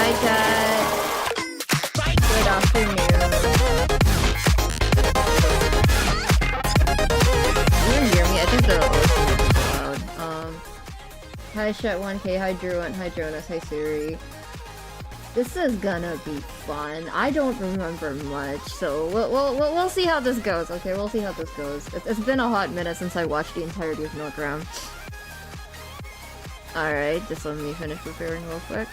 Hi, chat. Good afternoon. Can you hear me? I think the OC is loud. Hi, Shet1K. Hi, Drew1. Hi, Jonas. Hi, Siri. This is gonna be fun. I don't remember much, so we'll see how this goes. Okay, we'll see how this goes. It's been a hot minute since I watched the entirety of MILGRAM. Alright, just let me finish preparing real quick.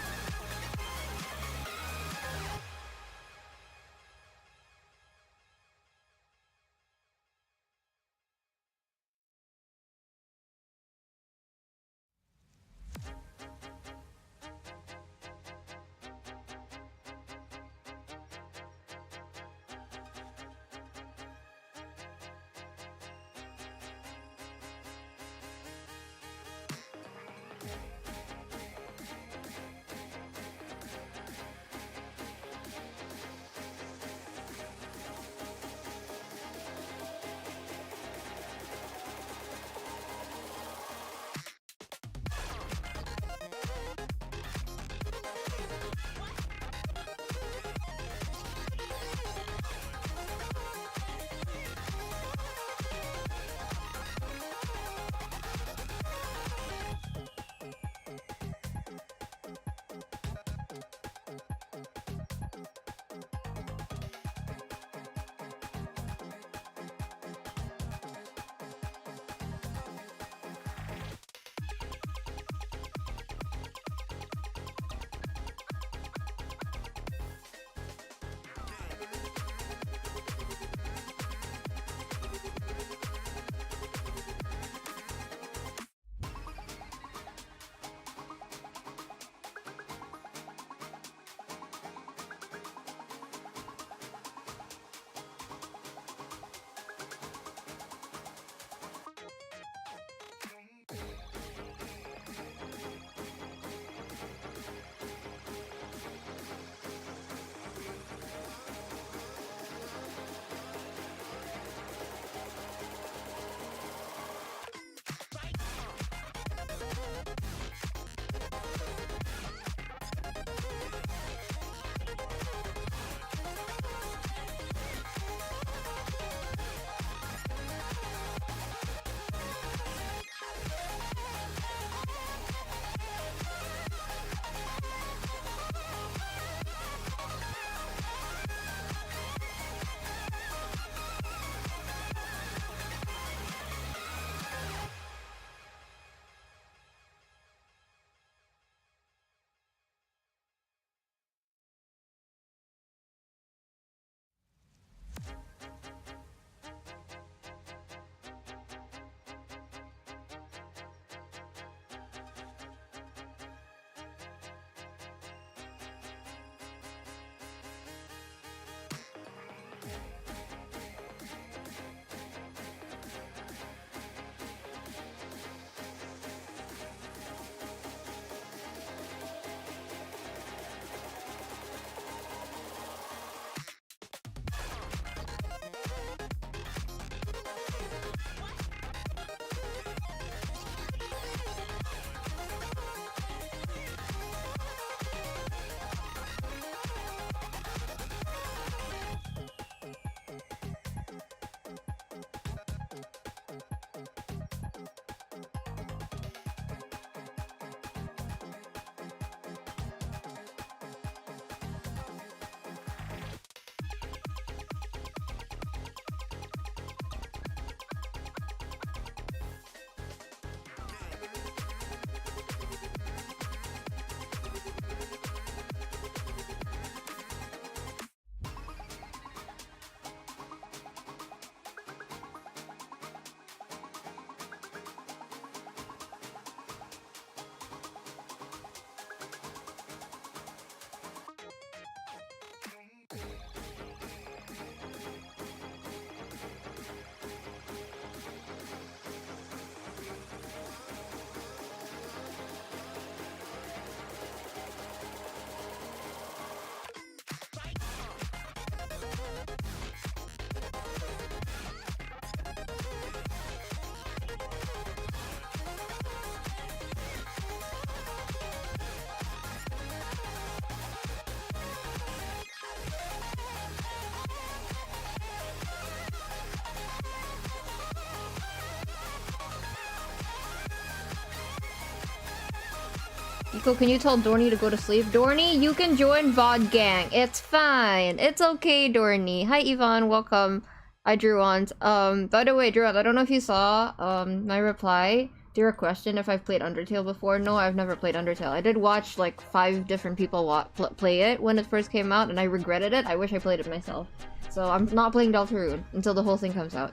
Nico, can you tell Dorney to go to sleep? Dorney, you can join VOD Gang. It's fine. It's okay, Dorney. Hi, Yvonne. Welcome. Hi, Drewant. By the way, Drewant, I don't know if you saw my reply to your question if I've played Undertale before. No, I've never played Undertale. I did watch like 5 different people play it when it first came out, and I regretted it. I wish I played it myself. So I'm not playing Deltarune until the whole thing comes out.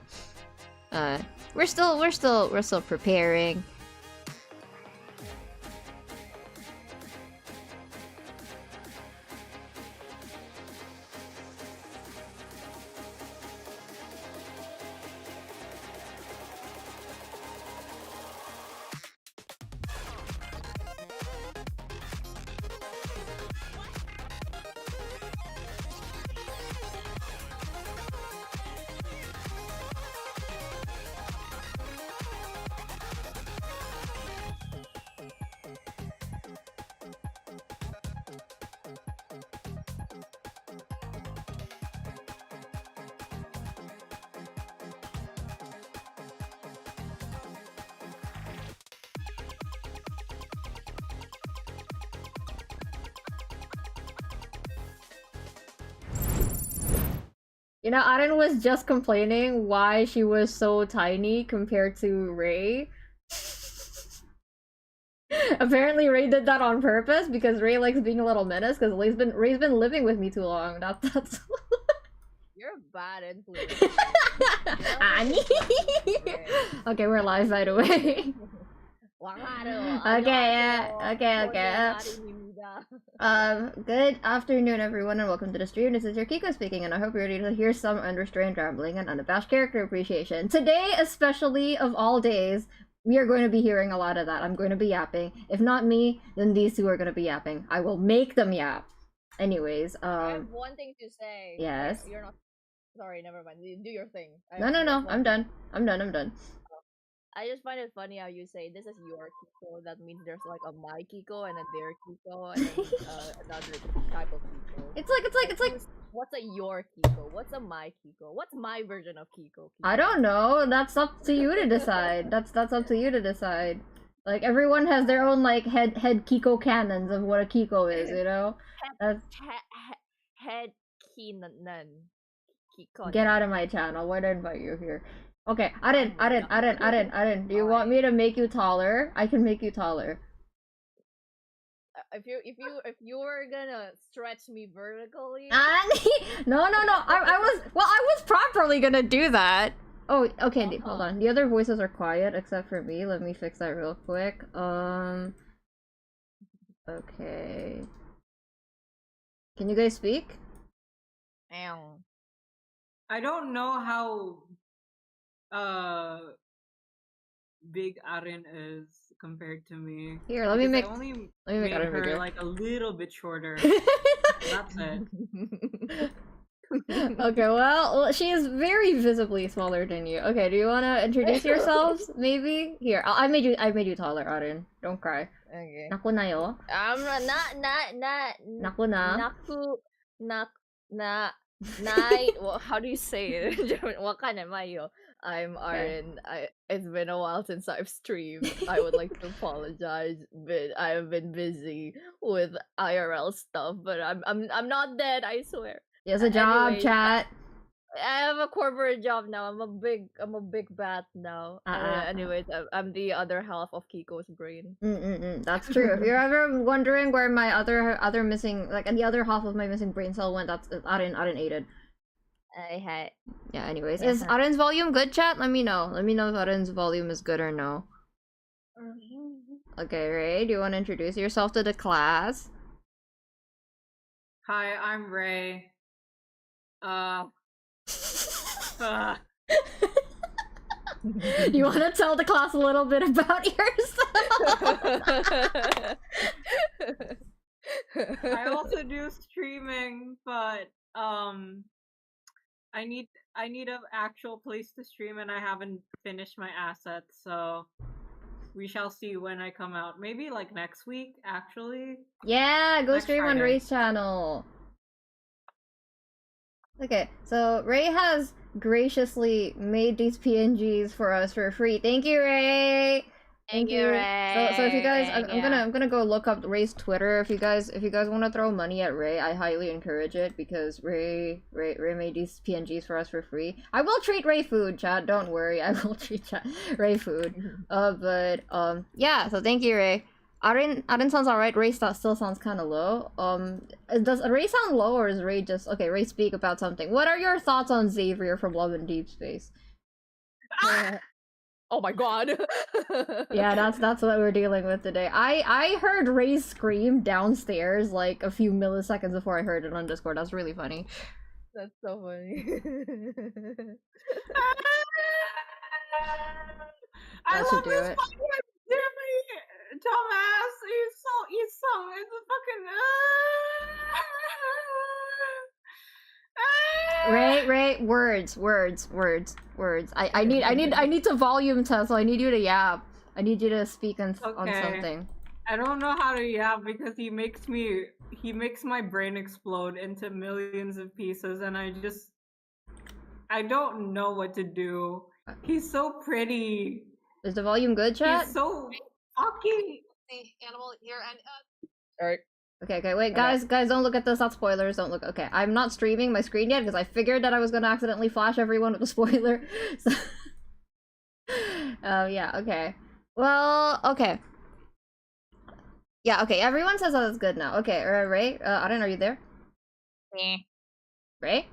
We're still preparing. You know, Aren was just complaining why she was so tiny compared to Ray. Apparently Ray did that on purpose because Ray likes being a little menace because Ray's been living with me too long. That's You're a bad influence. Okay, we're live by the way. Okay. Good afternoon, everyone, and welcome to the stream. This is your Kiko speaking, and I hope you're ready to hear some understrained rambling and unabashed character appreciation. Today, especially of all days, we are going to be hearing a lot of that. I'm going to be yapping. If not me, then these two are going to be yapping. I will make them yap. Anyways, I have one thing to say. Yes. You're not. Sorry, never mind. Do your thing. No. I'm done. I'm done. I just find it funny how you say this is your Kiko. That means there's like a my Kiko and a their Kiko and then another type of Kiko. It's like what's a your Kiko? What's a my Kiko? What's my version of Kiko? I don't know. That's up to you to decide. That's up to you to decide. Like everyone has their own like head Kiko canons of what a Kiko is, you know? Head Kinan. Kiko. Get out of my channel. Why did I invite you here? Okay, Aren, do you want me to make you taller? I can make you taller. If you were gonna stretch me vertically. No. I was properly gonna do that. Oh, okay. Hold on. The other voices are quiet except for me. Let me fix that real quick. Okay. Can you guys speak? I don't know how big Aren is compared to me. Here, let me make Aren her like a little bit shorter. That's it. Okay, well, she is very visibly smaller than you. Okay, do you want to introduce yourselves? Maybe here. I made you taller, Aren. Don't cry. Okay. Naku na yo. Naku na. Well, how do you say it in German? Wakane I'm Aren. It's been a while since I've streamed. I would like to apologize, but I have been busy with IRL stuff. But I'm not dead, I swear. Yes, a job, Anyways, chat. I have a corporate job now. I'm a big bat now. Anyways, I'm the other half of Kiko's brain. That's true. If you're ever wondering where my other missing, like the other half of my missing brain cell went, that's Aren aided. Yeah. Anyways, is Aren's volume good, chat? Let me know. Let me know if Aren's volume is good or no. Okay, Ray, do you want to introduce yourself to the class? Hi, I'm Ray. You want to tell the class a little bit about yourself? I also do streaming, but I need an actual place to stream, and I haven't finished my assets, so we shall see when I come out. Maybe like next week, actually. Yeah, go next stream Friday. On Ray's channel. Okay, so Ray has graciously made these PNGs for us for free. Thank you, Ray! Thank you. So if you guys, I'm gonna go look up Ray's Twitter. If you guys want to throw money at Ray, I highly encourage it because Ray made these PNGs for us for free. I will treat Ray food, chat. Don't worry, I will treat Ray food. Yeah. So thank you, Ray. Arin sounds alright. Ray still sounds kind of low. Does Ray sound low or is Ray just okay? Ray, speak about something. What are your thoughts on Xavier from Love and Deep Space? Oh my god. Yeah, that's what we're dealing with today. I heard Ray scream downstairs like a few milliseconds before I heard it on Discord. That's really funny. That's so funny. I That love should do this it. fucking Jimmy Thomas. He's so it's a fucking Ray, words. I need to volume test, so I need you to yap. I need you to speak on something. I don't know how to yap because he makes my brain explode into millions of pieces and I don't know what to do. He's so pretty. Is the volume good, chat? He's so fucking the animal here and Alright. Okay, wait, guys, don't look at this, not spoilers, don't look. Okay, I'm not streaming my screen yet because I figured that I was gonna accidentally flash everyone with a spoiler, so... yeah, okay. Well, okay. Yeah, okay, everyone says that it's good now. Okay, Ray, Arin, are you there? Ray?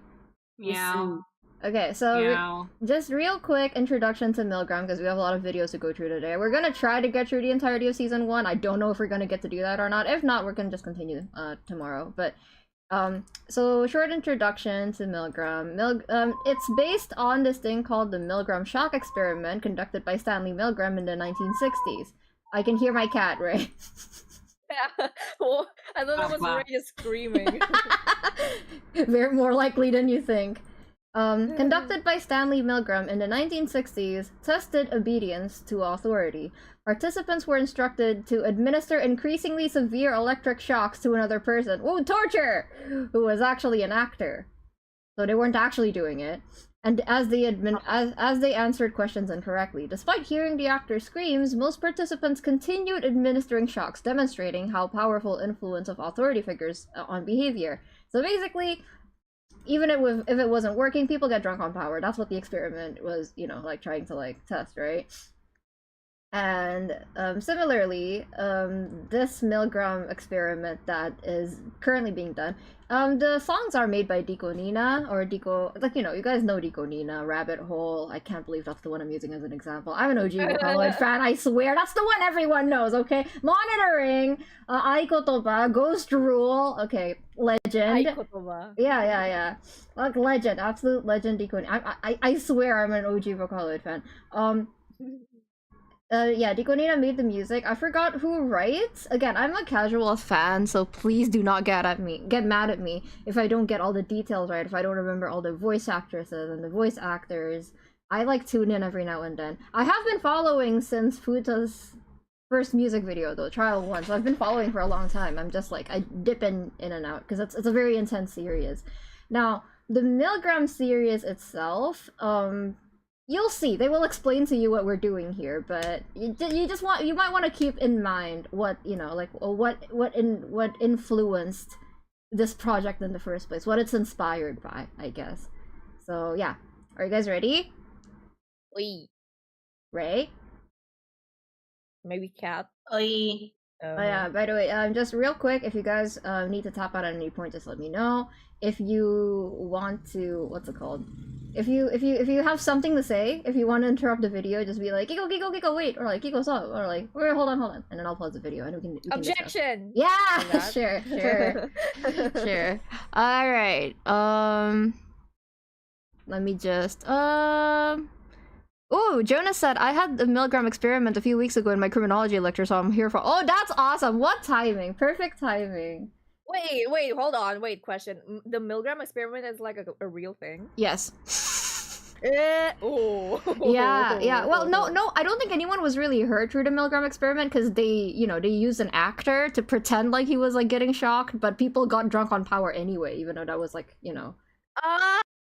meow. Okay, so Meow. just real quick introduction to MILGRAM because we have a lot of videos to go through today. We're gonna try to get through the entirety of season 1. I don't know if we're gonna get to do that or not. If not, we're gonna just continue tomorrow. But so short introduction to MILGRAM. It's based on this thing called the Milgram shock experiment conducted by Stanley Milgram in the 1960s. I can hear my cat, Ray. Yeah. Well, I thought it was Ray just screaming. Very more likely than you think. Conducted by Stanley Milgram in the 1960s, tested obedience to authority. Participants were instructed to administer increasingly severe electric shocks to another person. Ooh, torture! Who was actually an actor. So they weren't actually doing it. And as they answered questions incorrectly. Despite hearing the actor's screams, most participants continued administering shocks, demonstrating how powerful influence of authority figures on behavior. So basically, even if it wasn't working, people get drunk on power. That's what the experiment was, you know, like trying to like test, right? And similarly, this Milgram experiment that is currently being done, the songs are made by Dico Nina, or Dico, like, you know, you guys know Dico Nina, Rabbit Hole. I can't believe that's the one I'm using as an example. I'm an OG Vocaloid fan, I swear. That's the one everyone knows, okay? Monitoring, Aikotoba, Ghost Rule, okay, Legend. Aikotoba. Yeah. Like, legend, absolute legend Dico Nina. I swear I'm an OG Vocaloid fan. Yeah, Dico Nina made the music. I forgot who writes. Again, I'm a casual fan, so please do not get mad at me if I don't get all the details right, if I don't remember all the voice actresses and the voice actors. I like tune in every now and then. I have been following since Futa's first music video, though, Trial 1, so I've been following for a long time. I'm just like, I dip in and out, because it's a very intense series. Now, the Milgram series itself, you'll see. They will explain to you what we're doing here, but you might want to keep in mind what, you know, like what influenced this project in the first place, what it's inspired by, I guess. So yeah, are you guys ready? Oi. Ray? Maybe cat. Oi. Oh yeah, by the way, just real quick, if you guys need to tap out at any point, just let me know. If you want to, what's it called? If you have something to say, if you want to interrupt the video, just be like, Giko, wait, or like, Giko, stop, or like, wait, hold on, and then I'll pause the video, and we can Objection! Yeah, sure. Alright, let me just, oh, Jonas said, I had the Milgram experiment a few weeks ago in my criminology lecture, so I'm here for- Oh, that's awesome! What timing! Perfect timing! Wait, hold on, question. The Milgram experiment is like a real thing? Yes. Oh. Yeah. Well, no, I don't think anyone was really hurt through the Milgram experiment, because they used an actor to pretend like he was, like, getting shocked, but people got drunk on power anyway, even though that was, like, you know.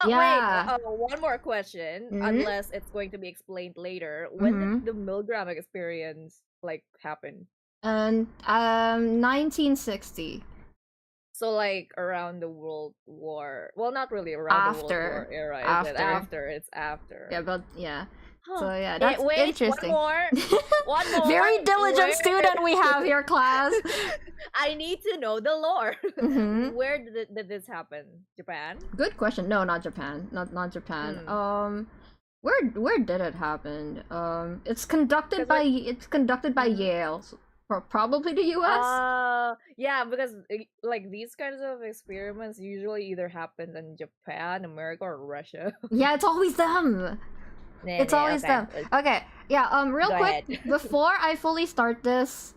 Yeah. Wait, one more question. Mhm. Unless it's going to be explained later. When Mhm. did the MILGRAM experience like happen? And 1960. So like around the World War. Well, not really around the World War era, is it? After. It's after. Yeah, but yeah. Huh. So yeah, that's wait, interesting. One more. Very diligent Wait. student we have here, class. I need to know the lore. Mhm. Where did this happen? Japan? Good question. No, not Japan. Not Japan. Where did it happen? It's conducted 'Cause, by Yale. So probably the US. Yeah, because like these kinds of experiments usually either happen in Japan, America, or Russia. Yeah, it's always them. It's always them. Okay, yeah, real Go quick, ahead. before I fully start this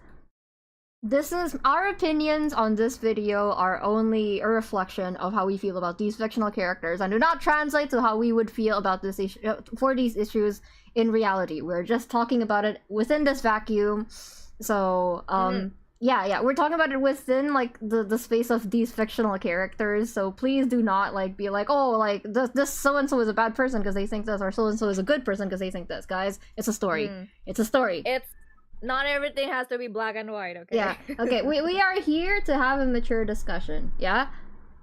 is our opinions on this video are only a reflection of how we feel about these fictional characters and do not translate to how we would feel about this issue for these issues in reality. We're just talking about it within this vacuum. So, yeah, we're talking about it within like the space of these fictional characters. So please do not like be like, oh, like this so and so is a bad person because they think this, or so and so is a good person because they think this. Guys, it's a story. It's a story. It's not everything has to be black and white. Okay. Yeah. Okay. We are here to have a mature discussion. Yeah.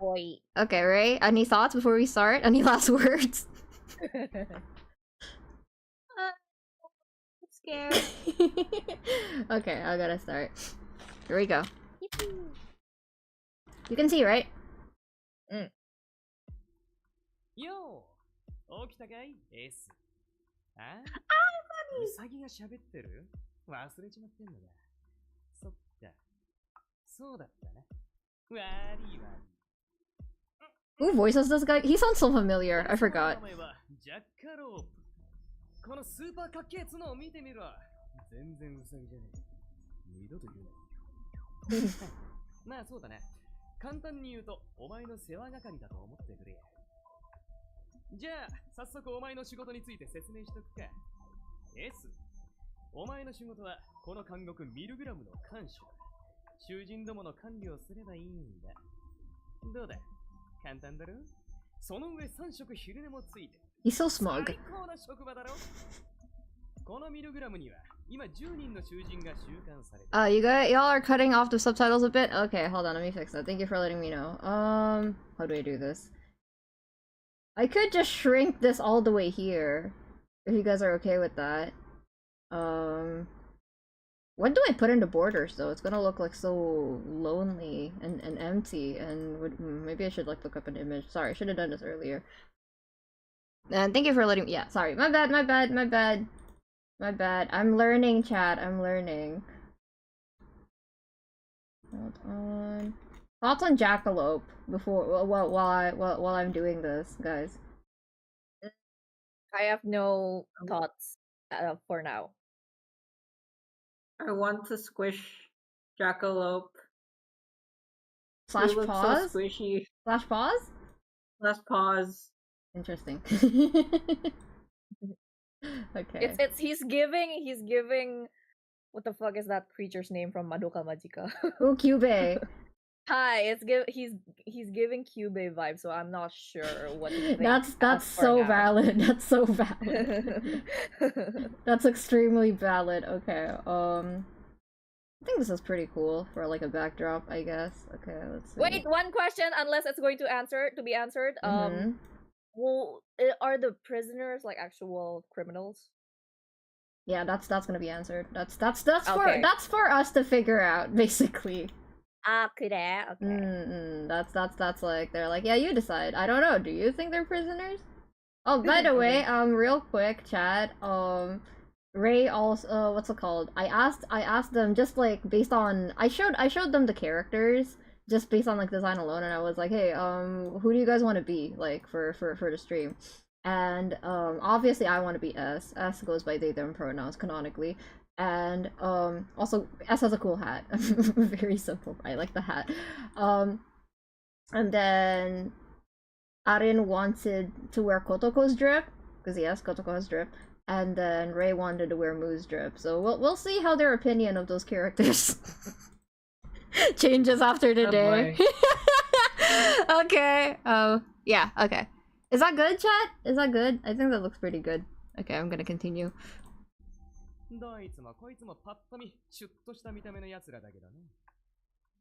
Boy. Okay. Ray, any thoughts before we start? Any last words? Scared. Okay, I gotta start. Here we go. You can see, right? Yo! 起きたかい ?S。あうさぎが喋ってる忘れちまってんのだ。そっか。そうだったな。悪い悪い。 Who voices this guy? He sounds so familiar. I forgot. ジャッカロープ。このスーパーかっけえ角を見てみろ。全然ウサギじゃねえ。二度と言うな。まあそうだね。簡単に言うと、お前の世話係だと思ってくれ。じゃあ、早速お前の仕事について説明しとくか。S。お前の仕事は、この監獄ミルグラムの看守だ。囚人どもの管理をすればいいんだ。どうだ簡単だろその上3食昼寝もついて。He's so smug. 最高な職場だろこのミルグラムには今10人の囚人が収監されて y'all are cutting off the subtitles a bit? Okay, hold on, let me fix that. Thank you for letting me know. How do I do this? I could just shrink this all the way here. If you guys are okay with that. What do I put into borders though? It's gonna look like so lonely and empty and maybe I should like look up an image. Sorry, I should have done this earlier. And thank you for letting me. Yeah, sorry. My bad. I'm learning, chat. I'm learning. Hold on. Thoughts on Jackalope before while I'm doing this, guys. I have no thoughts for now. I want to squish Jackalope. Slash He looks pause? so squishy. Slash pause? Slash pause. Interesting. Okay. It's he's giving what the fuck is that creature's name from Madoka Magica? Oh, Cube. Hi, he's giving Cube vibes, so I'm not sure what to think. That's so valid. That's so valid. That's extremely valid. Okay. I think this is pretty cool for like a backdrop, I guess. Okay, let's see. Wait, one question, unless it's going to be answered. Well, are the prisoners like actual criminals? Yeah, that's gonna be answered. That's Okay. for us to figure out, basically. Okay. That's like they're like, yeah, you decide. I don't know. Do you think they're prisoners? Oh, by the way, real quick, chat. Ray also, what's it called? I asked them just like based on I showed them the characters just based on like design alone, and I was like, hey, who do you guys want to be like for the stream? And obviously I want to be S. S goes by they them pronouns canonically. And also S has a cool hat. Very simple. I like the hat. And then Arin wanted to wear Kotoko's drip because yes, Kotoko has drip. And then Ray wanted to wear Moo's drip. So we'll see how their opinion of those characters changes after the day. Okay. Yeah. Okay. Is that good, chat? Is that good? I think that looks pretty good. Okay, I'm gonna continue. どいつもこいつもパッと見シュッとした見た目のやつらだけどね。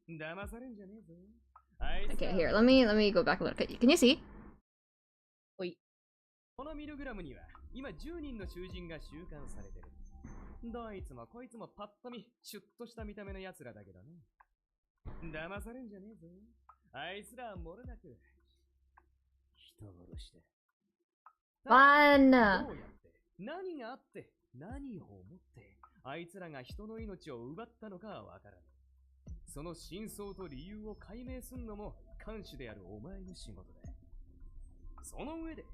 騙されんじゃねえぞ。あいつ Okay, ら here, let me go back a little. Can you see? このミルグラムには今10人の囚人が収監されてる。どいつもこいつもパッと見シュッとした見た目のやつらだけどね。騙されんじゃねえぞ。あいつらは漏れなく人殺しだ。 Fun! どうやって何があって何を思ってあいつらが人の命を奪ったのかはわからない。その真相と理由を解明すんのも看守であるお前の仕事だ。その上で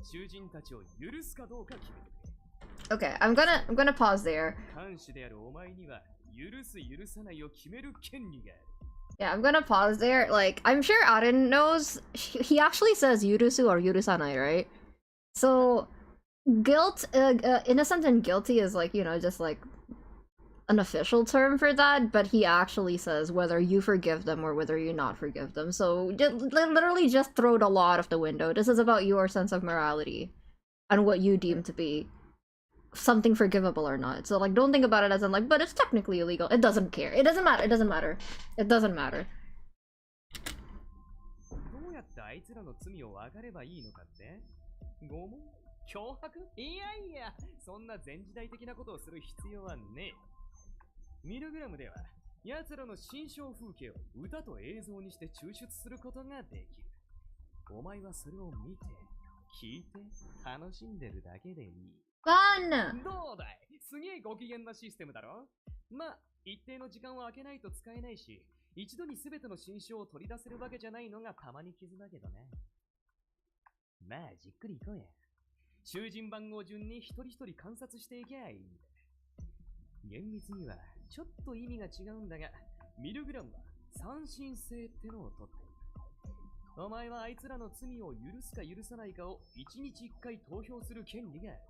囚人たちを許すかどうか決めてくれ。 Okay, I'm gonna pause there. 看守であるお前には許す許さないを決める権利がある。 Yeah, I'm gonna pause there. Like, I'm sure Aren knows. He actually says yurusu or yurusanai, right? So, guilt, innocent and guilty is like, you know, just like an official term for that, but he actually says whether you forgive them or whether you not forgive them. So, literally just throw the law out of the window. This is about your sense of morality and what you deem to be something forgivable or not. So, like, don't think about it as in, like, but it's technically illegal. It doesn't care. It doesn't matter. It doesn't matter. It doesn't matter. どうやってあいつらの罪を分かればいいのかって？拷問？脅迫？いやいや、そんな前時代的なことをする必要はねえ。ミルグラムでは、奴らの心象風景を歌と映像にして抽出することができる。お前はそれを見て、聞いて、楽しんでるだけでいい。Fun! どうだい？すげえご機嫌なシステムだろ？まあ、一定の時間を空けないと使えないし、一度に全ての心象を取り出せるわけじゃないのがたまに傷だけどね。まあ、じっくり行こうや。囚人番号順に一人一人観察していけばいいんだ。厳密にはちょっと意味が違うんだが、ミルグラムは三審制ってのを取っている。お前はあいつらの罪を許すか許さないかを一日一回投票する権利がある。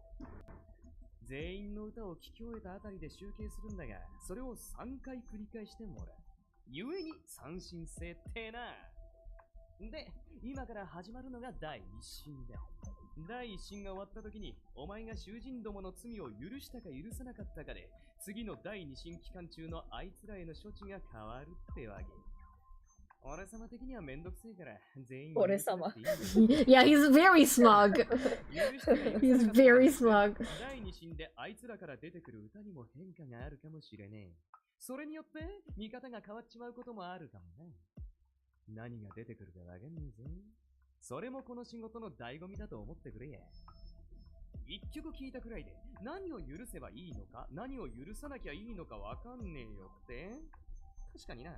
全員の歌を聴き終えたあたりで集計するんだが、それを3回繰り返してもらう。ゆえに三審制ってな。で、今から始まるのが第一審だ。第一審が終わった時に、お前が囚人どもの罪を許したか許さなかったかで、次の第二審期間中のあいつらへの処置が変わるってわけ。俺様的にはめんどくせえから、全員俺様。Yeah, he's very smug. He's very smug. 第二審であいつらから出てくる歌にも変化があるかもしれねえ。それによって見方が変わっちまうこともあるかもな。何が出てくるかわかんねえぜ。それもこの仕事の醍醐味だと思ってくれや。一曲聴いたくらいで何を許せばいいのか、何を許さなきゃいいのかわかんねえよって。確かにな。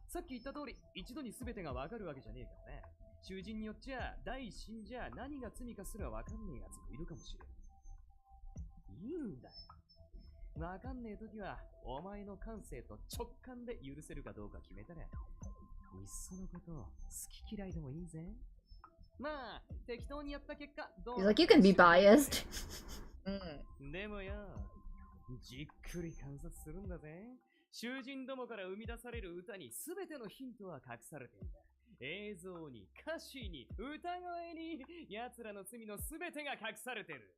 さっき言った通り、一度に全てがわかるわけじゃねえからね。囚人によっちゃ、第一審じゃ何が罪かすらわかんねえやつもいるかもしれん。いいんだよ。わかんねえときは、お前の感性と直感で許せるかどうか決めたら、いっそのこと好き嫌いでもいいぜ。まあ、適当にやった結果、どう He's like, you can be biased. でもよ、じっくり観察するんだぜ。囚人どもから生み出される歌に全てのヒントは隠されているんだ。映像に、歌詞に、歌声に、奴らの罪の全てが隠されてる。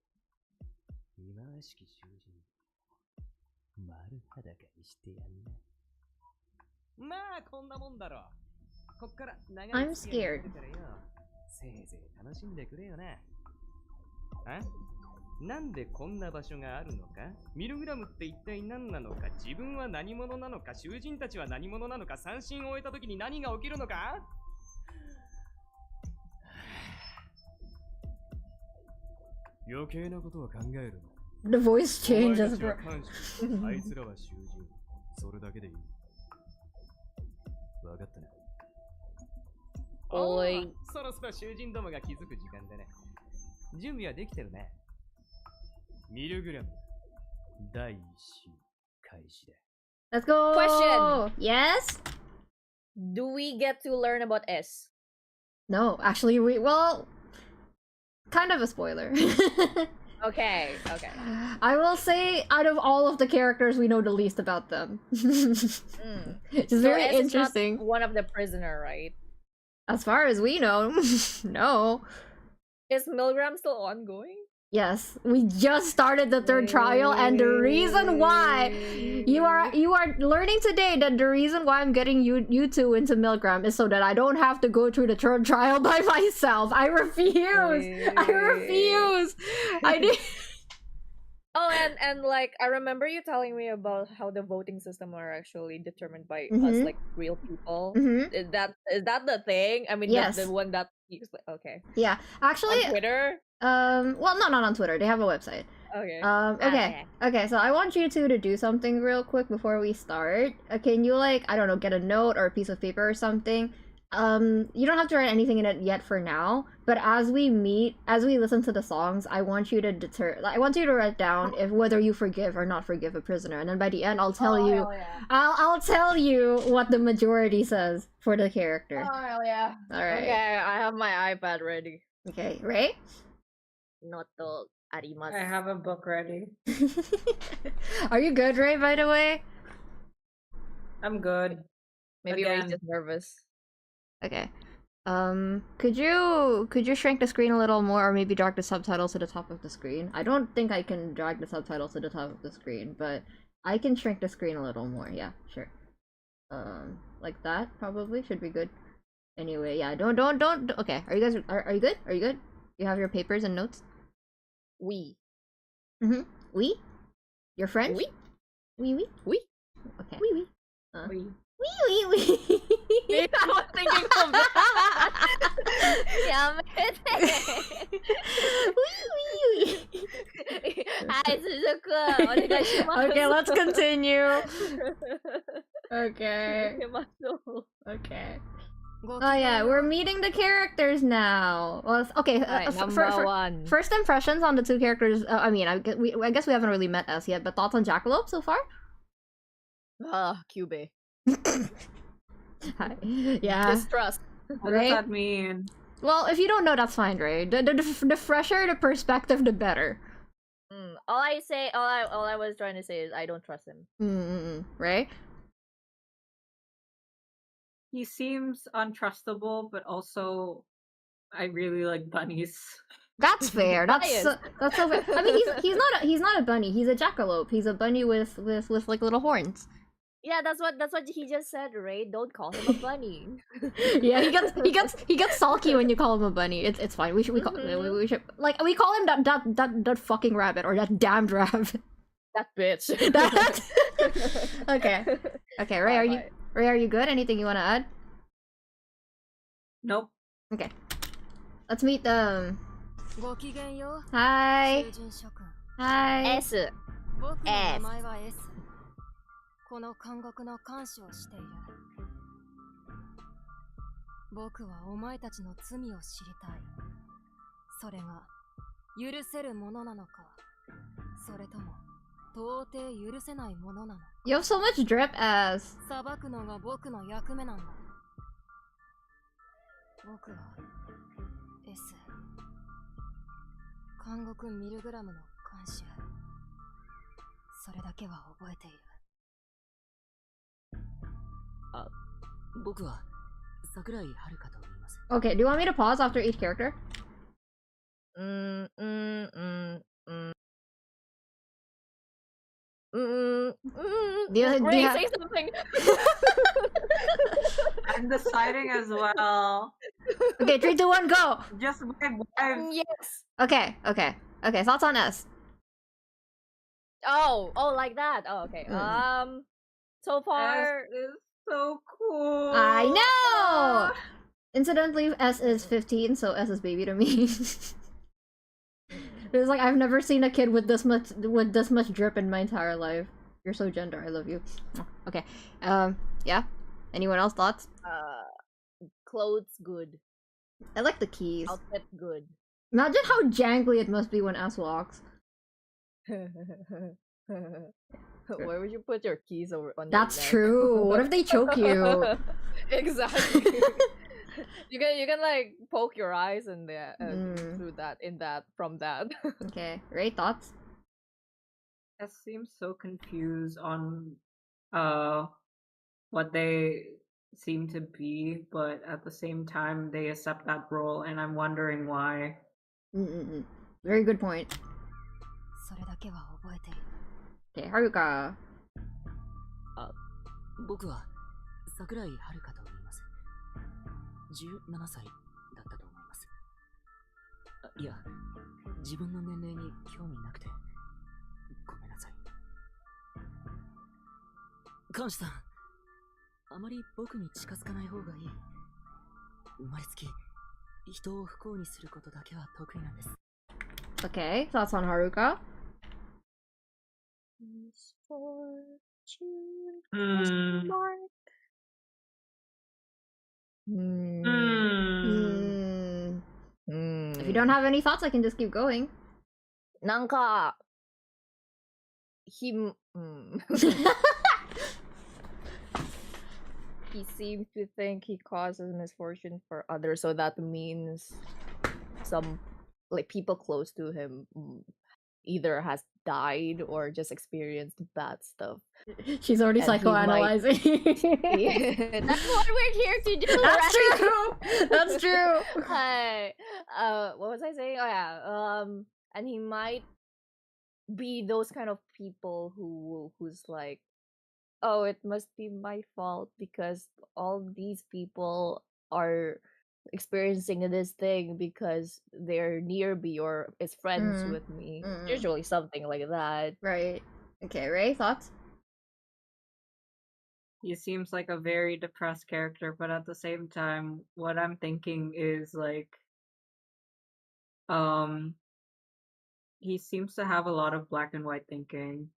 忌まわしき囚人、丸裸にしてやんな。まあ、こんなもんだろ。こっから長い I'm 付き合い scared. があるからよ。せいぜい楽しんでくれよな。あ？なんでこんな場所があるのか？ミルグラムって一体何なのか？自分は何者なのか？囚人たちは何者なのか？三審を終えた時に何が起きるのか？余計なことは考えるな。 The voice お前た changes, ちは bro. 看守、あいつらは囚人。それだけでいい。わかったな。おい。そろそろ囚人どもが気づく時間だね。準備はできてるね。ミルグラム、第一審開始だ。 Let's go! Question. Yes? Do we get to learn about S? No, actually, well, kind of a spoiler. Okay, okay. I will say, out of all of the characters, we know the least about them. It's So very S is not interesting. one of the prisoner, right? As far as we know, no. Is Milgram still ongoing? Yes, we just started the third trial, and the reason why you are learning today that the reason why I'm getting you two into Milgram is so that I don't have to go through the third trial by myself. I refuse. I refuse. I did. Oh, and like I remember you telling me about how the voting system are actually determined by us, Mhm. like real people. Mhm. Is that the thing? I mean, Yes. the one that you okay. Yeah, actually, On Twitter. well, not on Twitter. They have a website. Okay. Okay. So I want you two to do something real quick before we start. Can you, like, I don't know, get a note or a piece of paper or something? You don't have to write anything in it yet for now, but as we listen to the songs, I want you to write down if whether you forgive or not forgive a prisoner, and then by the end, I'll tell you, hell yeah. I'll tell you what the majority says for the character. Oh hell yeah. All right. Okay, I have my iPad ready. Okay, Ray? Noto arimasu. I have a book ready. Are you good, Ray, by the way? I'm good. Maybe Ray's Again. just nervous. Okay. Could you shrink the screen a little more, or maybe drag the subtitles to the top of the screen? I don't think I can drag the subtitles to the top of the screen, but I can shrink the screen a little more. Yeah, sure. Like that probably should be good. Anyway, yeah. Don't. Okay. Are you guys? Are you good? Are you good? You have your papers and notes. We. Oui. Your French? Oui. Oui. Oui. Okay. Oui. We- Oui. I was thinking of that. Okay, let's continue. Okay. Okay. Oh yeah, we're meeting the characters now. Well, okay. Alright, number one. First impressions on the two characters. I mean, I guess we haven't really met S yet, but thoughts on Jackalope so far? Cube. Hi. Yeah. Distrust. What Right? does that mean? Well, if you don't know, that's fine, right? The fresher the perspective, the better. All I was trying to say is I don't trust him. Right? He seems untrustable, but also I really like bunnies. That's fair. That's so fair. I mean, he's not a bunny. He's a jackalope. He's a bunny with like little horns. Yeah, that's what he just said, Ray. Don't call him a bunny. Yeah, he gets sulky when you call him a bunny. It's fine. We should we call him that fucking rabbit, or that damned rabbit. That bitch. That. Okay. Ray, are you good? Anything you want to add? Nope. Okay. Let's meet them. Hi. Hi. S. この監獄の監視をしている。僕はお前たちの罪を知りたい。それが許せるものなのか、それとも到底許せないものなの。You have so much drip as. 裁くのが僕の役目なんだ。僕は S。監獄ミルグラムの監修。それだけは覚えている。僕は桜井遥と言います。 Okay, do you want me to pause after each character? Ray, say something. I'm deciding as well. Okay, 3, 2, 1, go. Just my vibes. Yes. Okay. Thoughts on S. Oh, like that. Oh, okay. So far, S is so cool. I know. Incidentally, S is 15, so S is baby to me. It's like I've never seen a kid with this much drip in my entire life. You're so gender. I love you. Okay. Yeah. Anyone else thoughts? clothes good. I like the keys. Outfit good. Imagine how jangly it must be when S walks. Where would you put your keys over on That's your neck? true. What if they choke you? Exactly. you can like poke your eyes in there through that from that. Okay. Ray, thoughts? S seems so confused on what they seem to be, but at the same time they accept that role, and I'm wondering why. Very good point. それだけは覚えている。 Okay, Haruka. 僕は桜井遥と言います。17歳だったと思います。いや、自分の年齢に興味なくてごめんなさい。監視さん、あまり僕に近づかない方がいい。生まれつき人を不幸にすることだけは得意なんです。 Okay, thoughts on Haruka? Hmm. If you don't have any thoughts, I can just keep going. なんか、he seems to think he causes misfortune for others, so that means some like people close to him either has died or just experienced bad stuff. She's already And he psychoanalyzing. That's what we're here to do. That's right? true. That's true. Hi. What was I saying? Oh yeah. And he might be those kind of people who's like, oh, it must be my fault because all these people are experiencing this thing because they're near me or is friends with me. It's usually something like that. Right. Okay, Ray, thoughts? He seems like a very depressed character, but at the same time, what I'm thinking is like, he seems to have a lot of black and white thinking.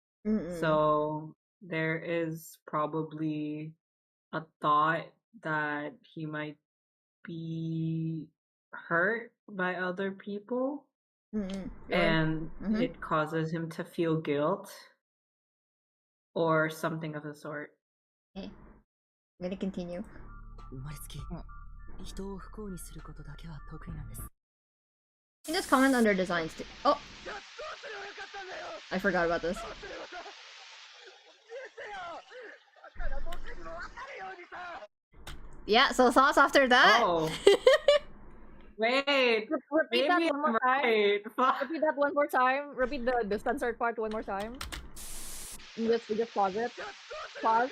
So there is probably a thought that he might be hurt by other people, and it causes him to feel guilt or something of the sort. Okay. I'm gonna continue. 生まれつき人を不幸にすることだけは得意なんです。 You can just comment under designs too. Oh! I forgot about this. Yeah, so thoughts after that? Oh. Wait, Repeat that maybe one more I'm time. right. Repeat that one more time. Repeat the censored part one more time. Just pause it. Pause.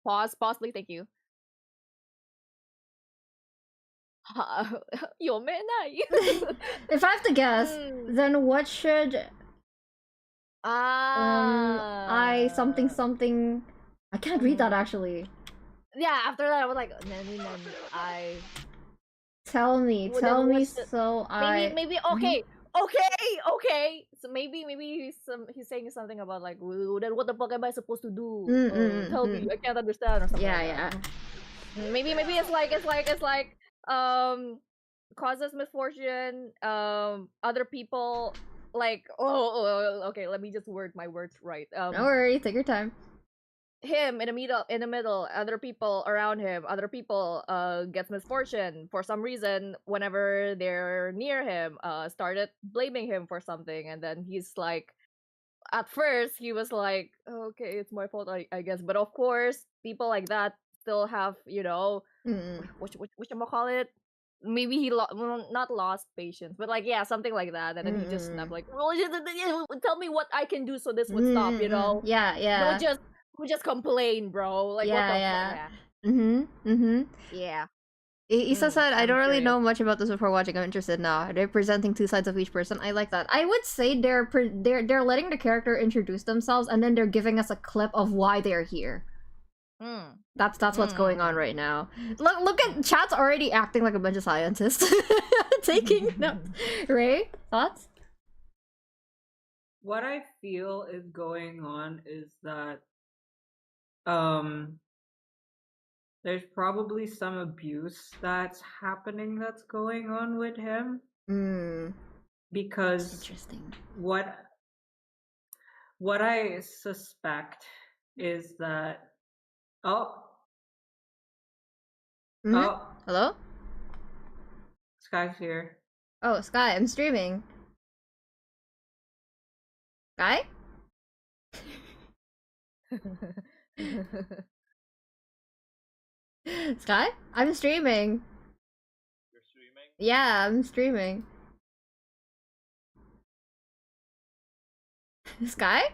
Pause, please. Thank you. 読めない。 If I have to guess, then what should I something something I can't read that actually. Yeah, after that I was like, nani, I Tell me Well, then what's the- so I maybe okay. So maybe he's saying something about like, "Well, then what the fuck am I supposed to do? Tell me, I can't understand," or something. Yeah, like yeah. that. Maybe it's like causes misfortune. Other people like okay. Let me just word my words right. No worries, take your time. Him in the middle, other people around him, other people gets misfortune for some reason whenever they're near him, started blaming him for something, and then he's like, at first he was like, okay, it's my fault, I guess, but of course people like that still have, you know, what you call it, maybe he well, not lost patience, but like, yeah, something like that, and then he just snapped like, well, tell me what I can do so this would stop, you know. Yeah. Don't just complain, bro. Like, what the fuck? Yeah. Issa said, I I'm don't really curious. know much about this before watching. I'm interested now. They're presenting two sides of each person. I like that. I would say they're letting the character introduce themselves, and then they're giving us a clip of why they're here. That's what's going on right now. Look at chat's already acting like a bunch of scientists. Taking notes. Ray, thoughts? What I feel is going on is that there's probably some abuse that's happening that's going on with him. Because interesting. What I suspect is that Hello? Sky's here. Oh, Sky, I'm streaming. Sky? Sky? I'm streaming. You're streaming? Yeah, I'm streaming. Sky?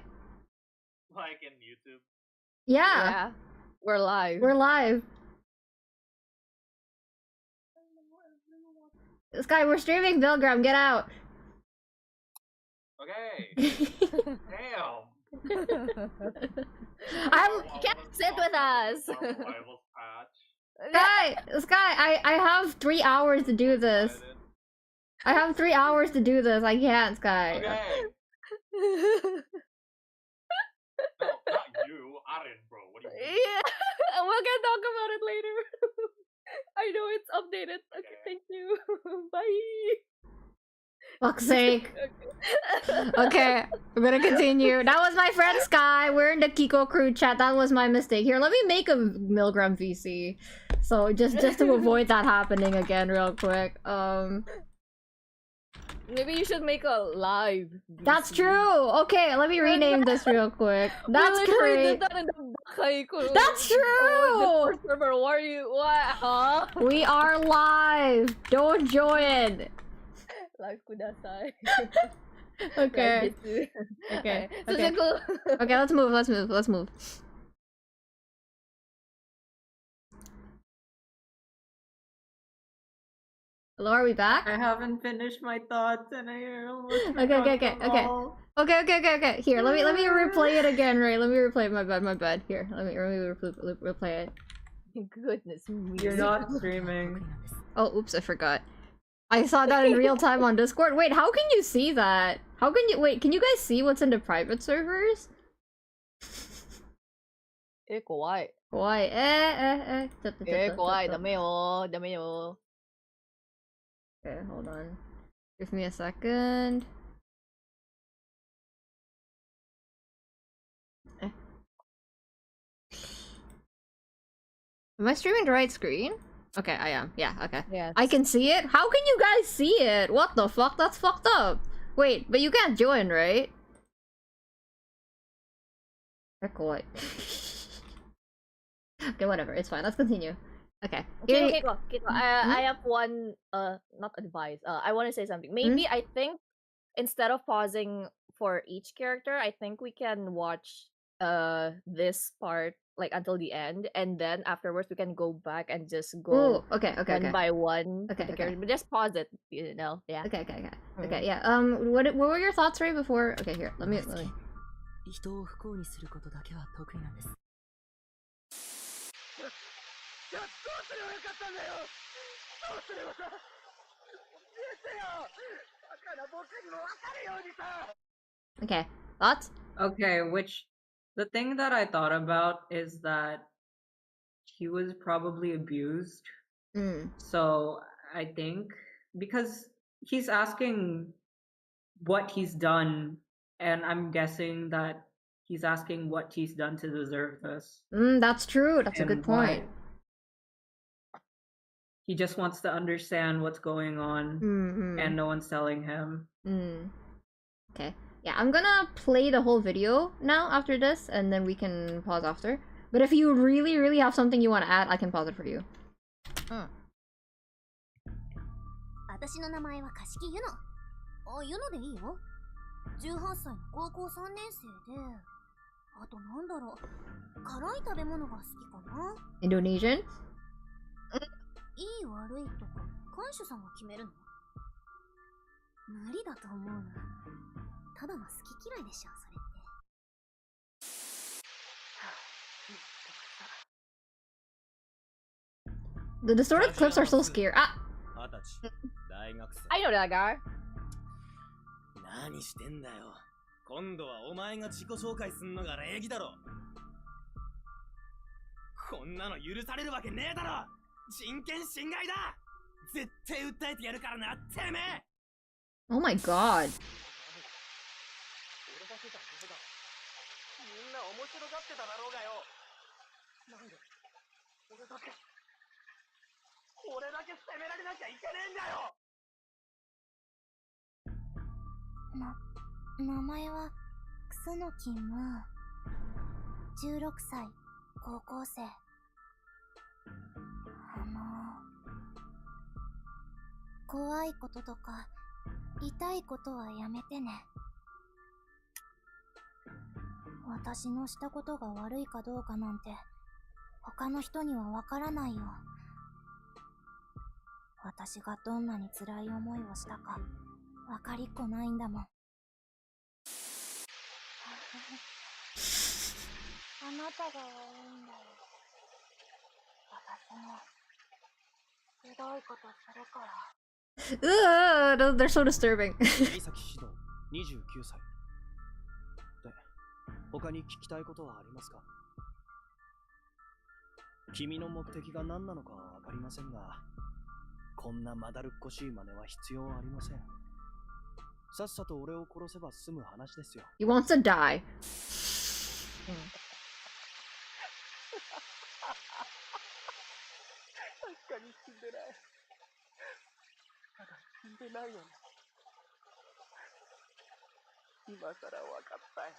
Like in YouTube. Yeah. We're live. We're live. Sky, we're streaming Milgram, get out. Okay. Damn. I'm You can't sit with us. Rivals patch. Sky, I have 3 hours to do this. I have 3 hours to do this. I can't, Sky. Okay. No, not you. Aren, bro. What do you mean? Yeah, we're gonna talk about it later. I know it's updated. Okay, thank you. Bye. Fuck's sake. Okay, we're gonna continue. That was my friend Sky. We're in the Kiko crew chat. That was my mistake. Here, let me make a Milgram VC. So just to avoid that happening again real quick. Maybe you should make a live. That's true. Okay, let me rename this real quick. That's we great. did that in the Bakai ko. That's true. Server, what are you? What? Huh? We are live. Don't join. Live kudasai. Okay. Okay. Okay. Okay, let's move. Hello, are we back? I haven't finished my thoughts and I almost Okay. Here, let me replay it again, right? Let me replay it. My bad. Here, let me replay it. Goodness me. You're not streaming. Oh, oops, I forgot. I saw that in real time on Discord. Wait, how can you see that? Can you guys see what's in the private servers? Kawaii. Kawaii. Kawaii, dame yo. Okay, hold on. Give me a second. Am I streaming the right screen? Okay, I am. Yeah, okay. Yeah. I can see it? How can you guys see it? What the fuck? That's fucked up. Wait, but you can't join, right? What? Okay, whatever. It's fine. Let's continue. Okay. Kiko. I have one not advice. I want to say something. Maybe I think instead of pausing for each character, I think we can watch this part like until the end, and then afterwards we can go back and just go one by one. Okay. But just pause it, you know. Yeah. Okay. Yeah. What were your thoughts right before? Okay, here. Let me. 人を不幸にすることだけは得意なんです。じゃあどうすればよかったんだよ。どうすればさ。言ってよ。だから僕にもわかるようにさ。Okay. Thoughts? Okay, the thing that I thought about is that he was probably abused. So I think because he's asking what he's done, and I'm guessing that he's asking what he's done to deserve this. That's true. That's a good point. He just wants to understand what's going on, and no one's telling him. Okay. Yeah, I'm gonna play the whole video now after this, and then we can pause after. But if you really have something you want to add, I can pause it for you. 私の名前は貸木ゆの。ゆのでいいよ。18歳の高校3年生で、あとなんだろう。辛い食べ物が好きかな。Indonesian? いい悪いとか、看守さんが決めるの？無理だと思うな。ただの好き嫌いでしょ、それって。 The distorted clips are so scary. Ah! I know that guy. 何してんだよ。今度はお前が自己紹介すんのが礼儀だろ。こんなの許されるわけねえだろ。人権侵害だ。絶対訴えてやるからな、てめえ。 Oh my god. みんな面白がってただろうがよ。なんで俺だけ責められなきゃいけねえんだよ。名前は楠木ムー。16歳、高校生。怖いこととか痛いことはやめてね。私のしたことが悪いかどうかなんて他の人にはわからないよ。私がどんなに辛い思いをしたかわかりっこないんだもん。あなたが悪いんだよ。私もひどいことするから。They're so disturbing. 指先指導29歳で、他に聞きたいことはありますか？君の目的が何なのかはわかりませんが、こんなまだるっこしい真似は必要ありません。さっさと俺を殺せば済む話ですよ。 He wants to die. 確かに死んでない。ただ死んでないよね。今さら分かったよ。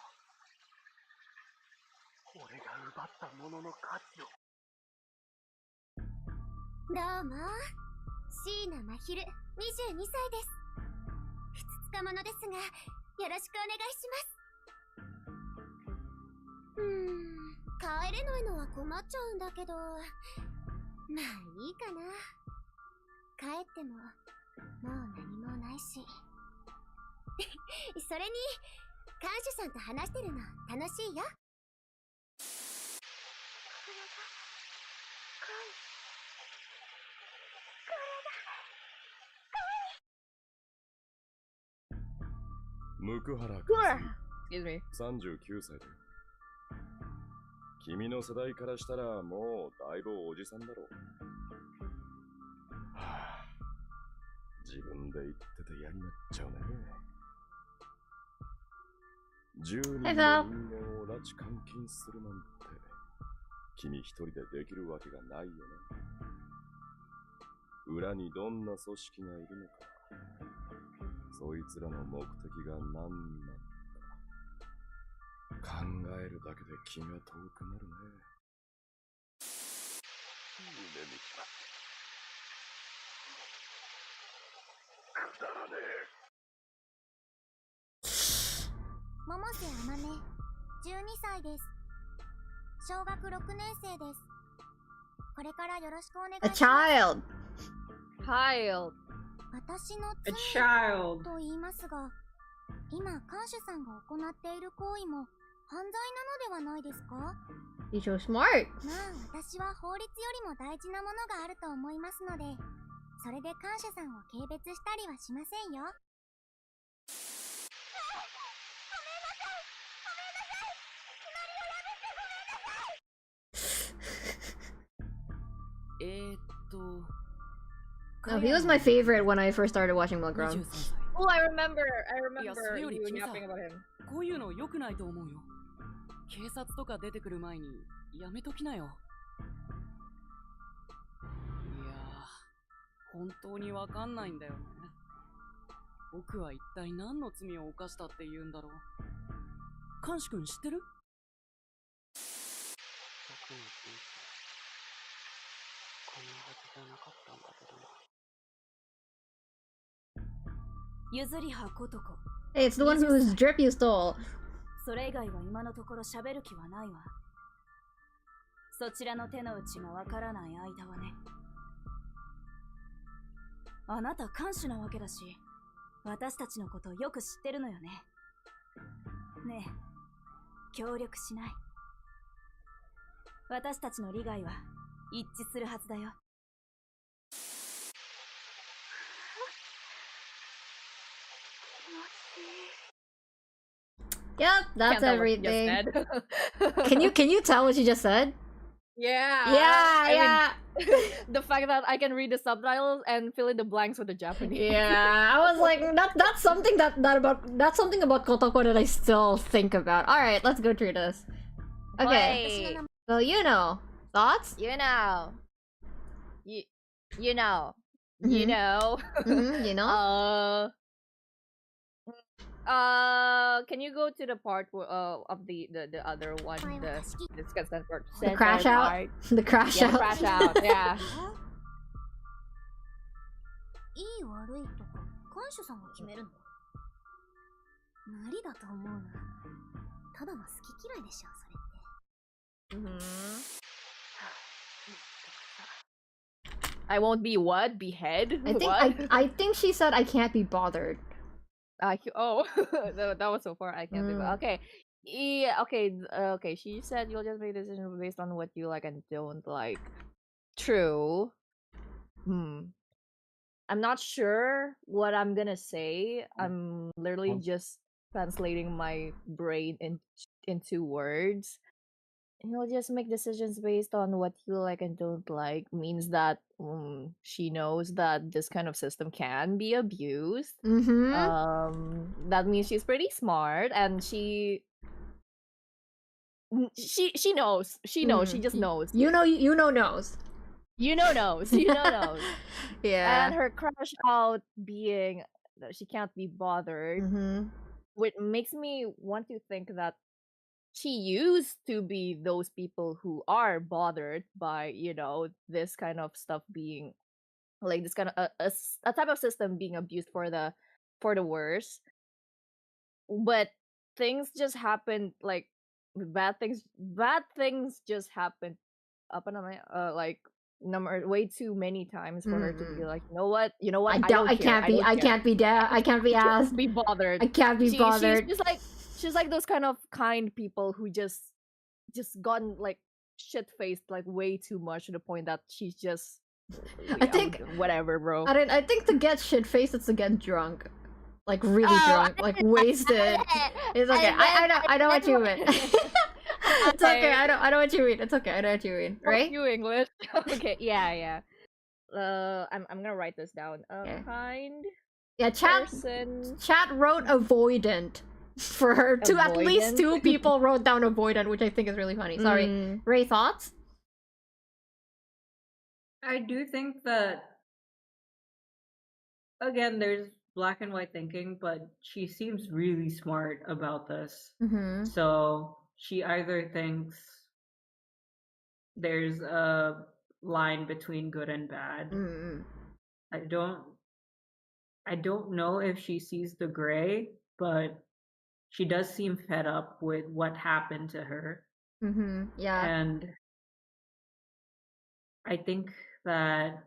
俺が奪ったものの価値を。どうも、椎名真昼、22歳です。ふつつか者ですが、よろしくお願いします。帰れないのは困っちゃうんだけど、まあいいかな。帰っても、もう何もないし。それに、看守さんと話してるの楽しいよ。ムクハラ Excuse me. 39歳だよ。君の世代からしたらもうだいぶおじさんだろう。はあ、自分で言ってて嫌になっちゃうね。10人の人間を拉致監禁するなんて君一人でできるわけがないよね。裏にどんな組織がいるのか、そいつらの目的が何なのか考えるだけで気が遠くなるね。夢見ちまってくだらねえ。百瀬あまね、12歳です。小学6年生です。これからよろしくお願いし A ます。 child. Child. 私の A 罪 child. と言いますが、今看守さんが行っている行為も犯罪なのではないですか？ He's so smart. まあ私は法律よりも大事なものがあると思いますので、それで看守さんを軽蔑したりはしませんよ。Oh, he was my favorite when I first started watching MILGRAM. 23歳。 Oh, I rememberそれより you 君さ、 yapping about him. こういうの良くないと思うよ。警察とか出てくる前にやめときなよ。いやー、本当にわかんないんだよね。僕は一体何の罪を犯したって言うんだろう。監視君知ってる？僕の人生、こんなはずじゃなかったんだけどな。譲り葉ことこ。 Hey, it's the one whose drip you stole. それ以外は今のところ喋る気はないわ。そちらの手の内がわからない間はね。あなた看守なわけだし、私たちのことをよく知ってるのよね。ねえ、協力しない？私たちの利害は一致するはずだよ。Yep, that's Can't tell what you just everything. said. Can you tell what she just said? Yeah. Yeah, I yeah. mean, the fact that I can read the subtitles and fill in the blanks with the Japanese. Yeah, I was like, that's something that's something about Kotoko that I still think about. All right, let's go through this. Okay, Wait, so you know, thoughts? you know. You know. Mhm. You know. You know? Can you go to the part of the other one, the consent part? The crash out? Part? The crash Yeah, out. crash out. Yeah. いい悪いとか看守さんが決めるの？無理だと思うな。ただの好き嫌いでしょ、それって。I won't be what? Behead? I think she said I can't be bothered. Oh, that was so far. I can't be. Mm. Okay. Yeah. Okay. Okay. She said you'll just make a decision based on what you like and don't like. True. I'm not sure what I'm gonna say. I'm literally just translating my brain into words. You'll just make decisions based on what you like and don't like means that she knows that this kind of system can be abused. That means she's pretty smart and she knows. She knows. She just knows. You know knows. You know knows. You know knows. Yeah. And her crush out being that she can't be bothered, which makes me want to think that she used to be those people who are bothered by, you know, this kind of stuff being like this kind of a type of system being abused for the worse. But things just happened, like bad things just happened up and like way too many times for her to be like, you know what, I can't be asked. Be bothered. I can't be bothered. She's like those kind of kind people who just gotten like shit faced like way too much to the point that she's just I think whatever, bro. I think to get shit faced it's to get drunk. Like really drunk, like wasted. It's okay. I know what you mean. It's okay. I know what you mean. It's okay. I know what you mean. Right? You English. Okay. Yeah. I'm gonna write this down. Okay. Kind. Yeah. Chat wrote avoidant for her. At least 2 people wrote down avoidant, which I think is really funny. Sorry. Ray, thoughts? I do think that again, there's black and white thinking, but she seems really smart about this. So she either thinks there's a line between good and bad. I don't know if she sees the gray, but she does seem fed up with what happened to her. Yeah. And I think that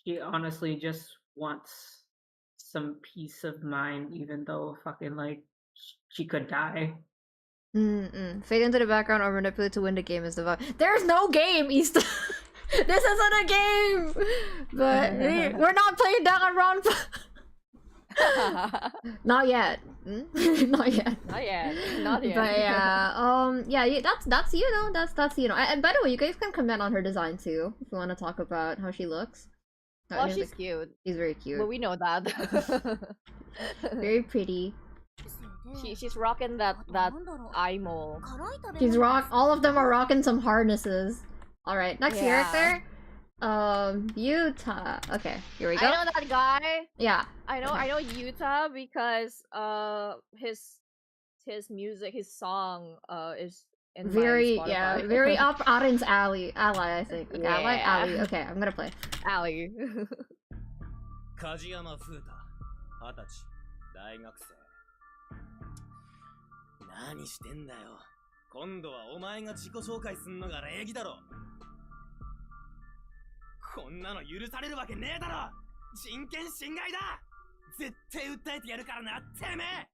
she honestly just wants some peace of mind, even though fucking like she could die. Fade into the background or manipulate to win the game is the vibe. There's no game, East. This isn't a game. But we're not playing Danganronpa. Not yet. Not yet. Not yet. But yeah, that's you know, that's you know. And by the way, you guys can comment on her design too if you want to talk about how she looks. Well, she's cute. She's very cute. But we know that. Very pretty. She's rocking that eye mole. All of them are rocking some harnesses. All right, next character. Utah. Okay, here we go. I know that guy. Yeah. I know Utah because his music, his song is in very my Spotify. very up Arin's ally, I think. Okay, Yeah. ally. Okay, I'm gonna play. Ally. 梶山風太20歳大学生何してんだよ今度はお前が自己紹介すんのが礼儀だろこんなの許されるわけねえだろ人権侵害だ絶対訴えてやるからなてめえ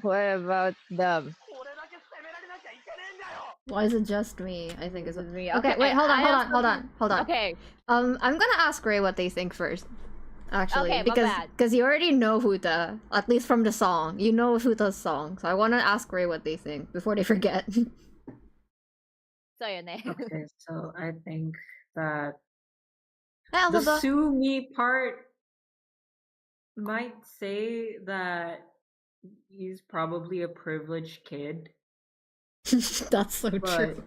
What about them? Why is it just me? I think it's me. Okay, wait, hold on. Okay. I'm gonna ask Ray what they think first. Actually, Okay, because you already know Huta, at least from the song. You know Huta's song, so I want to ask Ray what they think before they forget. So your name. Okay, so I think that Yeah, the Huta. sue me part might say that he's probably a privileged kid. That's so true.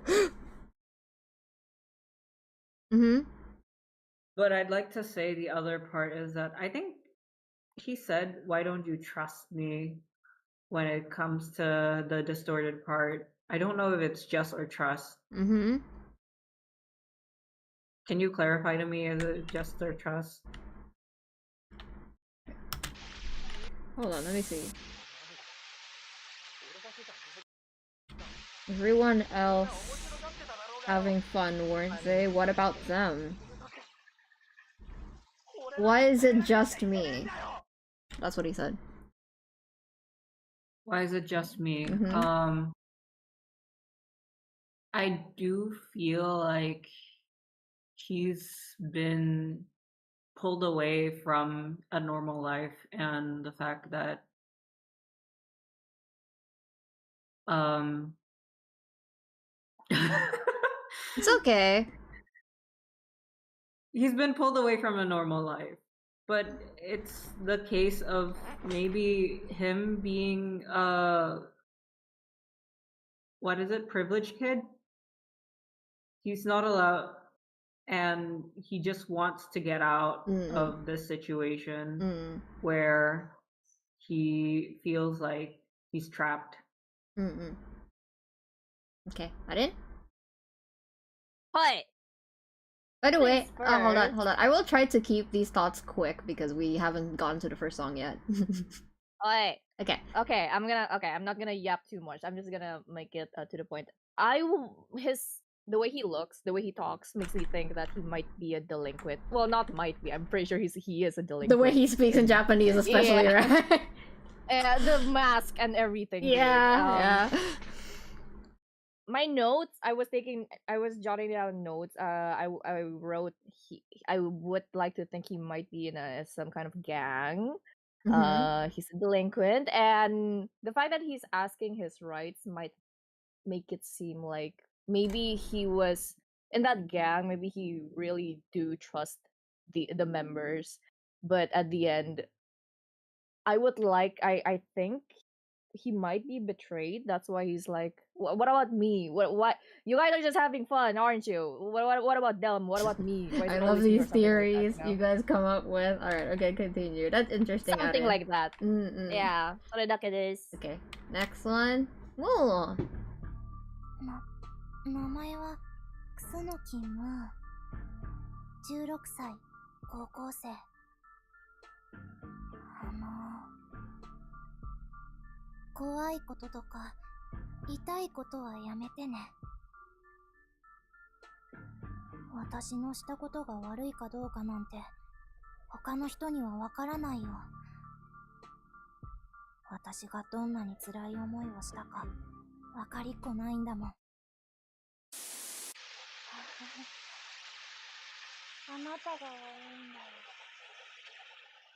But I'd like to say the other part is that I think he said, "Why don't you trust me?" when it comes to the distorted part. I don't know if it's just or trust. Mm-hmm. Can you clarify to me, is it just or trust? Hold on, let me see. Everyone else having fun, weren't they? What about them? Why is it just me? That's what he said. Why is it just me? Mhm. I do feel like he's been pulled away from a normal life, and the fact that It's okay. he's been pulled away from a normal life, but it's the case of maybe him being what is it, privileged kid? He's not allowed, and he just wants to get out of this situation where he feels like he's trapped. Okay, Arin? Hi. By the way, Please, hold on, first. hold on. I will try to keep these thoughts quick because we haven't gotten to the first song yet. Alright. Okay. Okay, I'm not gonna yap too much. I'm just gonna make it to the point. The way he looks, the way he talks, makes me think that he might be a delinquent. Well, not might be. I'm pretty sure he is a delinquent. The way he speaks in Japanese, especially, Yeah. right? The mask and everything. dude. Yeah, yeah. My notes, I was jotting down notes. I wrote I would like to think he might be in some kind of gang. He's a delinquent, and the fact that he's asking his rights might make it seem like maybe he was in that gang. Maybe he really do trust the members, but at the end, I think he might be betrayed. That's why he's like, what about me? What? You guys are just having fun, aren't you? What about them? What about me? Why is I it love always me or these something like that, theories you know? you guys come up with. Alright, okay, continue. That's interesting. Something Arin. like that. Yeah. それだけです。 Okay, next one. Whoa. 名前は楠木ムー。16歳、高校生。怖いこととか痛いことはやめてね。私のしたことが悪いかどうかなんて他の人にはわからないよ。私がどんなに辛い思いをしたかわかりっこないんだもん。あなたが悪いんだよ。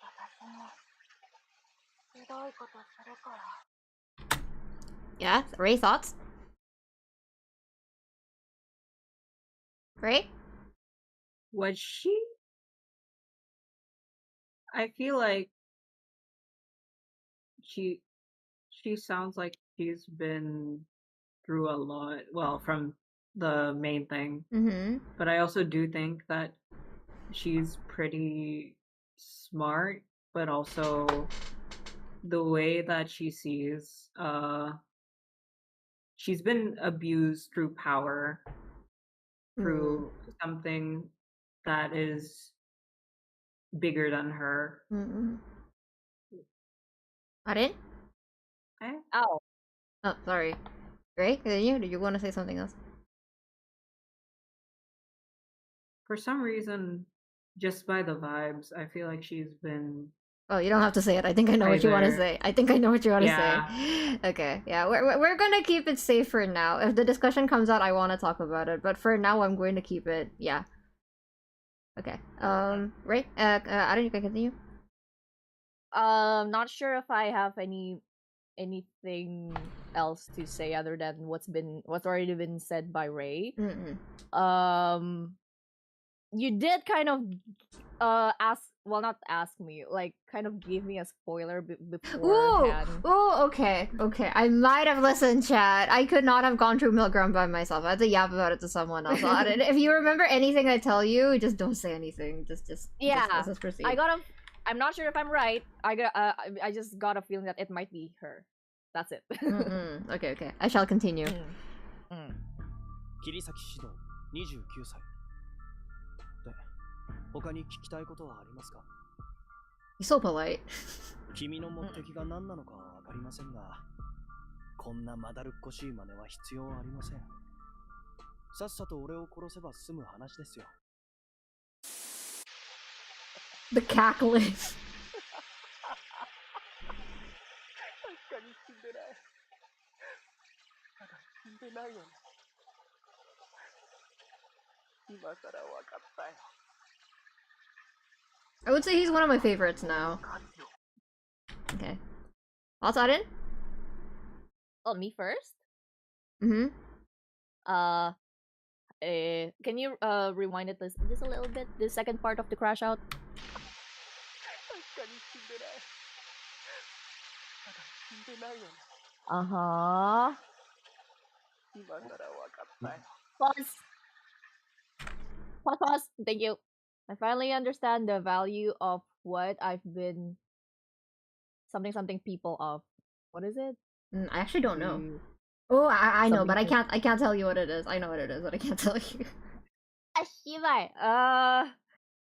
私もひどいことするから。Yeah, Ray, thoughts? Ray? Was she? I feel like she sounds like she's been through a lot. Well, from the main thing. But I also do think that she's pretty smart, but also the way that she sees she's been abused through power, through something that is bigger than her. Arin? Ow. Oh, sorry. Ray, continue? Did you want to say something else? For some reason, just by the vibes, I feel like she's been... Oh, you don't have to say it. I think I know what you want to Either. say. I think I know what you want to Yeah. say. Okay, yeah, we're gonna keep it safe for now. If the discussion comes out, I want to talk about it. But for now, I'm going to keep it. Yeah. Okay. Ray, Aaron, you can continue. Not sure if I have anything else to say other than what's already been said by Ray. You did kind of not ask me, like kind of gave me a spoiler beforehand. Ooh, okay. I might have listened, chat. I could not have gone through MILGRAM by myself. I had to yap about it to someone else. If you remember anything I tell you, just don't say anything. Just let's just proceed. I'm not sure if I'm right. I just got a feeling that it might be her. That's it. Okay, okay. I shall continue. 切り裂き指導29歳で他に聞きたいことはありますか He's so polite. 君の目的が何なのかは分かりませんがこんなまだるっこしい真似は必要ありませんさっさと俺を殺せば済む話ですよ The cackling. 確かに死んでないただ死んでないよね今さら分かったよ I would say he's one of my favorites now. Okay. Thoughts, Auden? Oh, me first? Mm-hmm. Can you rewind it just a little bit? The second part of the crash out? 確かに死んでないただ死んでないよね Uh-huh. 今さら分かったよ Pause. Pause. Thank you. I finally understand the value of what I've been something people of. What is it? I actually don't know. Mm, Oh, I know, but I something can't tell you what it is. I know what it is, but I can't tell you. Shibai.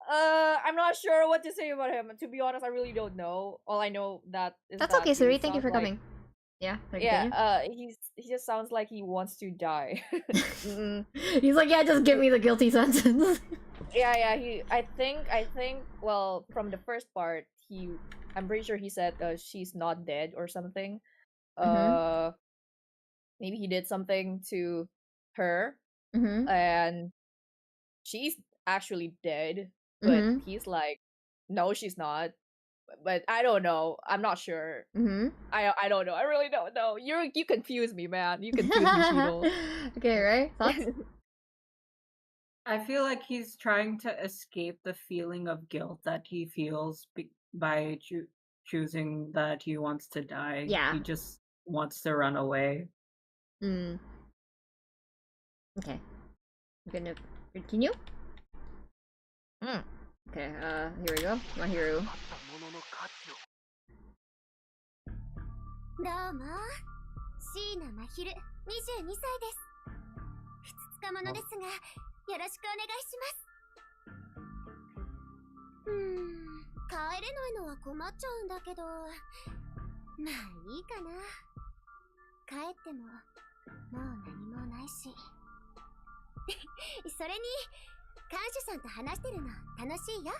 I'm not sure what to say about him. To be honest, I really don't know. All I know is That's that okay, he Suri. Thank you sounds for like coming. Yeah. yeah. He just sounds like he wants to die. He's like, yeah, just give me the guilty sentence. Yeah. I think. Well, from the first part, I'm pretty sure he said she's not dead or something. Maybe he did something to her, and she's actually dead. But he's like, no, she's not. But I don't know. I'm not sure. I don't know. I really don't know. You confuse me, man. You confuse me, Shino. Okay, right? Thoughts? I feel like he's trying to escape the feeling of guilt that he feels by choosing that he wants to die. Yeah. He just wants to run away. Okay. I'm gonna continue. Okay, here we go. My hero. どうも椎名真昼22歳ですふつつか者ですがよろしくお願いします帰れないのは困っちゃうんだけどまあいいかな帰ってももう何もないしそれに看守さんと話してるの楽しいよ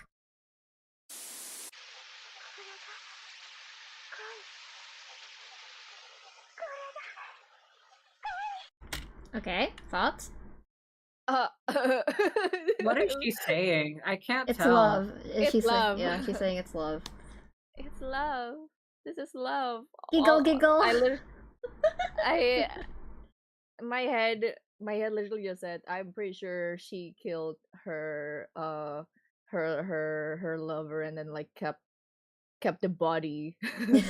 Okay, thoughts? What is she saying? I can't It's tell. love. It's love. Yeah, she's saying it's love. It's love. This is love. Giggle, giggle. My head literally just said, I'm pretty sure she killed her her lover and then like kept the body to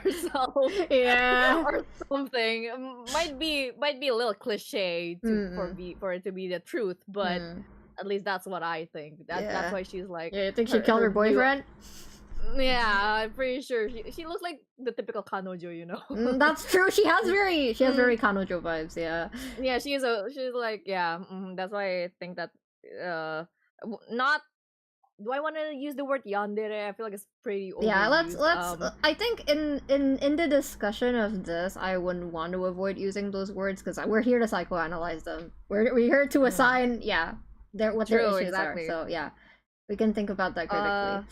herself. Yeah. Or something. Might be a little cliche for it to be the truth, but at least that's what I think. That's why she's like. Yeah, you think she killed her boyfriend? Yeah, I'm pretty sure she looks like the typical kanojo, you know. That's true. She has very kanojo vibes. Yeah. Yeah, she's like that's why I think that not. Do I want to use the word yandere? I feel like it's pretty overused. Yeah, let's. I think in the discussion of this, I wouldn't want to avoid using those words because we're here to psychoanalyze them. We're here to assign what their issues exactly. are. So yeah, we can think about that critically.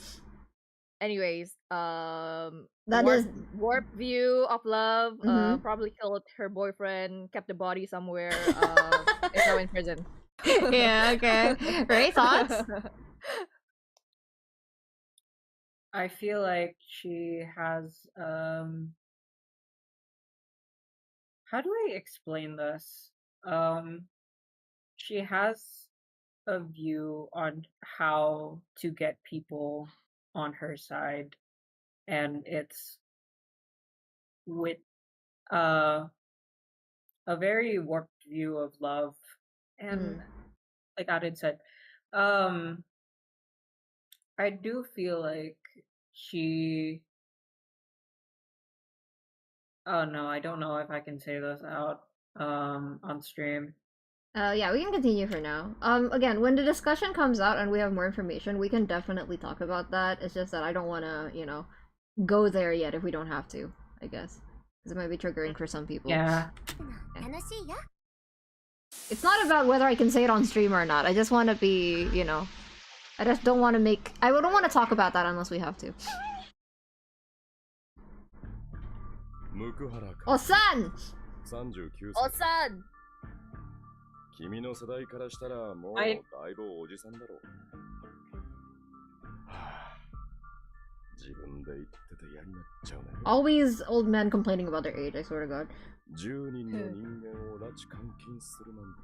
Anyways, that is warped view of love. Probably killed her boyfriend, kept the body somewhere. Is now in prison. Yeah. Okay. Ray, thoughts? I feel like she has how do I explain this? She has a view on how to get people on her side, and it's with a very warped view of love. And like Aden said, I do feel like she Oh no, I don't know if I can say this out on stream. Yeah, we can continue for now. Again, when the discussion comes out and we have more information, we can definitely talk about that. It's just that I don't want to, you know, go there yet if we don't have to, I guess. Because it might be triggering for some people. Yeah. It's not about whether I can say it on stream or not. I just want to be, you know... I just don't want to make... I don't want to talk about that unless we have to. Osan! 39歳。 Osan! 君の世代からしたらもうはいだいぶおじさんだろう。はあ、自分で言ってて嫌になっちゃうね。 Always old men complaining about their age, I swear to god. 10人の人間を拉致監禁するなんて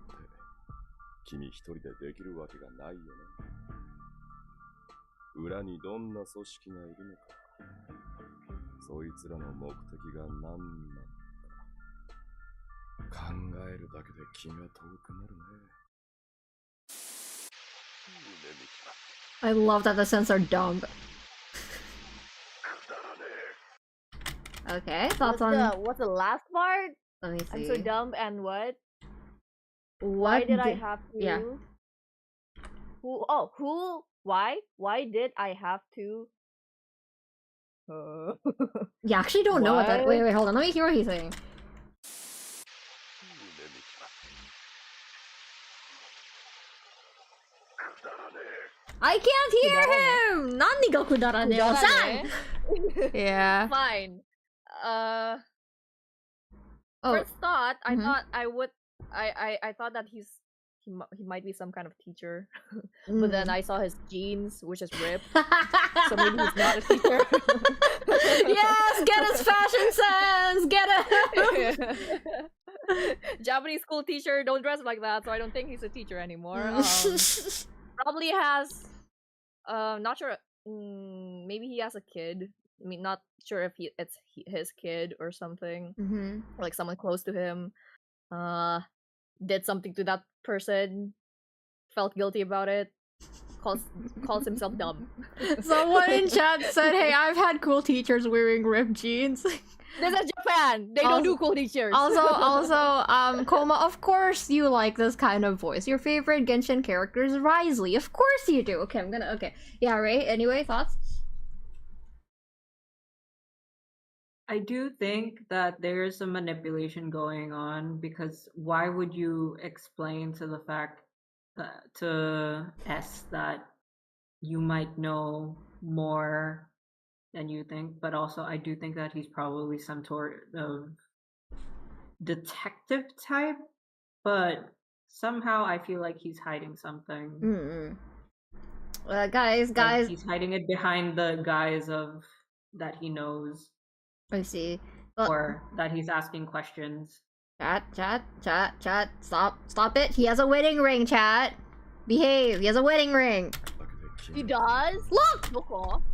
君一人でできるわけがないよね。裏にどんな組織がいるのか、そいつらの目的が何なのか考えるだけで気が遠くなるね。 I love that the scents are dumb. Okay, thoughts on... What's the last part? Let me see. I'm so dumb and what? What Why did I have to? Yeah. Who? Oh, who? Why? Why did I have to? Yeah, I actually don't know what that... What? Wait, hold on. Let me hear what he's saying. I can't hear him! Nani ga kudarane osan? Yeah. Fine. Oh. First thought, I Mhm. thought I would. I thought that he might be some kind of teacher, Mm. but then I saw his jeans, which is ripped, so maybe he's not a teacher. Yes, get his fashion sense! Get it! Japanese school teacher don't dress like that, so I don't think he's a teacher anymore. Probably has, not sure. Maybe he has a kid. I mean, not sure if it's his kid or something, Mhm. or like someone close to him. Did something to that person, felt guilty about it, calls himself dumb. Someone in chat said, hey, I've had cool teachers wearing ripped jeans. This is Japan. They don't do cool teachers. Also, Koma, of course you like this kind of voice. Your favorite Genshin character is Risley. Of course you do. Okay, okay. Yeah, Ray, anyway, thoughts? I do think that there is some manipulation going on, because why would you explain to the fact to S that you might know more than you think? But also, I do think that he's probably some sort of detective type, but somehow I feel like he's hiding something. Guys, Like he's hiding it behind the guise of that he knows. I see. Well, Or that he's asking questions. Chat. Stop it. He has a wedding ring, chat. Behave. He has a wedding ring. He does? Look!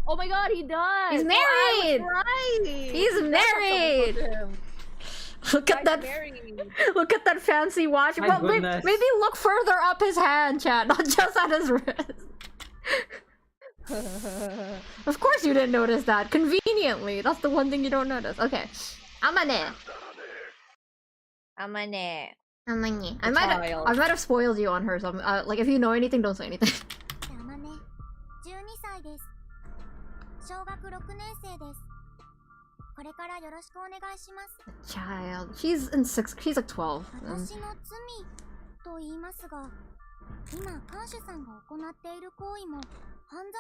Oh my god, he does! He's married! Oh, I was right! He's That's married! what someone told him. Look at that. Married. Look at that fancy watch. My Well, goodness. maybe look further up his hand, chat, not just at his wrist. Of course you didn't notice that. Conveniently. That's the one thing you don't notice. Okay. Amane. I might have spoiled you on her. So like, if you know anything, don't say anything. 12歳です。小学6年生です。これからよろしくお願いします。 Child. She's in 6th. She's like 12. 私の罪と言いますが、今看守さんが行っている行為も犯罪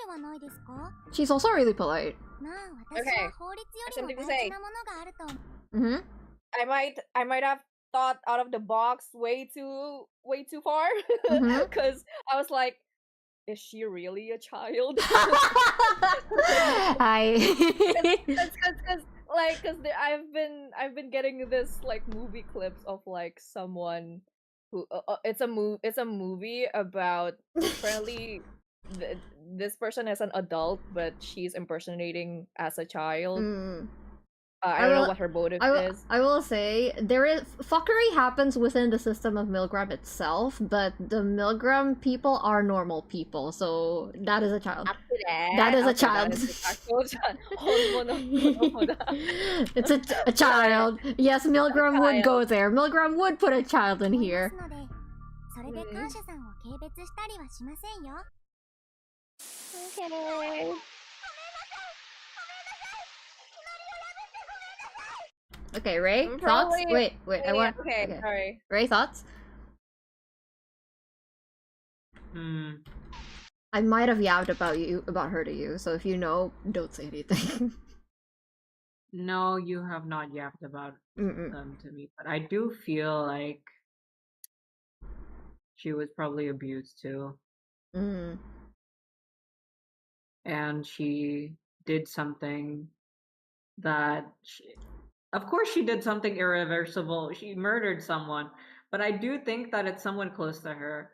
なのではないですか？ She's also really polite. まあ私は法律よりも大事なものがあると。Mm-hmm. I might have thought out of the box way too far, because I was like, is she really a child? Because I've been getting this like movie clips of like someone who it's a movie about apparently this person is an adult but she's impersonating as a child. I don't know what her motive is. I will say there is fuckery happens within the system of Milgram itself, but the Milgram people are normal people, so that is a child. That is a child. It's a child. Yes, Milgram would go there. Milgram would put a child in here. それで感謝さんを軽蔑したりはしませんよ。 Okay. Okay, Ray, thoughts? Probably- Wait, I want. Okay, sorry. Ray, thoughts? I might have yabbed about her to you, so if you know, don't say anything. No, you have not yapped about them to me, but I do feel like she was probably abused too. And she did something that of course she did something irreversible. She murdered someone, but I do think that it's someone close to her.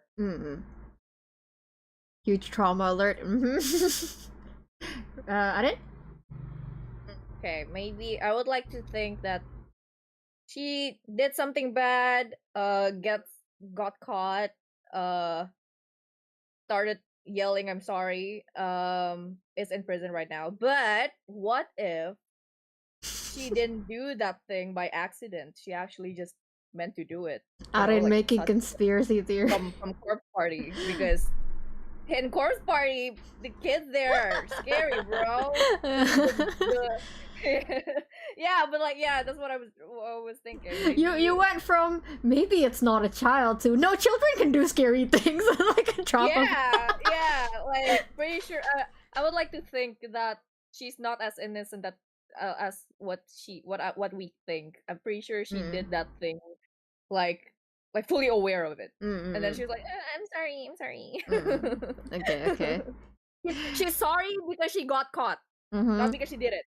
Huge trauma alert. Arin? Okay, maybe I would like to think that she did something bad, got caught, started yelling I'm sorry, is in prison right now. But what if she didn't do that thing by accident? She actually just meant to do it. Arin making conspiracy theory. From Corpse Party, because in Corpse Party, the kids there are scary, bro. Yeah, but like, yeah, that's what I was thinking. Maybe. You went from maybe it's not a child to no, children can do scary things. Like a drop of... yeah, like pretty sure. I would like to think that she's not as innocent that as what we think. I'm pretty sure she did that thing, like fully aware of it, and then she was like, I'm sorry. Okay. She's sorry because she got caught, not because she did it.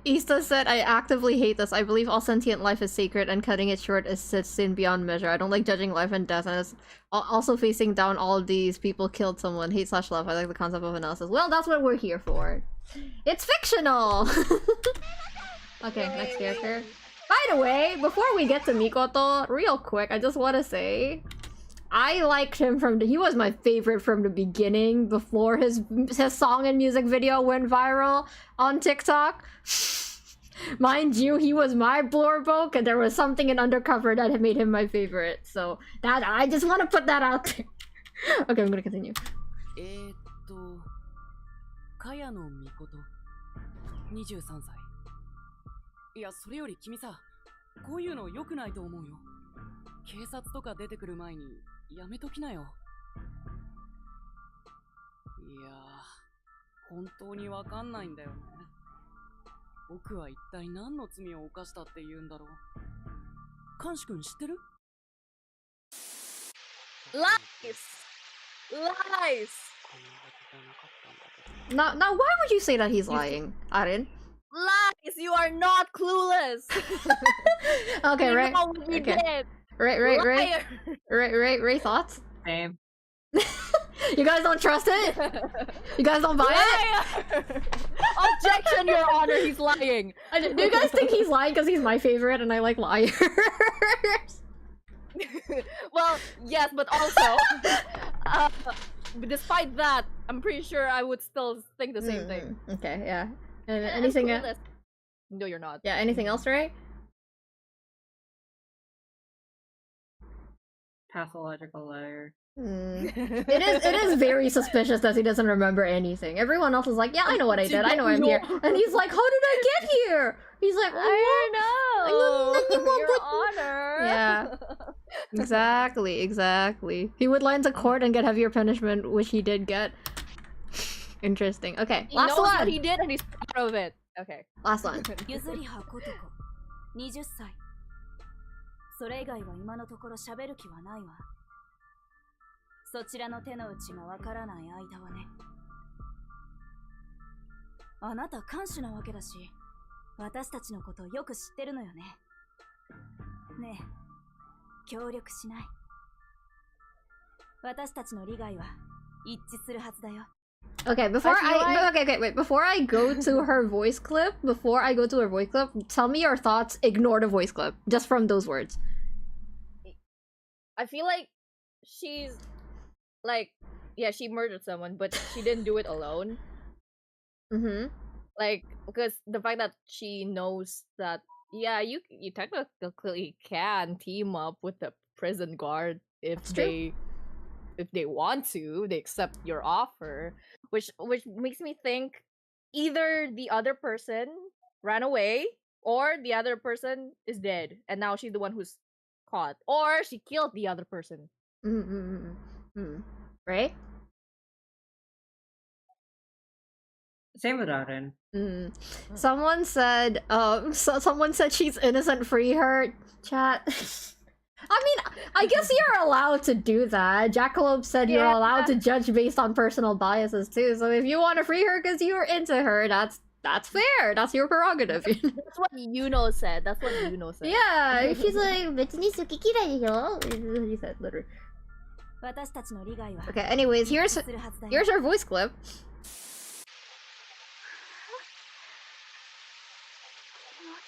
Ista said, I actively hate this. I believe all sentient life is sacred and cutting it short is sin beyond measure. I don't like judging life and death, and it's also facing down all of these people killed someone. Hate/love. I like the concept of analysis. Well, that's what we're here for. It's fictional! Okay, next character. By the way, before we get to Mikoto, real quick, I just want to say I liked him he was my favorite from the beginning, before his song and music video went viral on TikTok. Mind you, he was my blorboke, and there was something in Undercover that had made him my favorite. So that I just want to put that out there. Okay, I'm gonna continue. 茅野美琴23歳。いや、それより君さ、こういうの良くないと思うよ。警察とか出てくる前にやめときなよ。いやー、本当にわかんないんだよね。僕は一体何の罪を犯したって言うんだろう。監視君知ってる？ Lies! Now, why would you say that he's lying, Arin? Lies! You are not clueless! Okay, you right. know what you did. Ray, thoughts? Same. You guys don't trust it? You guys don't buy it? Objection, Your Honor, he's lying. Do you guys think he's lying because he's my favorite and I like liars? Well, yes, but also, despite that, I'm pretty sure I would still think the same thing. Okay, yeah. And anything else? No, you're not. Yeah, anything else, Ray? Pathological liar. It is very suspicious that he doesn't remember anything. Everyone else is like, yeah, I know what I did. I know I'm here. And he's like, how did I get here? He's like, I don't know. Your Honor. Yeah. Exactly. He would lie into court and get heavier punishment, which he did get. Interesting. Okay, He last knows one. what he did and he's proud of it. Okay. Last one. ゆずりはことこ20歳それ以外は今のところ喋る気はないわそちらの手の内がわからない間はねあなた看守なわけだし私たちのことをよく知ってるのよねねえ協力しない私たちの利害は一致するはずだよ Okay, before I before I go to her voice clip, tell me your thoughts. Ignore the voice clip, just from those words. I feel like she's like, yeah, she murdered someone, but she didn't do it alone. Mm-hmm. Like, because the fact that she knows that, yeah, you technically can team up with the prison guard if they want to, they accept your offer, which makes me think either the other person ran away or the other person is dead and now she's the one who's caught, or she killed the other person. Right? Same with Aren. Someone said, someone said she's innocent, free her. Chat. I mean, I guess you're allowed to do that. Jackalope said you're allowed to judge based on personal biases too. So if you want to free her because you're into her, that's fair. That's your prerogative. That's what Yuno said. Yeah, she's like, 別に好き嫌いでしょ? He said, literally. Okay, anyways, here's her voice clip.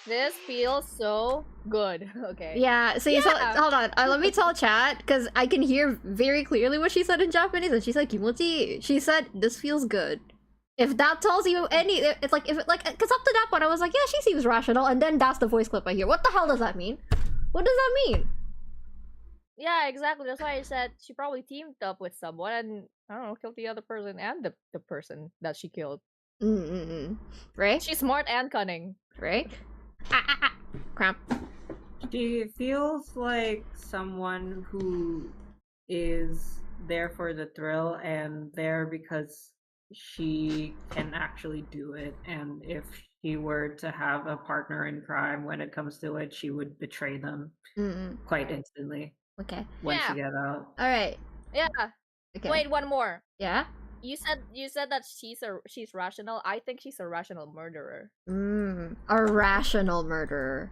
This feels so good. Okay. Yeah, so hold on. Let me tell chat, because I can hear very clearly what she said in Japanese, and she's like, Kimochi. She said, this feels good. If that tells you it's like, because up to that point, I was like, yeah, she seems rational, and then that's the voice clip I hear. What the hell does that mean? What does that mean? Yeah, exactly. That's why I said she probably teamed up with someone and, I don't know, killed the other person and the person that she killed. Right? She's smart and cunning. Right? Cramp. She feels like someone who is there for the thrill and there because she can actually do it. And if she were to have a partner in crime, when it comes to it, she would betray them quite instantly. Okay. Once you get out. All right. Yeah. Okay. Wait, one more. Yeah. You said that she's rational. I think she's a rational murderer. A rational murderer.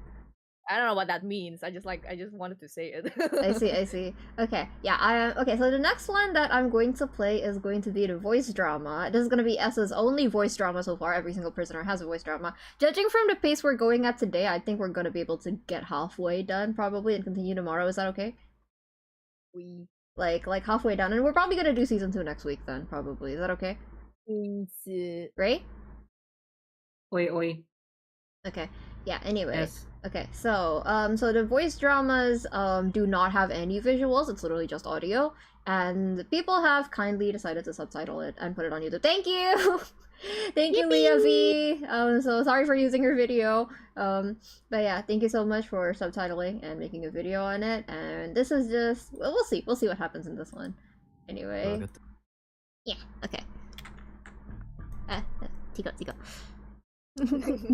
I don't know what that means. I just wanted to say it. I see. Okay, yeah, okay, so the next one that I'm going to play is going to be the voice drama. This is going to be S's only voice drama so far. Every single prisoner has a voice drama. Judging from the pace we're going at today, I think we're going to be able to get halfway done, probably, and continue tomorrow. Is that okay? Like halfway done, and we're probably going to do season 2 next week then, probably. Is that okay? Right? Oi. Okay, yeah, anyway. Yes. Okay, so so the voice dramas do not have any visuals. It's literally just audio, and people have kindly decided to subtitle it and put it on YouTube. Thank you. Thank you, Leah V. So sorry for using her video, but yeah, thank you so much for subtitling and making a video on it. And this is just, well, we'll see what happens in this one. Anyway, yeah, okay. Tico.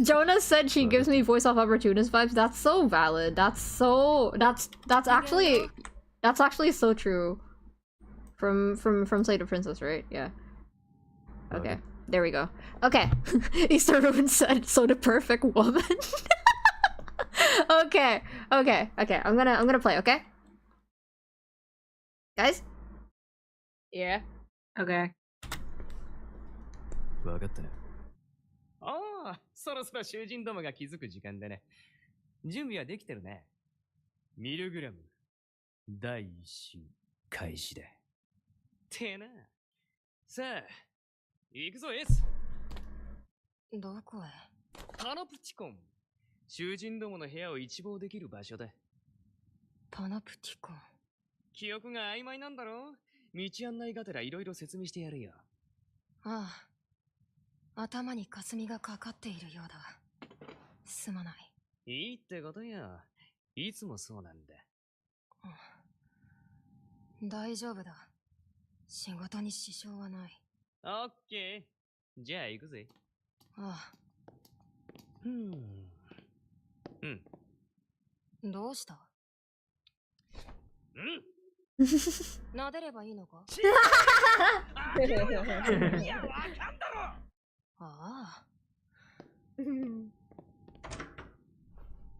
Jonah said she gives me voice of opportunist vibes. That's so valid. That's actually so true. From Slate of Princess, right? Yeah. Okay. There we go. Okay. Easter Ruin said, so the perfect woman. Okay. I'm gonna play, okay? Guys? Yeah. Okay. わかったよ。ああ、そろそろ囚人どもが気づく時間でね。準備はできてるね。ミルグラム、第一週開始だ。てな。さあ、行くぞ、エース。どこへ？パノプティコン。囚人どもの部屋を一望できる場所だ。パノプティコン。記憶が曖昧なんだろ？道案内がてらいろいろ説明してやるよ。ああ。頭に霞がかかっているようだ。すまない。いいってことや。いつもそうなんだ。大丈夫だ。仕事に支障はない。オッケー。じゃあ行くぜ。ああ。どうした？撫でればいいのか？いや、わかんだろ。ああ。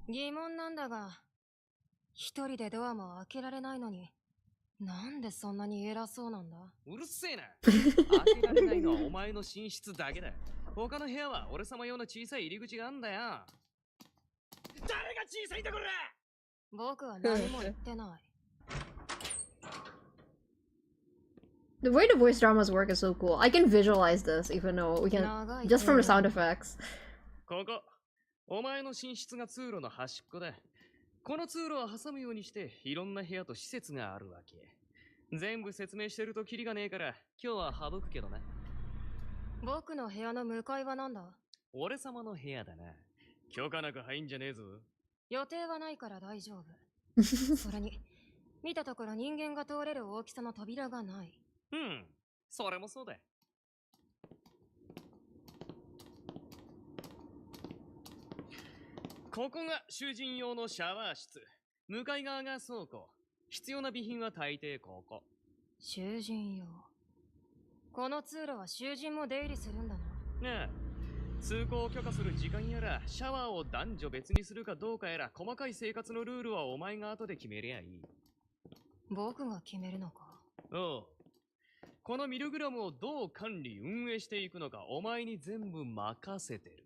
疑問なんだが、一人でドアも開けられないのに、なんでそんなに偉そうなんだ？うるせえな。開けられないのはお前の寝室だけだ。他の部屋は俺様用の小さい入り口があんだよ。誰が小さいんだこれ。僕は何も言ってない。The way the voice dramas work is so cool. I can visualize this, even though we can just from the sound effects. ここ、お前の寝室が通路の端っこだ。この通路を挟むようにしていろんな部屋と施設があるわけ。全部説明してるとキリがねえから今日は省くけどな。僕の部屋の向かいはなんだ？俺様の部屋だな。許可なく入んじゃねえぞ。予定はないから大丈夫。それに、見たところ人間が通れる大きさの扉がない。うん、それもそうだ。ここが囚人用のシャワー室。向かい側が倉庫。必要な備品は大抵ここ。囚人用。この通路は囚人も出入りするんだな。ねえ、通行を許可する時間やら、シャワーを男女別にするかどうかやら、細かい生活のルールはお前が後で決めりゃいい。僕が決めるのか？おう。このミルグラムをどう管理運営していくのかお前に全部任せてる。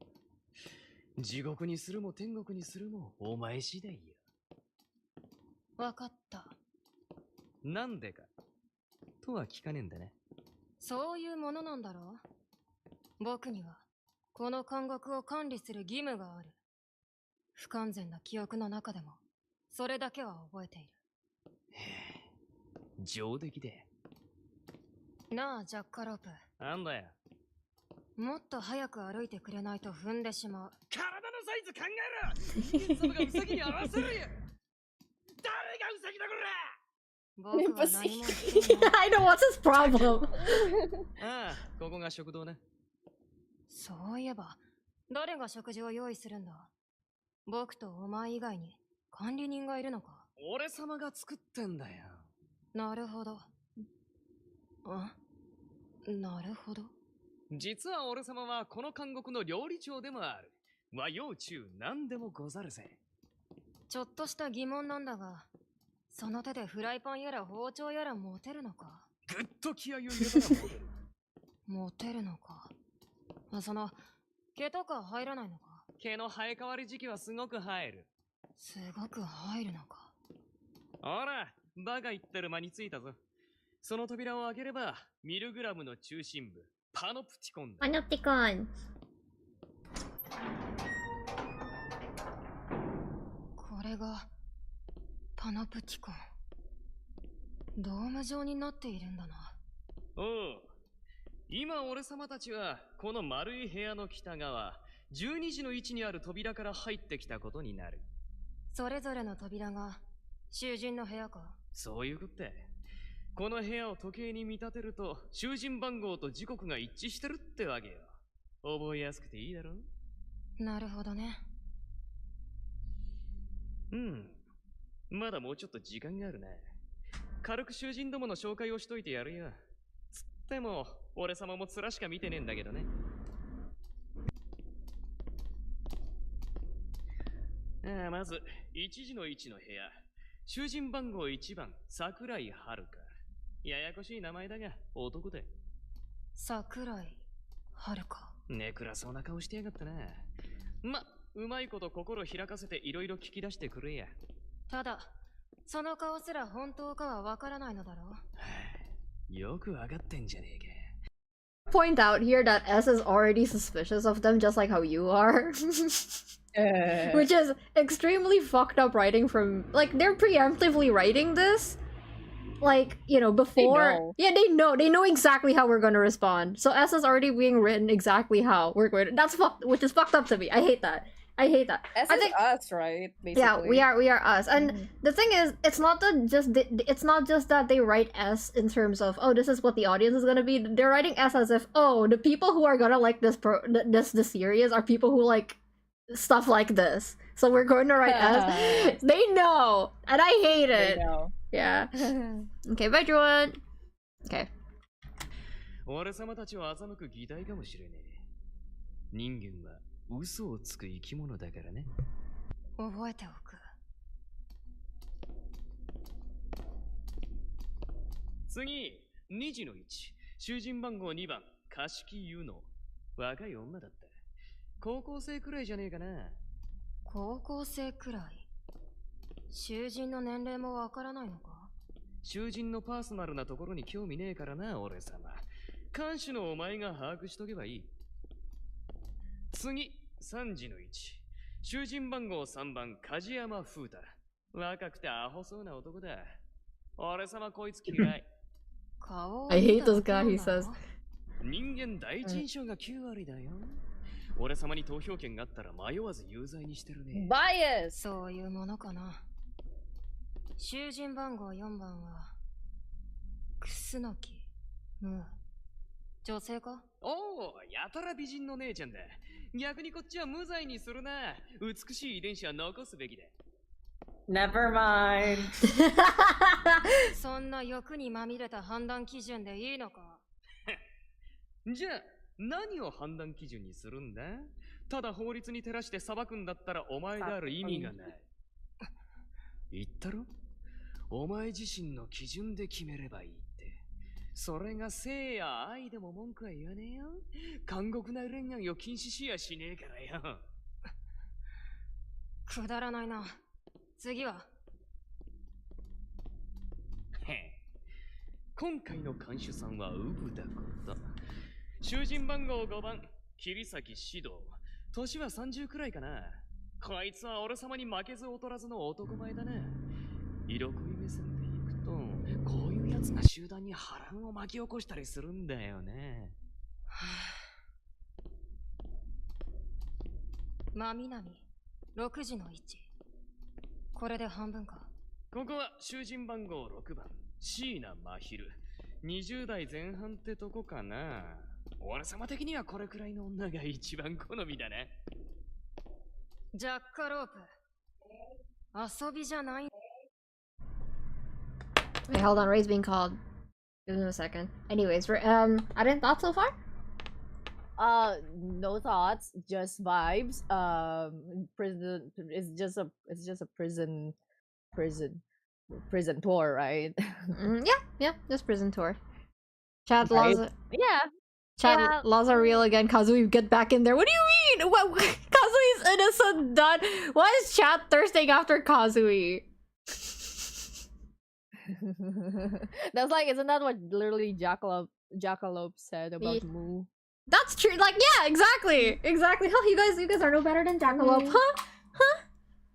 地獄にするも天国にするもお前次第よ。わかった。なんでかとは聞かねえんだね。そういうものなんだろう。僕にはこの監獄を管理する義務がある。不完全な記憶の中でもそれだけは覚えている。上出来で。なあジャッカロープ。なんだよ。もっと早く歩いてくれないと踏んでしまう。体のサイズ考えろ。人間様がウサギに合わせるよ。誰がウサギだこれ。僕は何も言ってない。I know what's his problem. ああ、ここが食堂ね。そういえば誰が食事を用意するんだ？僕とお前以外に管理人がいるのか？俺様が作ってんだよ。なるほど。なるほど。実は俺様はこの監獄の料理長でもある。和洋中何でもござるぜ。ちょっとした疑問なんだが、その手でフライパンやら包丁やら持てるのか？ぐっと気合を入れたら持てる。持てるのか。その毛とか入らないのか？毛の生え変わり時期はすごく生える。すごく入るのか。ほら、バカ言ってる間についたぞ。その扉を開ければミルグラムの中心部パノプティコンだ。パノプティコン。これがパノプティコン。ドーム状になっているんだな。おう。今俺様たちはこの丸い部屋の北側12時の位置にある扉から入ってきたことになる。それぞれの扉が囚人の部屋か？そういうことだ。この部屋を時計に見立てると囚人番号と時刻が一致してるってわけよ。覚えやすくていいだろ？なるほどね。うん。まだもうちょっと時間があるな。軽く囚人どもの紹介をしといてやるよ。つっても俺様も面しか見てねえんだけどね。まず1時の位置の部屋。囚人番号1番桜井遥。ややこしい名前だが男だ。桜井遥。ねくらそうな顔してやがったな。ま、うまいこと心開かせていろいろ聞き出してくれや。ただその顔すら本当かはわからないのだろう。よくわかってんじゃねえか。Point out here that S is already suspicious of them, just like how you are. Which is extremely fucked up writing from, like, they're preemptively writing this. Like, you know, before. Yeah, they know exactly how we're gonna respond. So S is already being written exactly how we're going to. That's fucked, which is fucked up to me. I hate that. I hate that. S I is think, us, right? Basically. yeah, we are us. And the thing is, it's not just that they write S in terms of, oh, this is what the audience is gonna be. They're writing S as if, oh, the people who are gonna like this this series are people who like stuff like this. So we're going to write S. They know, and I hate it. They know. Yeah. Okay, bye, everyone. Okay. 俺様たちは欺く議題かもしれねえ。人間は嘘をつく生き物だからね。覚えておく。次、2時の1、囚人番号2番、貸木優乃。若い女だった。高校生くらいじゃねえかな。高校生くらい。囚人の年齢もわからないのか？囚人のパーソナルなところに興味ねえからな、俺様。看守のお前が把握しとけばいい。次、3時の1。囚人番号3番、梶山風太。若くてアホそうな男だ。俺様こいつ嫌い。顔を I 見 hate ただ this け guy, な he の？ says. 人間第一印象が9割だよ。俺様に投票権があったら迷わず有罪にしてるね。Bias! そういうものかな。囚人番号4番は楠木ムー。女性か？おお、やたら美人の姉ちゃんだ。逆にこっちは無罪にするな。美しい遺伝子は残すべきだ。Never mind. そんな欲にまみれた判断基準でいいのか？じゃあ何を判断基準にするんだ？ただ法律に照らして裁くんだったらお前である意味がない。言ったろ？お前自身の基準で決めればいいって。それが性や愛でも文句は言わねえよ。監獄内恋愛を禁止しやしねえからよ。くだらないな。次は今回の看守さんはウブだこと。囚人番号5番、桐崎史郎。年は30くらいかな。こいつは俺様に負けず劣らずの男前だな。色恋目線でいくと、こういうやつが集団に波乱を巻き起こしたりするんだよね。真南6時の1。これで半分か。ここは囚人番号6番、椎名真昼。20代前半ってとこかな。俺様的にはこれくらいの女が一番好みだな。ジャッカロープ。遊びじゃない。 Wait, hold on, Ray's being called. Give him a second. Anyways, I didn't thought so far? No thoughts, just vibes. Prison it's just a prison tour, right? Yeah, just prison tour. Chat Right. laws. Yeah. Chat Yeah. laws are real again. Kazui, get back in there. What do you mean? What? Kazui's innocent. Done. Why is chat thirsting after Kazui? That's like, isn't that what literally Jackalope said about Yeah. Moo? That's true. Like, yeah, exactly. Huh? You guys are no better than Jackalope, huh? Huh?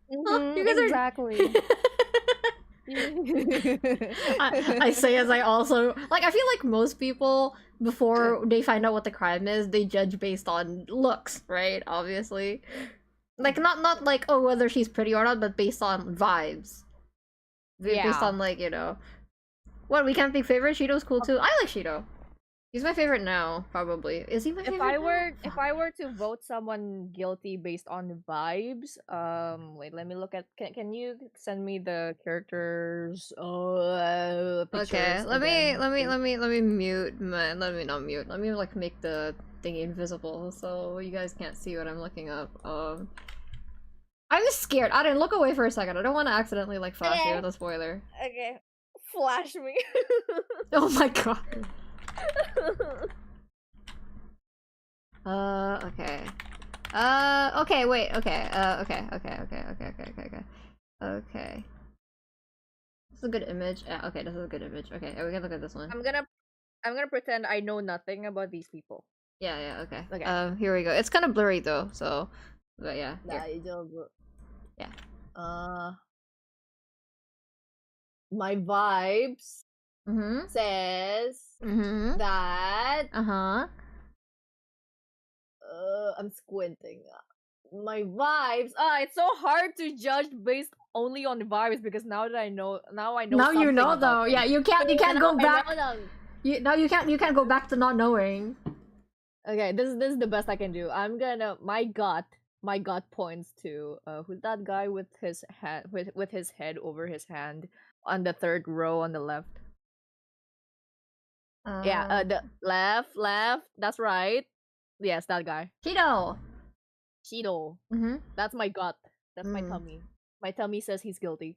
You guys are exactly. I say as I also like. I feel like most people before they find out what the crime is, they judge based on looks, right? Obviously, like not like, oh, whether she's pretty or not, but based on vibes. Based Yeah. on, like, you know, what, we can't pick favorite. Shido's cool too. I like Shido. He's my favorite now, probably. Is he my favorite? If I were to vote someone guilty based on vibes, wait, let me look at. Can you send me the characters? Okay, Pictures let me again, mute my, let me not mute. Let me like make the thing invisible so you guys can't see what I'm looking up. I'm scared. I didn't look away for a second. I don't want to accidentally like flash you with a spoiler. Okay, flash me. Oh my god. Okay. Okay, wait, okay. Okay. This is a good image. Okay, this is a good image. Okay, we can look at this one. I'm gonna pretend I know nothing about these people. Yeah, okay. Okay. Here we go. It's kind of blurry though, so, but yeah. Here. Yeah. My vibes Mm-hmm. says Mm-hmm. that Uh-huh. I'm squinting. My vibes. It's so hard to judge based only on the vibes because now I know. Now you something know about though. them. Yeah, you can't go I back. know them. You can't go back to not knowing. Okay, this is the best I can do. I'm gonna my gut points to who's that guy with his hand with his head over his hand on the third row on the left. The left. That's right. Yes, that guy. Shido. Shido. Mm-hmm. That's my gut. That's my tummy. My tummy says he's guilty.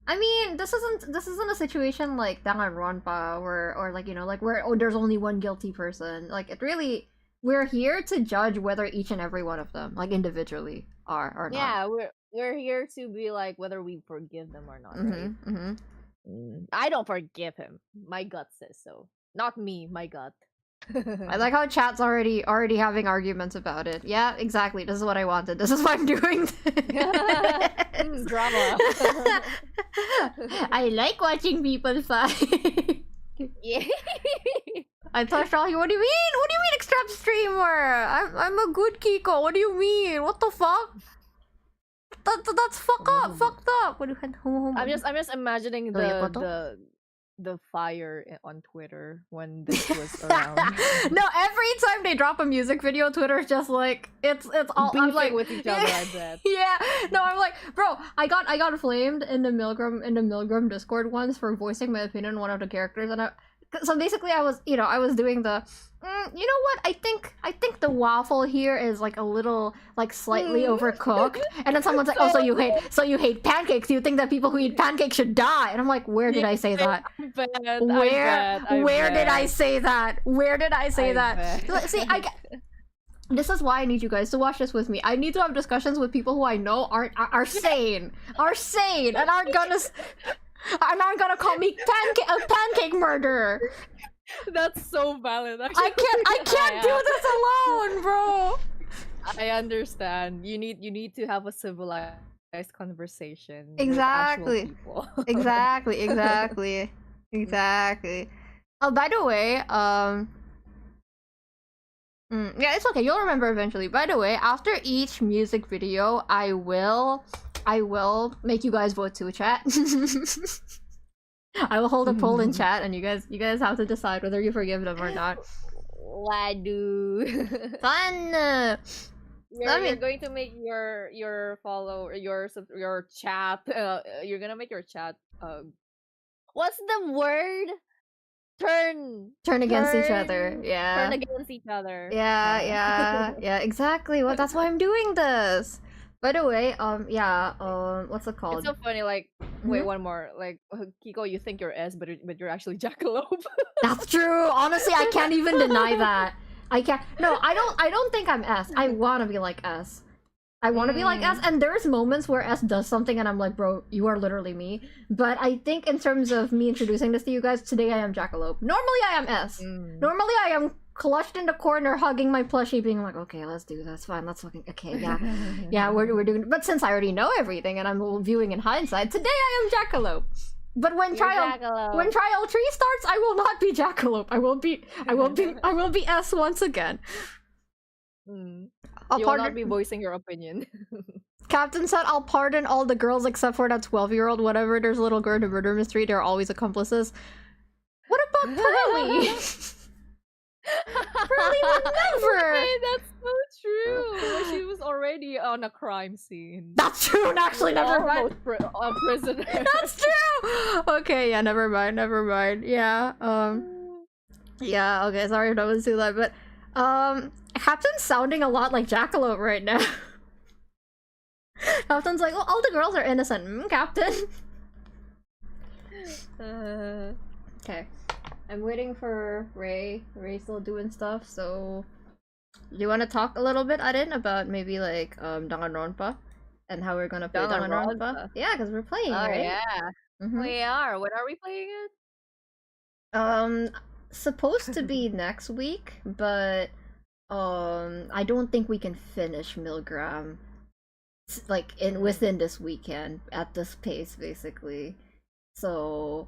I mean, this isn't a situation like Danganronpa or like, you know, like where there's only one guilty person. Like it really, we're here to judge whether each and every one of them, like individually, are or not. Yeah, we're here to be like whether we forgive them or not, right? I don't forgive him. My gut says so. Not me, my gut. I like how chat's already having arguments about it. Yeah, exactly. This is what I wanted. This is why I'm doing this. Drama. I like watching people fight. Yeah. I touched all you. What do you mean? What do you mean extreme streamer? I'm a good Kiko. What do you mean? What the fuck? That's fucked up. What do you? I'm just imagining the fire on Twitter when this was around. No, every time they drop a music video, Twitter's just like it's all I'm like with each other. I bet. Yeah, no, I'm like, bro, I got flamed in the MILGRAM Discord once for voicing my opinion on one of the characters, and so basically I was doing the you know what, I think the waffle here is like a little like slightly overcooked, and then someone's like, oh, so you hate pancakes, you think that people who eat pancakes should die, and I'm like, where did I say that? Where did I say that? Where did I say that? See, this is why I need you guys to watch this with me. I need to have discussions with people who I know are sane, and aren't gonna call me a pancake murderer. That's so valid. Actually. I can't do this alone, bro. I understand. You need to have a civilized conversation. Exactly. With actual people. Exactly. Oh, by the way, yeah, it's okay. You'll remember eventually. By the way, after each music video, I will make you guys vote to chat. I will hold a poll in chat, and you guys have to decide whether you forgive them or not. Wadu. Fun. You're going to make your follow your chat. You're gonna make your chat. What's the word? Turn against each other. Yeah. Turn against each other. Yeah. Exactly. Well, that's why I'm doing this. By the way, what's it called? It's so funny. Like, wait, one more. Like, Kiko, you think you're S, but you're actually Jackalope. That's true. Honestly, I can't even deny that. I can't. No, I don't think I'm S. I want to be like S. I want to be like S, and there's moments where S does something, and I'm like, bro, you are literally me. But I think in terms of me introducing this to you guys, today I am Jackalope. Normally I am S. Normally I am clutched in the corner, hugging my plushie, being like, okay, let's do this. Fine, let's fucking okay, yeah, we're doing. But since I already know everything, and I'm viewing in hindsight, today I am Jackalope. But when trial 3 starts, I will not be Jackalope. I will be S once again. You will not be voicing your opinion. Captain said, I'll pardon all the girls except for that 12-year-old. Whatever, there's a little girl in a murder mystery. They're always accomplices. What about Pearly? Pearly would never! Okay, that's so true. She was already on a crime scene. That's true, and actually, never mind. A prisoner. That's true! Okay, yeah, never mind. Yeah, yeah, okay, sorry if that was too loud, but, Captain's sounding a lot like Jackalope right now. Captain's like, oh, all the girls are innocent. Captain. Okay. I'm waiting for Ray. Ray's still doing stuff, so... Do you want to talk a little bit, Arin, about maybe, like, Danganronpa? And how we're gonna play Danganronpa? Yeah, because we're playing, right? Yeah. We are. When are we playing it? Supposed to be next week, but... I don't think we can finish MILGRAM like within this weekend at this pace, basically. So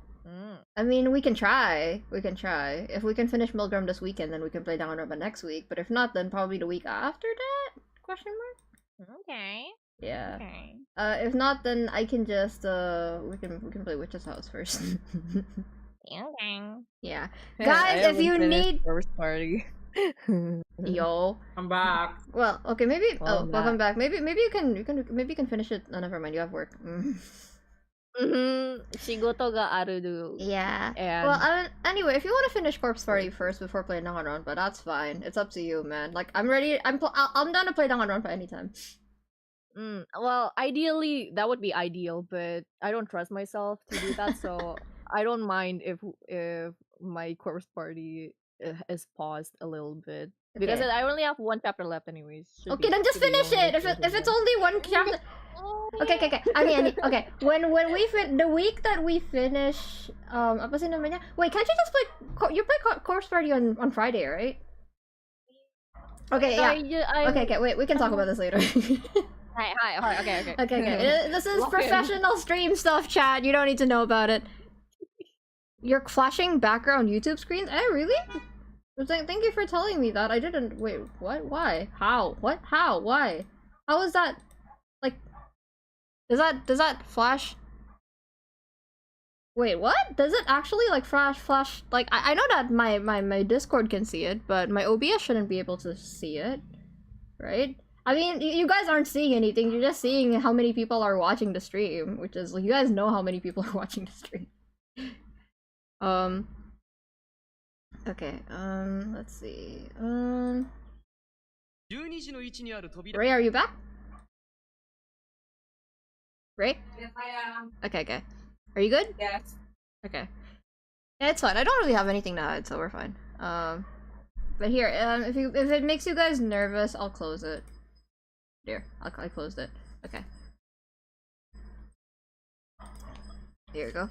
I mean, we can try. If we can finish MILGRAM this weekend, then we can play Danganronpa next week. But if not, then probably the week after that? Question mark? Okay. Yeah. Okay. If not, then I can just we can play Witch's House first. Okay. Yeah. Guys, if you need first party. Yo, I'm back. Well, okay, maybe. Welcome back. Maybe you can finish it. No, never mind. You have work. Shigoto ga aru. Yeah. And... Well, anyway, if you want to finish Corpse Party first before playing Danganronpa, that's fine. It's up to you, man. Like, I'm ready. I'm down to play Danganronpa anytime. Well, ideally that would be ideal, but I don't trust myself to do that, so I don't mind if my corpse party is paused a little bit because Okay. I only have one chapter left, anyways. Okay, then just finish it. If it's only one chapter. Okay. Okay. When we the week that we finish, apa sih namanya? Wait, can't you just play? You play Corpse Party on Friday, right? Okay, yeah. Okay. Wait, we can talk about this later. Hi. Okay. Okay. This is Lock in. professional stream stuff, chat. You don't need to know about it. You're flashing background YouTube screens? Really? Thank you for telling me that. I didn't. Wait, what? Why? How? What? How? Why? How is that? Like, does that flash? Wait, what? Does it actually like flash? Like, I know that my Discord can see it, but my OBS shouldn't be able to see it, right? I mean, you guys aren't seeing anything. You're just seeing how many people are watching the stream, which is like, you guys know how many people are watching the stream. Okay, let's see. Ray, are you back? Ray? Yes, I am. Okay. Are you good? Yes. Okay. Yeah, it's fine. I don't really have anything to hide, so we're fine. But here, if it makes you guys nervous, I'll close it. There, I closed it. Okay. Here you go.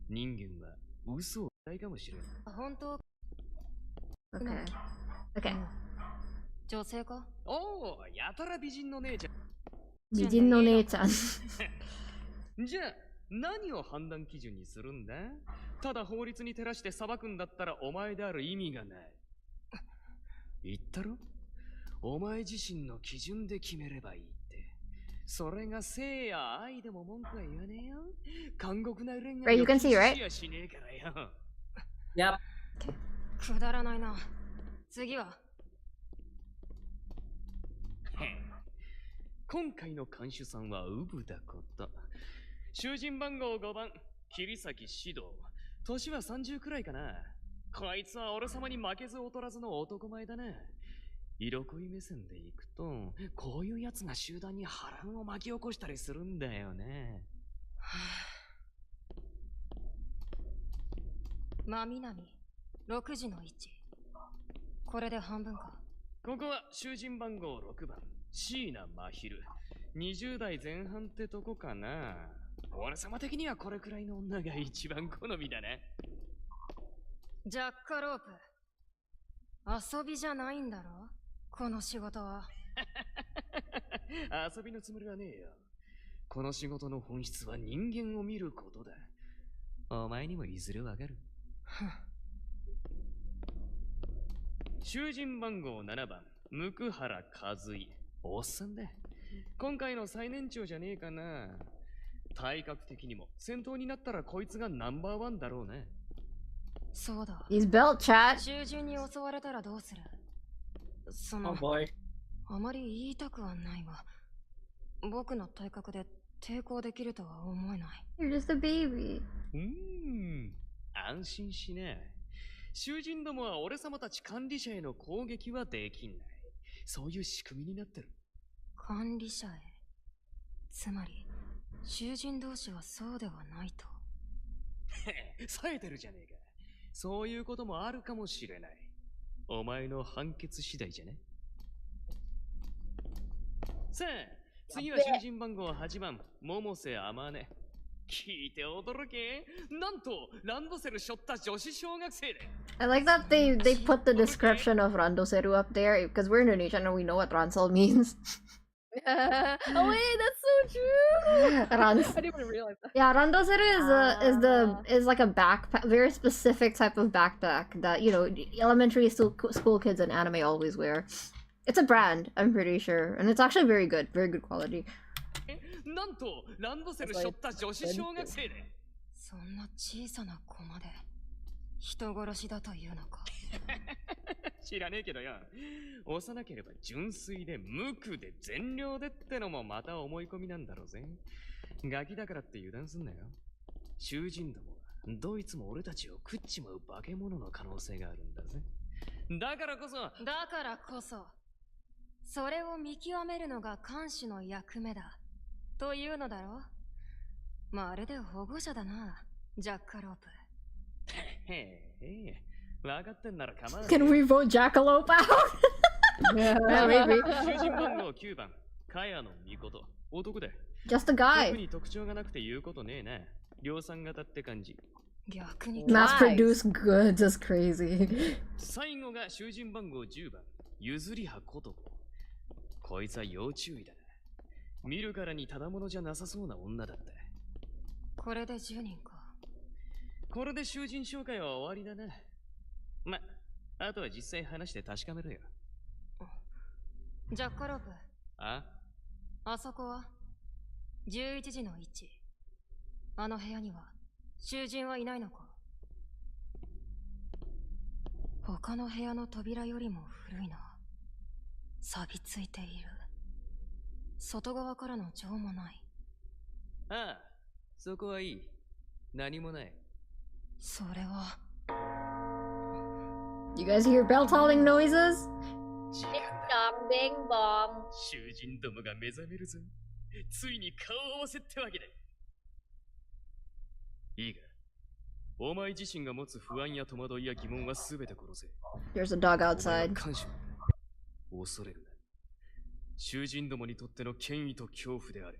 人間は嘘をついかもしれん。本当 Okay. Okay. 女性かおお、やたら美人の姉ちゃん。美人の姉ちゃん。じゃあ、何を判断基準にするんだ？ただ法律に照らして裁くんだったらお前である意味がない。言ったろ？お前自身の基準で決めればいいって。それが性や愛でも文句は言わねえよ。監獄な恋愛を禁止はしねえからよ。Yep. くだらないな。次は今回の看守さんはウブだこと。囚人番号5番、桐崎指導。年は30くらいかな。こいつは俺様に負けず劣らずの男前だな。色恋目線でいくと、こういうやつが集団に波乱を巻き起こしたりするんだよね。真南、6時の位置。これで半分か。ここは囚人番号6番、椎名真昼。20代前半ってとこかな。俺様的にはこれくらいの女が一番好みだね。ジャッカロープ。遊びじゃないんだろこの仕事は。遊びのつもりはねえよ。この仕事の本質は人間を見ることだ。お前にもいずれわかる。囚人番号7番、向原和井。おっさんだ。今回の最年長じゃねえかな。体格的にも戦闘になったらこいつがナンバーワンだろうね。そうだ。He's built, chat. 囚人に襲われたらどうする？その、 Oh boy. あまり言いたくはないが、僕の体格で抵抗できるとは思えない。 You're just a baby. 安心しな。囚人どもは俺様たち管理者への攻撃はできない。そういう仕組みになってる。管理者へ。つまり、囚人同士はそうではないと。冴えてるじゃねえか。そういうこともあるかもしれない。お前の判決次第じゃね。さあ、次は囚人番号8番、百瀬天音。聞いて驚け。なんと、ランドセル背負った女子小学生で。I like that they put the description of Randoseru up there because we're Indonesian and we know what ransel means. Oh wait, that's so true. I didn't even realize that. Yeah, Randoseru is like a backpack, very specific type of backpack that, you know, elementary school kids in anime always wear. It's a brand, I'm pretty sure, and it's actually very good quality. なんと、ランドセル背負った女子小学生で。そんな小さな子まで人殺しだというのか。知らねえけどよ。幼ければ純粋で無垢で善良でってのもまた思い込みなんだろうぜ。ガキだからって油断すんなよ。囚人どもはどいつも俺たちを食っちまう化け物の可能性があるんだぜ。だからこそそれを見極めるのが看守の役目だ。というのだろう。まるで保護者だな、ジャッカロープ。へえ、分かってんなら構わない。Can we vote Jackalope out? Yeah, maybe. 囚人番号9番、カヤの御事。男で。Just a guy. 特に特徴がなくて言うことねえな。量産型って感じ。逆に Mass-produced goods is crazy. 最後が囚人番号10番、譲り葉ことこ。こいつは要注意だ。見るからにただものじゃなさそうな女だった。これで10人か。これで囚人紹介は終わりだな。ま、あとは実際話して確かめろよ。ジャッカロープ。あ？あそこは11時の位置。あの部屋には囚人はいないのか？他の部屋の扉よりも古いな。錆びついている。外側からの情もない。ああ、そこはいい。何もない。それは。You guys hear bell tolling noises? ビンボン。囚人どもが目覚めるぞ。ついに顔を合わせってわけだ。いいが、お前自身が持つ不安や戸惑いや疑問はすべて殺せ。There's a dog outside. 感謝。恐れるな。囚人どもにとっての権威と恐怖である。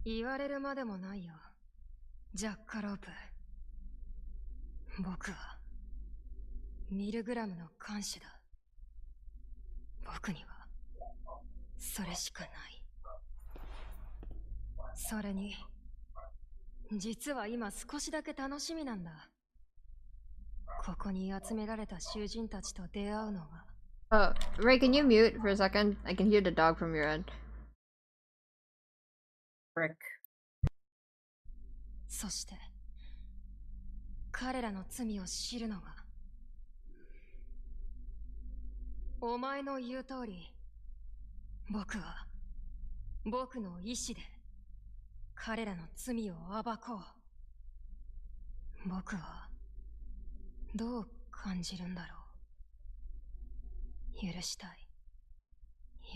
言われるまでもないよ、ジャッカロープ。僕はミルグラムの看守だ。僕にはそれしかない。それに実は今少しだけ楽しみなんだ。ここに集められた囚人たちと出会うのが。Oh, Ray, can you mute for a second? I can hear the dog from your end. Frick. そして彼らの罪を知るのが、お前の言う通り、僕は僕の意志で彼らの罪を暴こう。僕はどう感じるんだろう。許したい、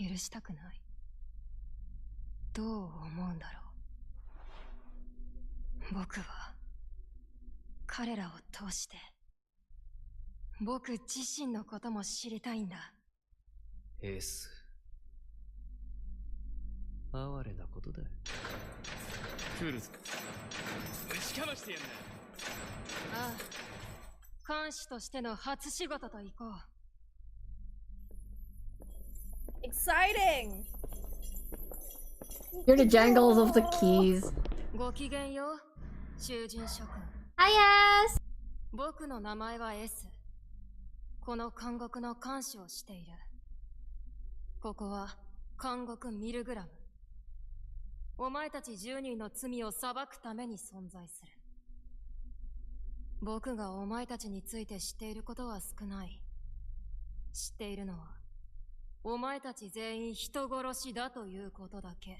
許したくない。どう思うんだろう。僕は彼らを通して僕自身のことも知りたいんだ。エース、哀れなことだ。来るぞ。ぶちかましてやんな。ああ、看守としての初仕事と行こう。Exciting! Hear the jangles of the keys. ごきげんよう、囚人諸君。Hi, yes! 僕の名前は S。この監獄の監視をしている。ここは監獄ミルグラム。お前たち10人の罪を裁くために存在する。僕がお前たちについて知っていることは少ない。知っているのは、お前たち全員人殺しだということだけ。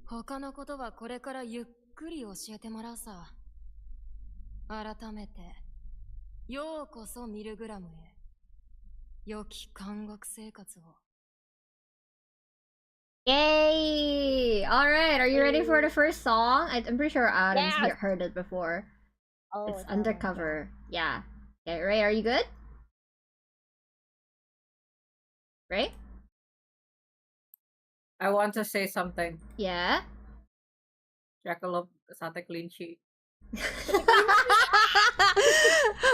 他のことはこれからゆっくり教えてもらうさ。改めて、ようこそミルグラムへ。良き監獄生活を。Yay! Alright, are you ready for the first song? I'm pretty sure Adam's Yes. heard it before. Oh, It's no. Undercover. Yeah. Okay, Ray, are you good? Ray? I want to say something. Yeah? Jackalope Sate Clinchi.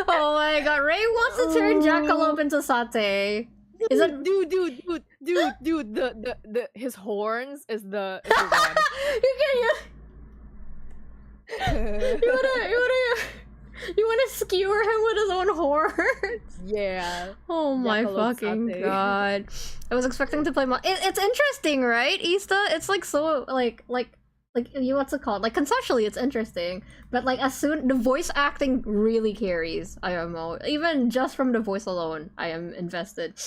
Oh my god, Ray wants to turn Jackalope into satay. Is it Dude, the his horns is the one. You wanna skewer him with his own horns? Yeah. Oh my Jackalope fucking satay. god. I was expecting to play it's interesting, right, Ista? It's like so like what's it called? Like conceptually it's interesting, but like as soon the voice acting really carries IMO. Even just from the voice alone, I am invested.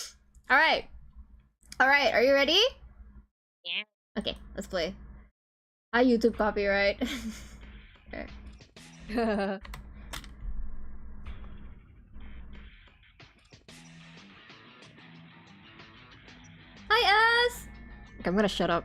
Alright, are you ready? Yeah. Okay, let's play. Hi YouTube copyright. Okay. Okay, I'm gonna shut up.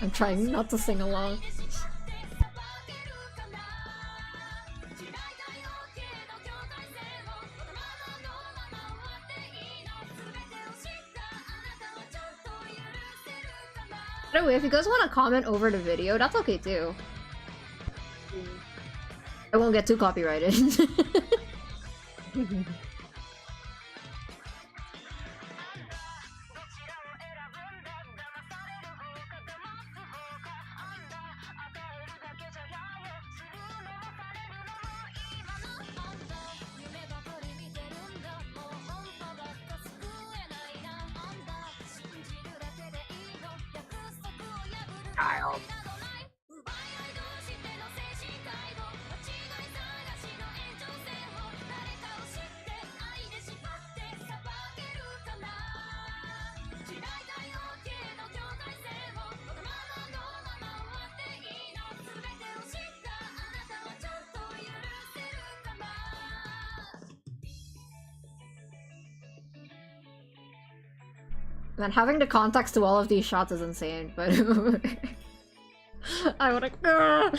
I'm trying not to sing along. By the way, if you guys want to comment over the video, that's okay too. I won't get too copyrighted. Child. Man, having the context to all of these shots is insane, but I wanna.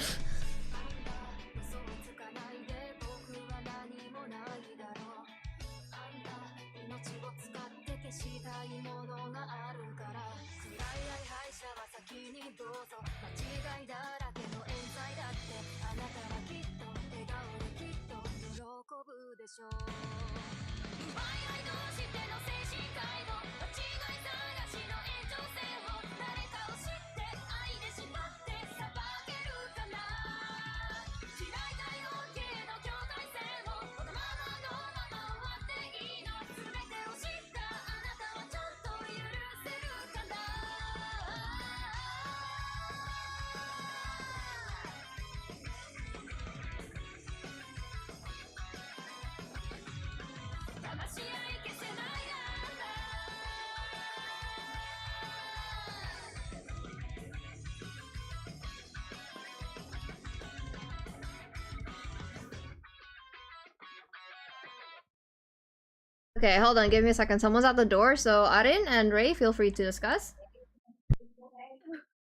Okay, hold on, give me a second. Someone's at the door, so Arin and Ray, feel free to discuss.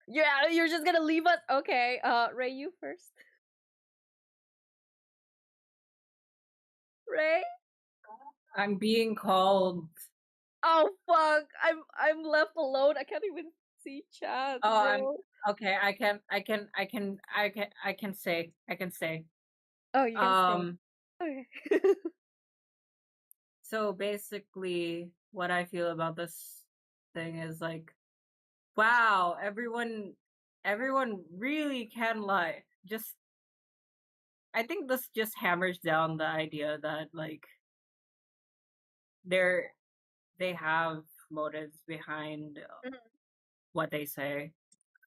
Yeah, you're just gonna leave us? Okay, Ray, you first. Ray? I'm being called. Oh fuck! I'm left alone. I can't even see chat. Oh, bro. okay. I can say. Oh, you can say. Okay. So basically, what I feel about this thing is like, wow, everyone really can lie. Just, I think this just hammers down the idea that like they have motives behind what they say.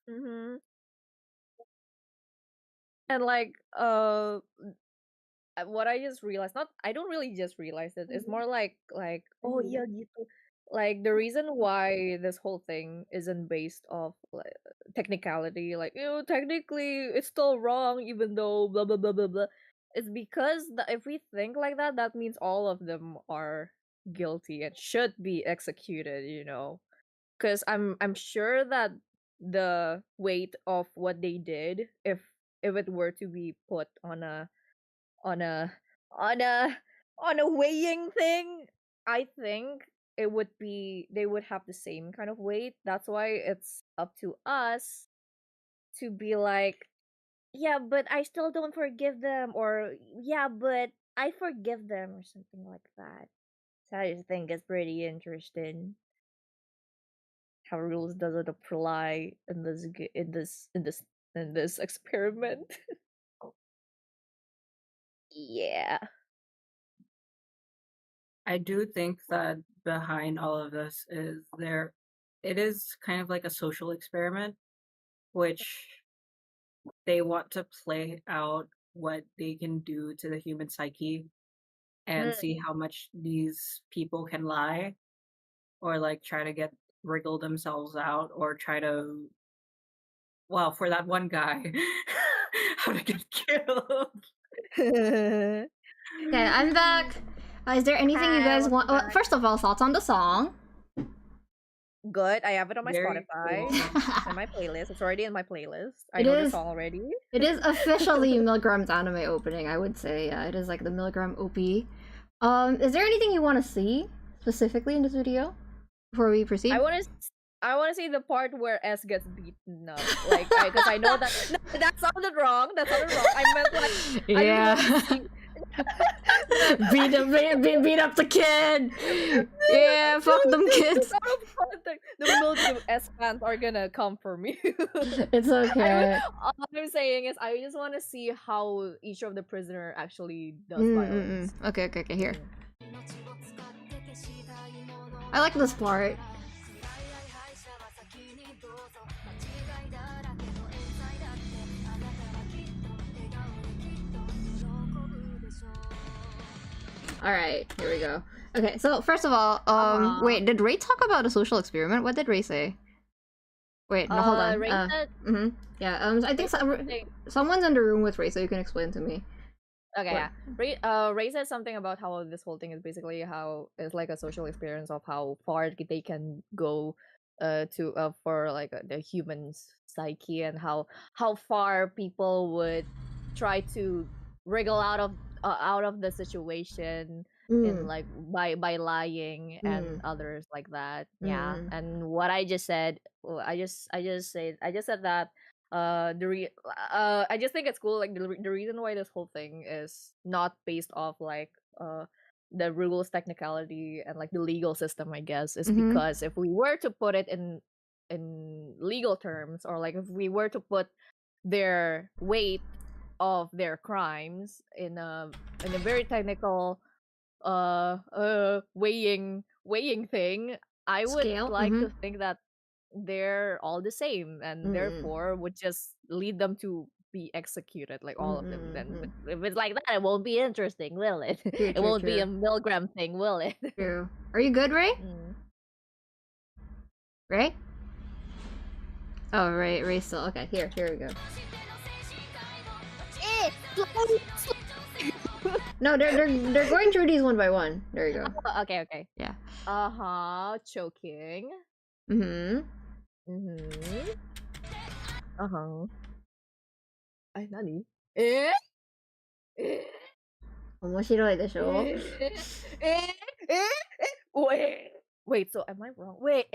Mm-hmm. And like, what I just realized, not I don't really just realize it. It's more like oh yeah, gitu. Like the reason why this whole thing isn't based off like technicality, like technically it's still wrong even though blah blah blah blah blah. It's because if we think like that, that means all of them are guilty and should be executed. Because I'm sure that the weight of what they did, if it were to be put on a on a on a weighing thing, I think they would have the same kind of weight. That's why it's up to us to be like, yeah, but I still don't forgive them, or yeah, but I forgive them or something like that. So I just think it's pretty interesting how rules doesn't apply in this experiment. Yeah. I do think that behind all of this is it is kind of like a social experiment, which they want to play out what they can do to the human psyche and see how much these people can lie or like try to wriggle themselves out or try to, well, for that one guy, how to get killed. Okay, I'm back. Is there anything you guys want? Well, first of all, thoughts on the song? Good. I have it on my Very Spotify. cool. And my playlist. It's already in my playlist. I It know is- the song already. It is officially MILGRAM's anime opening, I would say. Yeah, it is like the MILGRAM OP. Is there anything you want to see specifically in this video before we proceed? I want to see the part where S gets beaten up, like, because I know that no, that sounded wrong. That sounded wrong. I meant like Yeah. beat up the kid. Yeah, fuck them kids. The Milgram S fans are gonna come for me. It's okay. All I'm saying is I just want to see how each of the prisoner actually does violence. Okay, here. I like this part. Alright, here we go. Okay, so first of all, wait, did Ray talk about a social experiment? What did Ray say? Wait, no, hold on. Ray said, yeah, I think someone's in the room with Ray, so you can explain to me. okay, What? yeah. Ray said something about how this whole thing is basically how it's like a social experience of how far they can go for like the human's psyche and how far people would try to wriggle out of the situation in like by lying and others like that. Yeah. And what I just said, I just said that I just think it's cool, like the reason why this whole thing is not based off like the rules technicality and like the legal system, I guess, is because if we were to put it in legal terms, or like if we were to put their weight of their crimes in a very technical weighing thing, I would Scale? like to think that they're all the same and therefore would just lead them to be executed, like all of them. Then if it's like that, it won't be interesting, will it? True, It won't be true. a Milgram thing, will it? True. Are you good, Ray? Ray? Oh, Ray still. Okay, here we go. No, they're going through these one by one. There you go. Okay. Yeah. Choking. Ay, nani? 面白いでしょ? Wait, so am I wrong? Wait,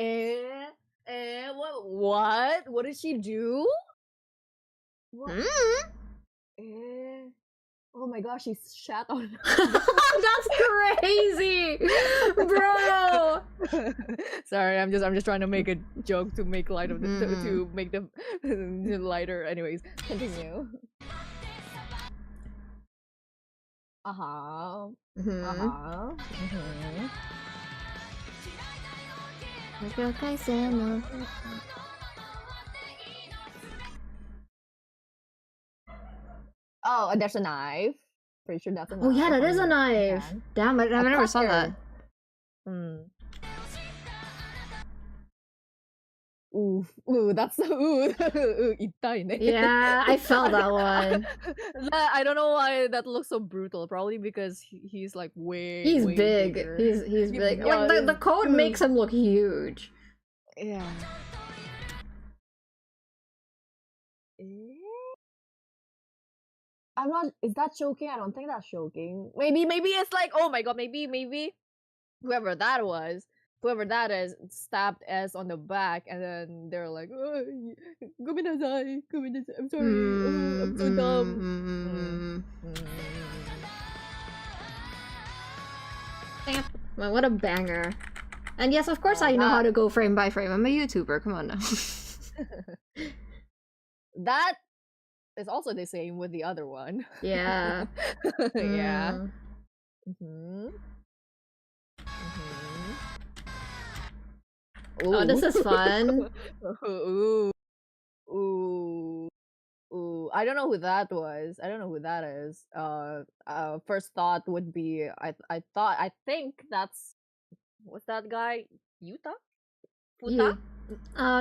what did she do? What? Oh my gosh, she shat on. That's crazy, bro. Sorry, I'm just trying to make a joke to make light of the to make them lighter. Anyways, continue. Oh, there's a knife. Pretty sure that's a knife. Oh yeah, that is a knife. Yeah. Damn, I never saw that. Ooh, that's itai ne. Yeah, I felt that one. I don't know why that looks so brutal. Probably because he's like way. He's way big. bigger. He's big. Yeah, Like the code makes him look huge. Yeah. I'm not. Is that choking? I don't think that's choking. Maybe it's like, oh my god. Maybe whoever that is stabbed S on the back, and then they're like, oh, gominasai, I'm sorry, I'm so dumb. Well, what a banger. And yes, of course I know how to go frame by frame. I'm a YouTuber, come on now. That is also the same with the other one. Yeah. Yeah. Oh, this is fun. Ooh. Ooh. Ooh. I don't know who that was. I don't know who that is. First thought would be I think that's what's that guy? Yuta? Futa?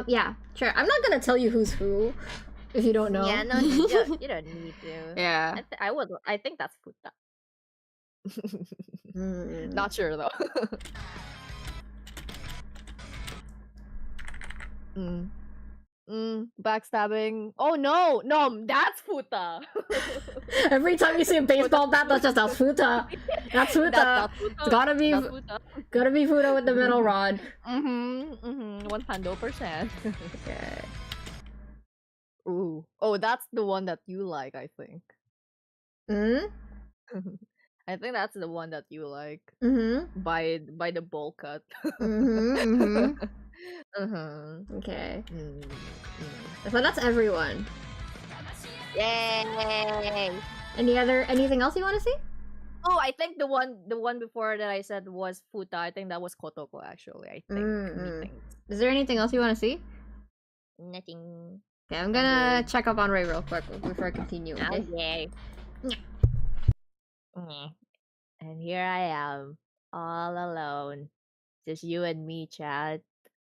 Yeah, sure. I'm not gonna tell you who's who if you don't know. Yeah, no, you don't need to. Yeah. I think that's Futa. Not sure though. Backstabbing. Oh no, that's Futa. Every time you see a baseball bat, that's Futa. That's Futa. That's It's gotta be Futa with the metal rod. 100%. Okay. Ooh. Oh, that's the one that you like, I think. I think that's the one that you like. By the bowl cut. Okay. So that's everyone. Yay! Anything else you want to see? Oh, I think the one before that I said was Futa. I think that was Kotoko actually. I think. Is there anything else you want to see? Nothing. Okay, I'm gonna check up on Ray real quick before I continue. Okay. Okay. And here I am, all alone. Just you and me, Chad.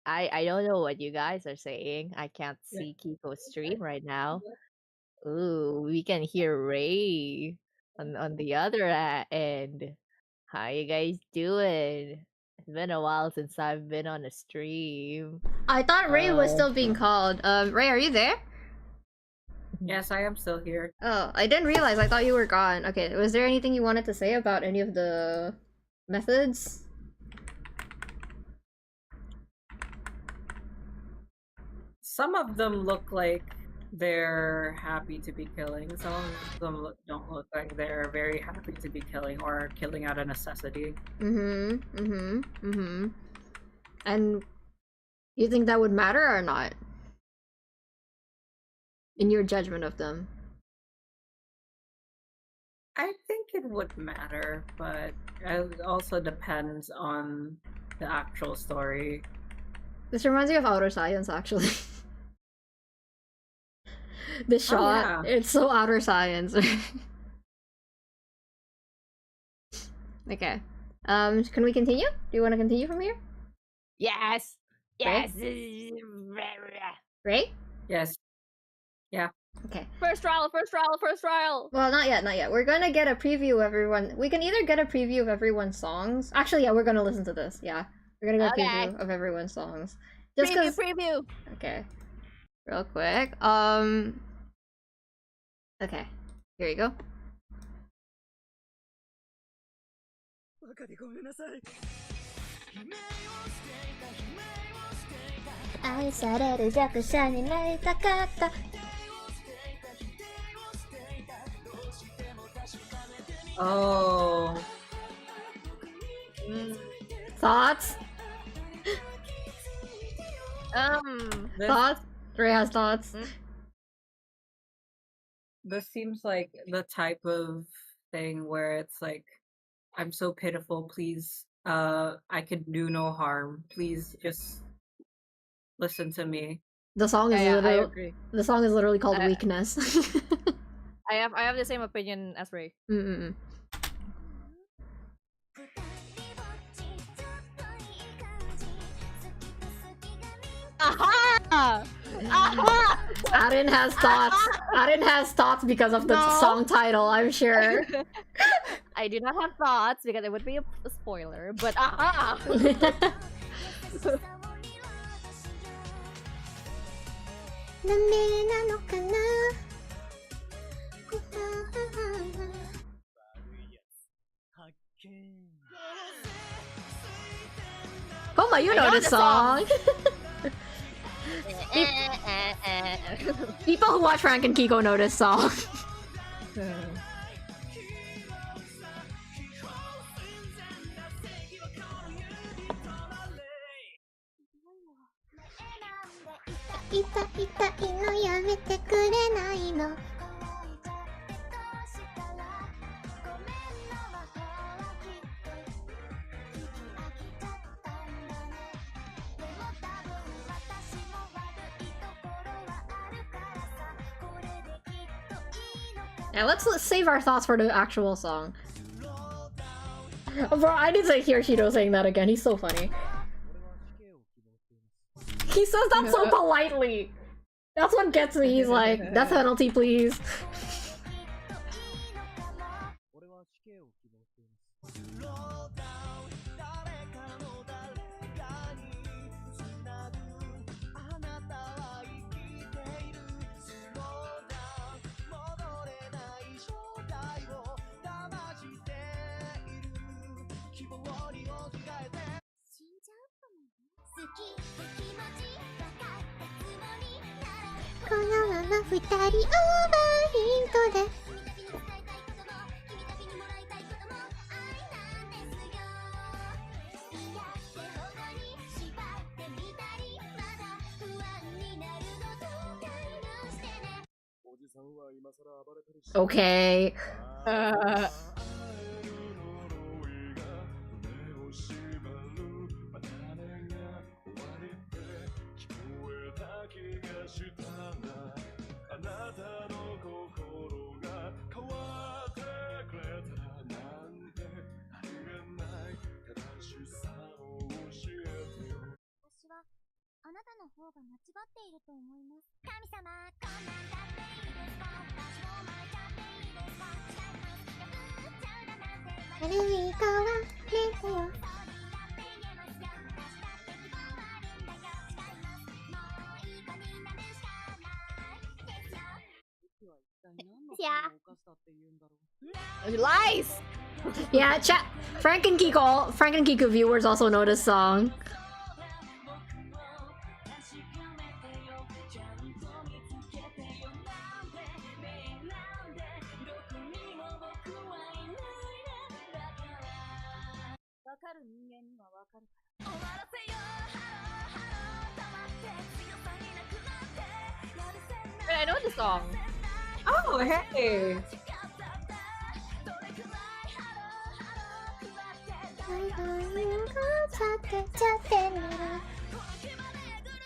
I don't know what you guys are saying. I can't see Kiko's stream right now. Ooh, we can hear Ray on the other end. How you guys doing? It's been a while since I've been on a stream. I thought Ray was still being called. Ray, are you there? Yes, I am still here. Oh, I didn't realize. I thought you were gone. Okay, was there anything you wanted to say about any of the methods? Some of them look like they're happy to be killing. Some of them don't look like they're very happy to be killing or killing out of necessity. And you think that would matter or not? In your judgment of them? I think it would matter, but it also depends on the actual story. This reminds me of Outer Science, actually. The shot, it's so Outer Science. Okay. Can we continue? Do you want to continue from here? Yes. Yes. Ray? Yes. Yeah. Okay. First trial. Well, not yet. We're gonna get a preview of everyone. We can either get a preview of everyone's songs. Actually, yeah, we're gonna listen to this. Yeah. We're gonna get a preview of everyone's songs. Just preview. Okay. Real quick. Okay. Here you go. Oh. Thoughts? Thoughts? Ray has thoughts. This seems like the type of thing where it's like, I'm so pitiful, please, I could do no harm. Please just listen to me. The song is I agree. The song is literally called Weakness. I have the same opinion as Ray. Aha! Aaron has thoughts. Aaron has thoughts because of the song title, I'm sure. I do not have thoughts because it would be a spoiler, but aha! Koma, you know this song. People who watch Frank and Kiko know this song. 痛い痛いのやめてくれないの。Yeah, let's save our thoughts for the actual song. Bro, I need to hear Shido saying that again. He's so funny. He says that so politely. That's what gets me. He's like, death penalty, please.このまま二人オーバーヒントでOkay. Lies! Yeah, chat. Frank and Kiko viewers also know this song. Wait, I know the song. Oh, hey!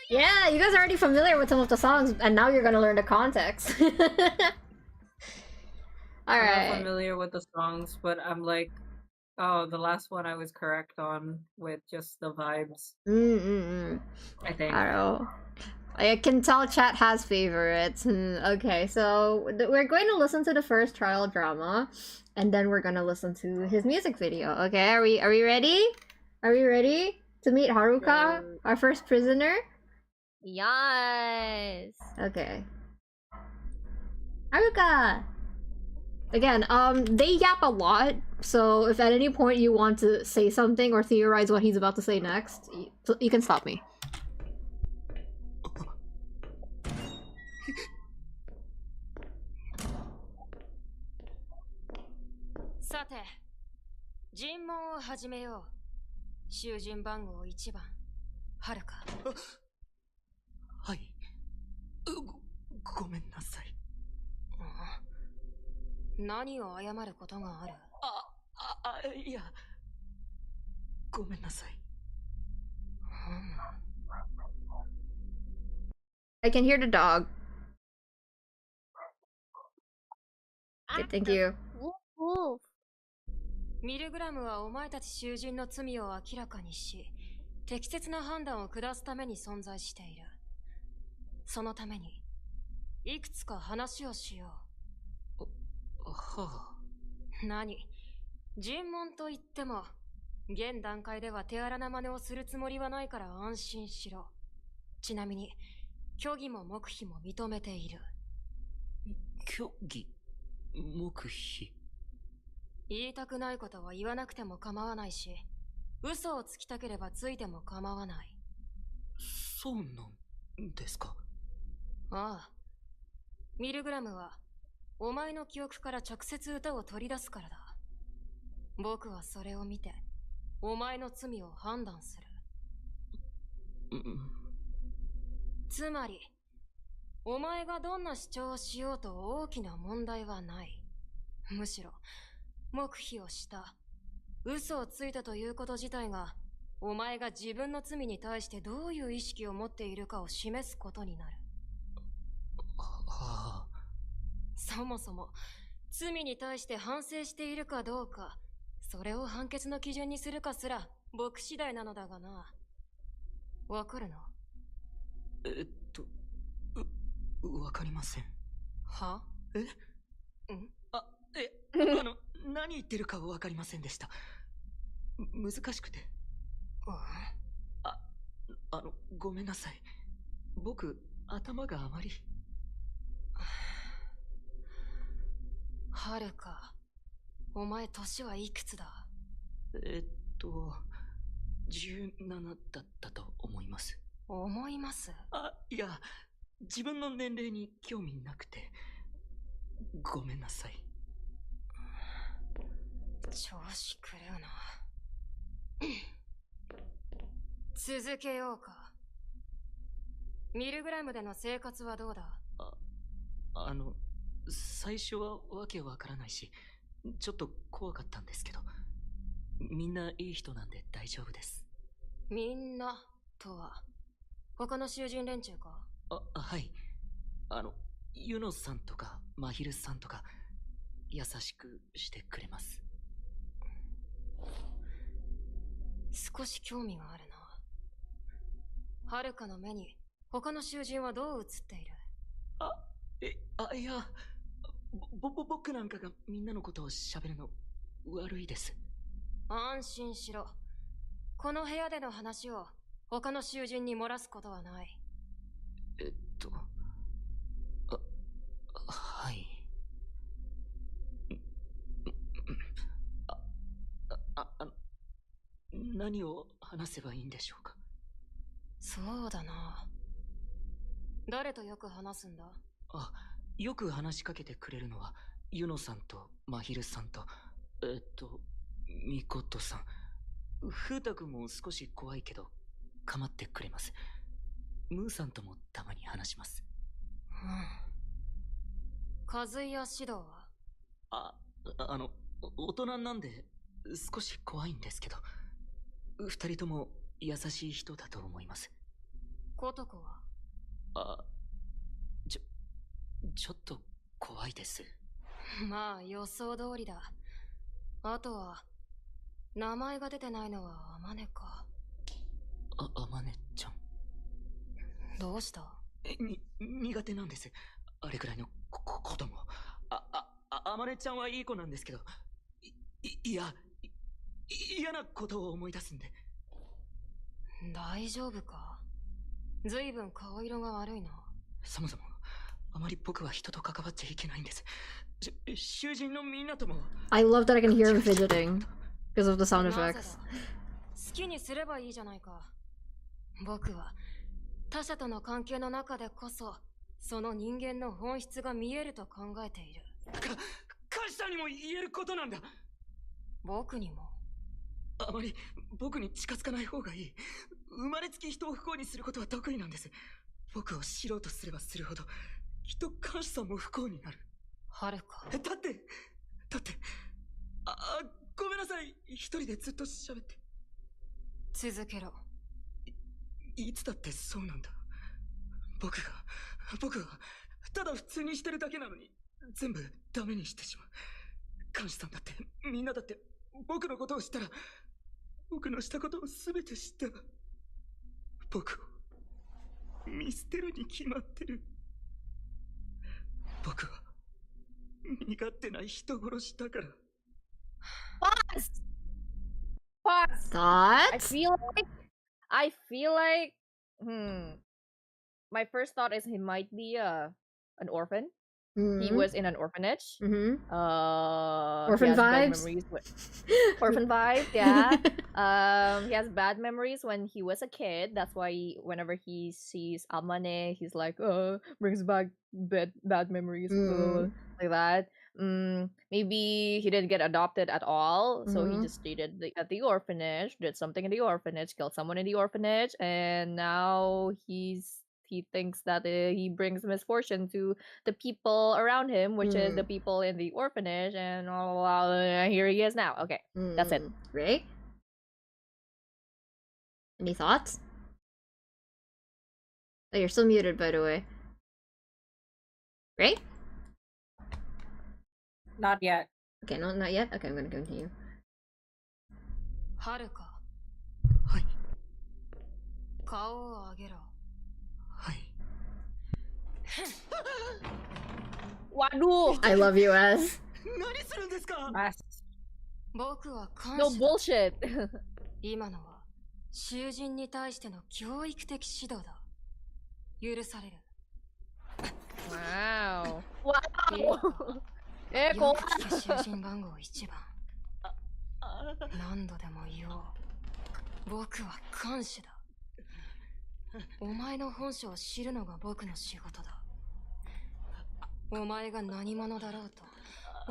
Yeah, you guys are already familiar with some of the songs, and now you're gonna learn the context. I'm Alright. not familiar with the songs, but I'm like, oh, the last one I was correct on with just the vibes. I think. I don't know. I can tell chat has favorites. Okay, so we're going to listen to the first trial drama, and then we're gonna listen to his music video. Okay, are we ready? Are we ready to meet Haruka, our first prisoner? Yes. Okay. Haruka! Again, they yap a lot, so if at any point you want to say something or theorize what he's about to say next, you can stop me. Sate, 尋問を始めよう。囚人番号1番、はるか。はい。ごめんなさい。何を謝ることがある？いや。ごめんなさい。I can hear the dog. Okay, thank you. MILGRAMはお前たち囚人の罪を明らかにし、適切な判断を下すために存在している。そのために、いくつか話をしよう。はあ。何？尋問と言っても、現段階では手荒な真似をするつもりはないから安心しろ。ちなみに、虚偽も黙秘も認めている。虚偽、黙秘。言いたくないことは言わなくても構わないし、嘘をつきたければついても構わない。そうなんですか？ああ。MILGRAMは、お前の記憶から直接歌を取り出すからだ。僕はそれを見て、お前の罪を判断する。つまり、お前がどんな主張をしようと大きな問題はない。むしろ、黙秘をした、嘘をついたということ自体が、お前が自分の罪に対してどういう意識を持っているかを示すことになる。はあ。そもそも、罪に対して反省しているかどうか、それを判決の基準にするかすら、僕次第なのだがな。わかるな？わかりません。は？え？ん？何言ってるかわかりませんでした。難しくて。ごめんなさい。僕、頭があまり。はるか、お前年はいくつだ？17だったと思います。思います？いや、自分の年齢に興味なくて。ごめんなさい。調子狂うな。続けようか。ミルグラムでの生活はどうだ？最初はわけわからないし、ちょっと怖かったんですけど、みんないい人なんで大丈夫です。みんなとは、他の囚人連中か？はい。ユノさんとかマヒルさんとか、優しくしてくれます。少し興味があるな。はるかの目に他の囚人はどう映っている？いや、僕なんかがみんなのことを喋るの悪いです。安心しろ。この部屋での話を他の囚人に漏らすことはない。はい。何を話せばいいんでしょうか？そうだな。誰とよく話すんだ？よく話しかけてくれるのは、ユノさんとマヒルさんと、ミコトさん。フータ君も少し怖いけど、構ってくれます。ムーさんともたまに話します。和井や指導は？大人なんで、少し怖いんですけど、二人とも優しい人だと思います。コトコは？ちょっと怖いです。まあ予想通りだ。あとは名前が出てないのはアマネか。アマネちゃん。どうした？苦手なんです。あれくらいのことも。アマネちゃんはいい子なんですけど、嫌なことを思い出すんで。大丈夫か？ずいぶん顔色が悪いな。そもそもあまり僕は人と関わっちゃいけないんです。囚人のみんなとも。 I love that I can hear him fidgeting because of the sound effects. 好きにすればいいじゃないか。僕は他者との関係の中でこそその人間の本質が見えると考えている。カシさんにも言えることなんだ。僕にも。あまり僕に近づかない方がいい。生まれつき人を不幸にすることは得意なんです。僕を知ろうとすればするほど、きっとカシさんも不幸になる。はるか。だってごめんなさい。一人でずっと喋って。続けろ。いつだってそうなんだ。僕がただ普通にしてるだけなのに全部ダメにしてしまう。カシさんだってみんなだって僕のことを知ったら、僕のしたことを全て知ったら、僕を見捨てるに決まってる。僕は身勝手な人殺しだから。Pause. Thoughts? I feel like my first thought is he might be an orphan. He was in an orphanage. Orphan he has bad vibes? memories orphan vibe, yeah. He has bad memories when he was a kid. That's why whenever he sees Amane, he's like, brings back bad memories, like that. Maybe he didn't get adopted at all, so he just stayed at the orphanage, did something in the orphanage, killed someone in the orphanage, and now he he thinks that he brings misfortune to the people around him, which is the people in the orphanage, and here he is now. Okay, that's it. Ray? Any thoughts? Oh, you're still muted, by the way. Ray? Not yet. Okay, no, not yet? Okay, I'm gonna continue. はるか、はい。顔を上げろ。はい。Waduh! I love you, as. 何するんですか？ 僕は監 No 視だ。 bullshit. 今のは囚人に対しての教育的指導だ。許される。 Wow. いい Wow. か、よこく聞け囚人番号1番。何度でも言おう。僕は監視だ。お前の本性を知るのが僕の仕事だ。お前が何者だろうと、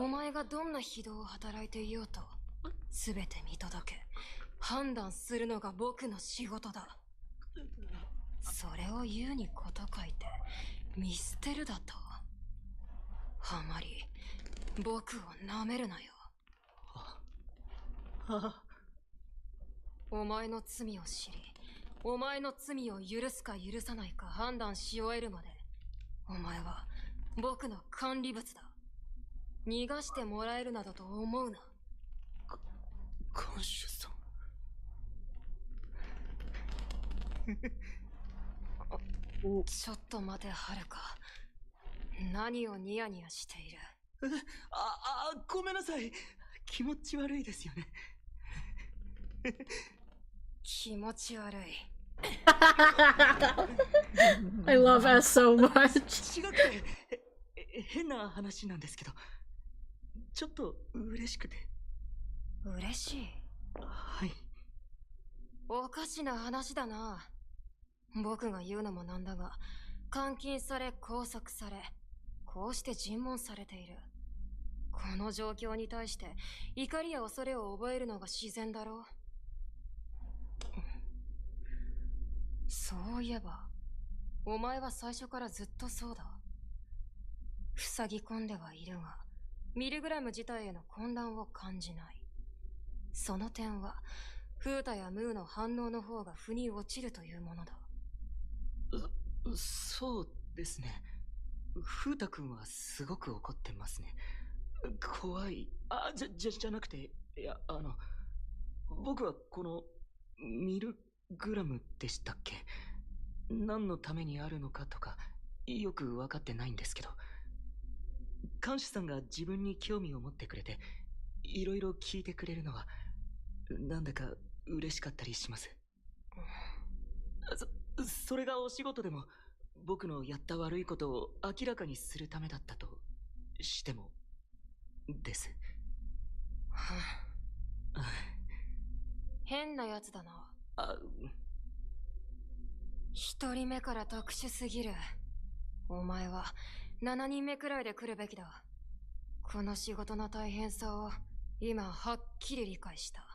お前がどんな非道を働いていようと、すべて見届け、判断するのが僕の仕事だ。それを言うにこと書いて、見捨てるだと。あまり、僕を舐めるなよ。お前の罪を知り、お前の罪を許すか許さないか判断し終えるまで、お前は僕の管理物だ。逃がしてもらえるなどと思うな。看守さん。ちょっと待て、はるか。何をニヤニヤしている？ごめんなさい。気持ち悪いですよね。気持ち悪い。I love us so much. 違くて、変な話なんですけど、ちょっと嬉しくて。嬉しい？はい。おかしな話だな。僕が言うのもなんだが、監禁され拘束され、こうして尋問されている。この状況に対して怒りや恐れを覚えるのが自然だろう。そういえば、お前は最初からずっとそうだ。塞ぎ込んではいるが、ミルグラム自体への混乱を感じない。その点は、フータやムーの反応の方が腑に落ちるというものだ。そうですね。フータ君はすごく怒ってますね。怖い。じゃなくて、いや、僕はこのミルグラムでしたっけ？何のためにあるのかとかよく分かってないんですけど、看守さんが自分に興味を持ってくれていろいろ聞いてくれるのはなんだか嬉しかったりします。それがお仕事でも僕のやった悪いことを明らかにするためだったとしてもです。変なやつだな。一人目から特殊すぎる。お前は7人目くらいで来るべきだ。この仕事の大変さを今はっきり理解した。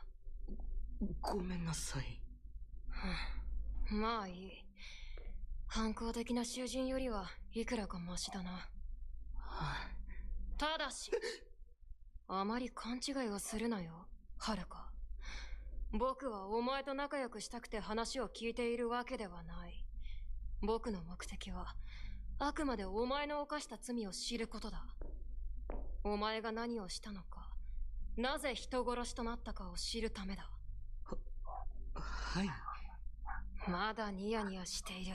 ごめんなさい。まあいい。反抗的な囚人よりはいくらかマシだな。ただし、あまり勘違いをするなよ、はるか。僕はお前と仲良くしたくて話を聞いているわけではない。僕の目的は、あくまでお前の犯した罪を知ることだ。お前が何をしたのか、なぜ人殺しとなったかを知るためだ。はい。まだニヤニヤしている。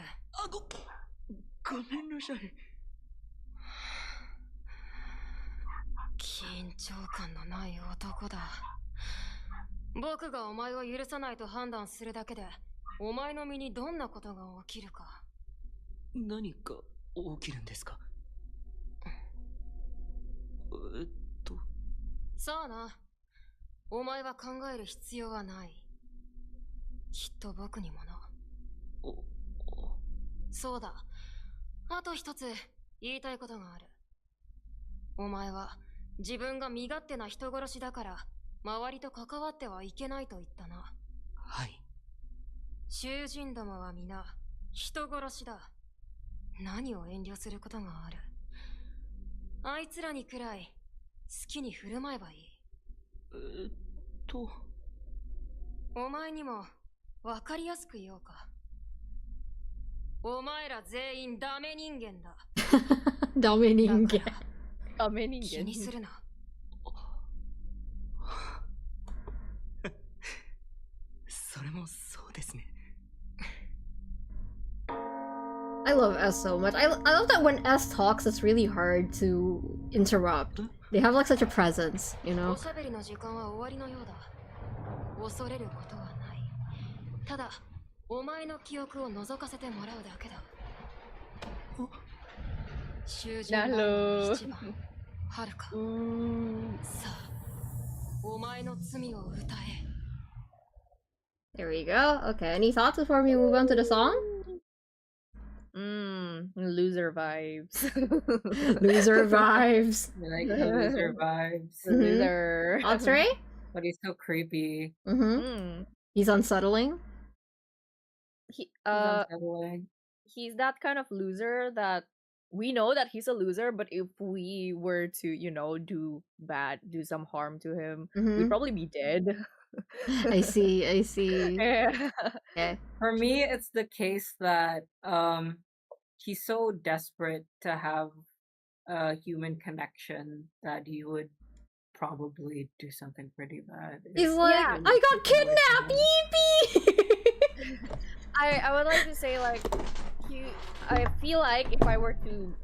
ごめんなさい。緊張感のない男だ。僕がお前を許さないと判断するだけで、お前の身にどんなことが起きるか。何か起きるんですか？さあな。お前は考える必要はない。きっと僕にもな。そうだ。あと一つ言いたいことがある。お前は自分が身勝手な人殺しだから周りと関わってはいけないと言ったな。はい。囚人どもは皆人殺しだ。何を遠慮することがある。あいつらにくらい好きに振る舞えばいい。お前にもわかりやすく言おうか。お前ら全員ダメ人間だ。ダメ人間。ダメ人間。気にするな。それもそうですね。I love S so much. I love that when S talks, it's really hard to interrupt. They have like such a presence, you know? おしゃべりの時間は終わりのようだ。恐れることはない。ただ、お前の記憶を覗かせてもらうだけだ。囚人番号1番、はるか。さあ、お前の罪を歌え。There we go. Okay, any thoughts before we move on to the song? Loser vibes. Loser vibes. I like the loser vibes. Loser. Thoughts, Ray? But he's so creepy. He's unsettling. He, He's unsettling. he's that kind of loser that we know that he's a loser, but if we were to, you know, do some harm to him, we'd probably be dead. I see. Yeah. Okay. For me, it's the case that he's so desperate to have a human connection that he would probably do something pretty bad. He's like, Yeah. I got kidnapped! Yippee! I would like to say, like, I feel like if I were to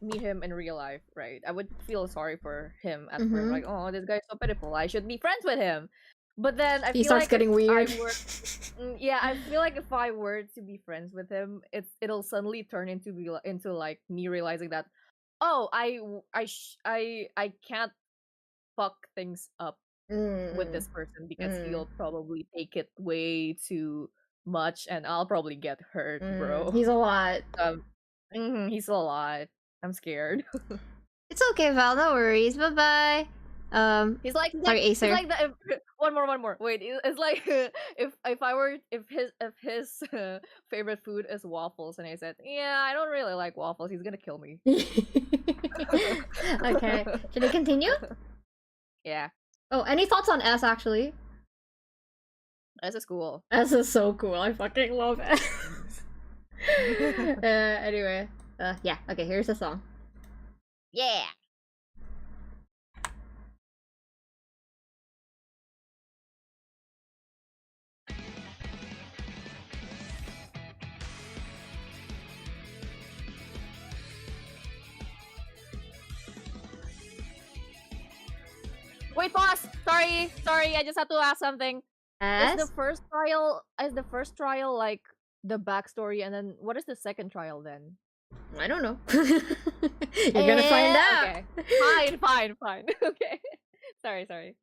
meet him in real life, right, I would feel sorry for him at first, like, oh, this guy's so pitiful, I should be friends with him. But then I He feel starts like getting if weird. I were, yeah, I feel like if I were to be friends with him, it'll suddenly turn into like me realizing that, oh, I can't fuck things up with this person because he'll probably take it way too much and I'll probably get hurt, bro. He's a lot. He's a lot. I'm scared. It's okay, Val. No worries. Bye bye. He's like sorry, Acer. He's like one more. Wait, it's like if his favorite food is waffles, and I said, yeah, I don't really like waffles. He's gonna kill me. Okay. Should I continue? Yeah. Oh, any thoughts on S actually? S is cool. S is so cool. I fucking love S. Anyway. Yeah. Okay, here's the song. Yeah. Wait, pause. Sorry. I just had to ask something. S? Is the first trial like the backstory, and then what is the second trial then? I don't know. You're gonna find out. Okay. Fine. Okay. Sorry.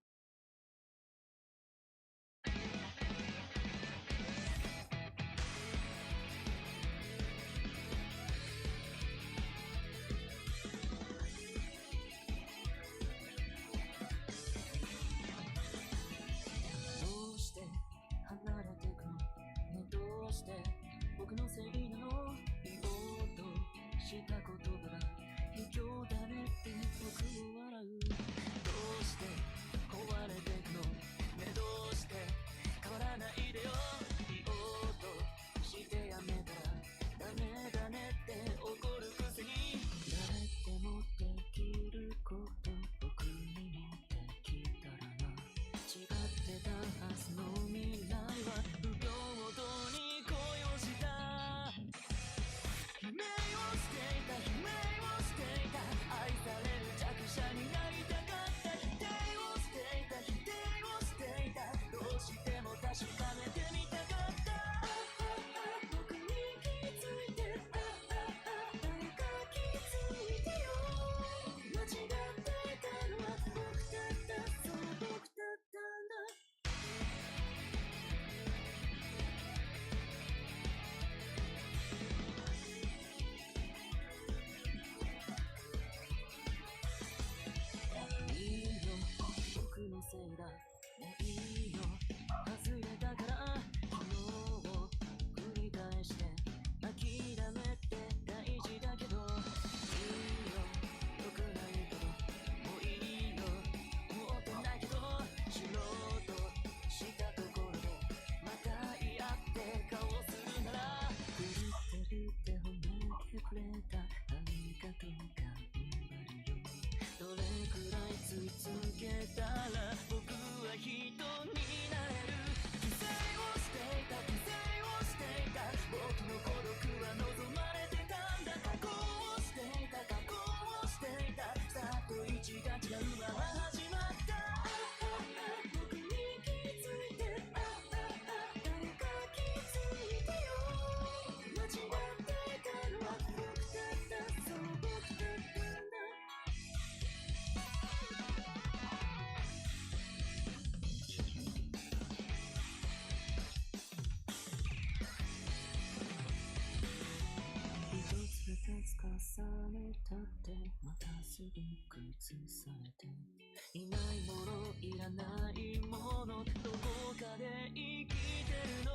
いないものいらないものどこかで生きてるの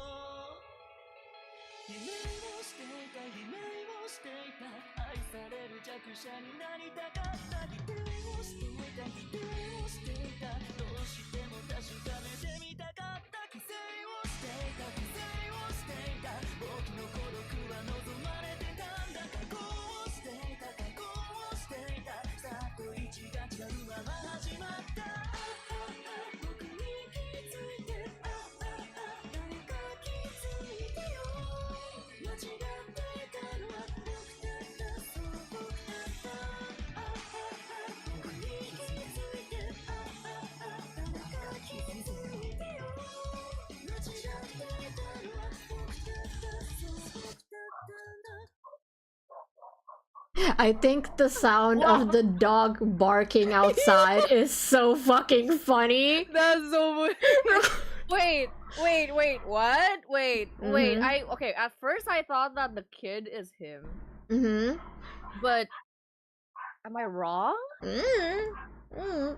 夢をしていた夢をしていた愛される弱者になりたかった否定をしていた否定をしていたどうしても確かめてみたかった犠牲をしていた犠牲をしていた僕の孤独は望まれてたんだ過去をしていた過去をしていたさっと位置が違うまま始まった僕に気づいて誰か気づいてよ間違っていたのは僕だったそう僕だった僕に気づいて誰か気づいてよ間違っていたのは僕だったそう僕だったんだ I think the sound of the dog barking outside is so fucking funny. That's so weird. Wait, what? Wait. Okay, at first I thought that the kid is him. Mm-hmm. But am I wrong?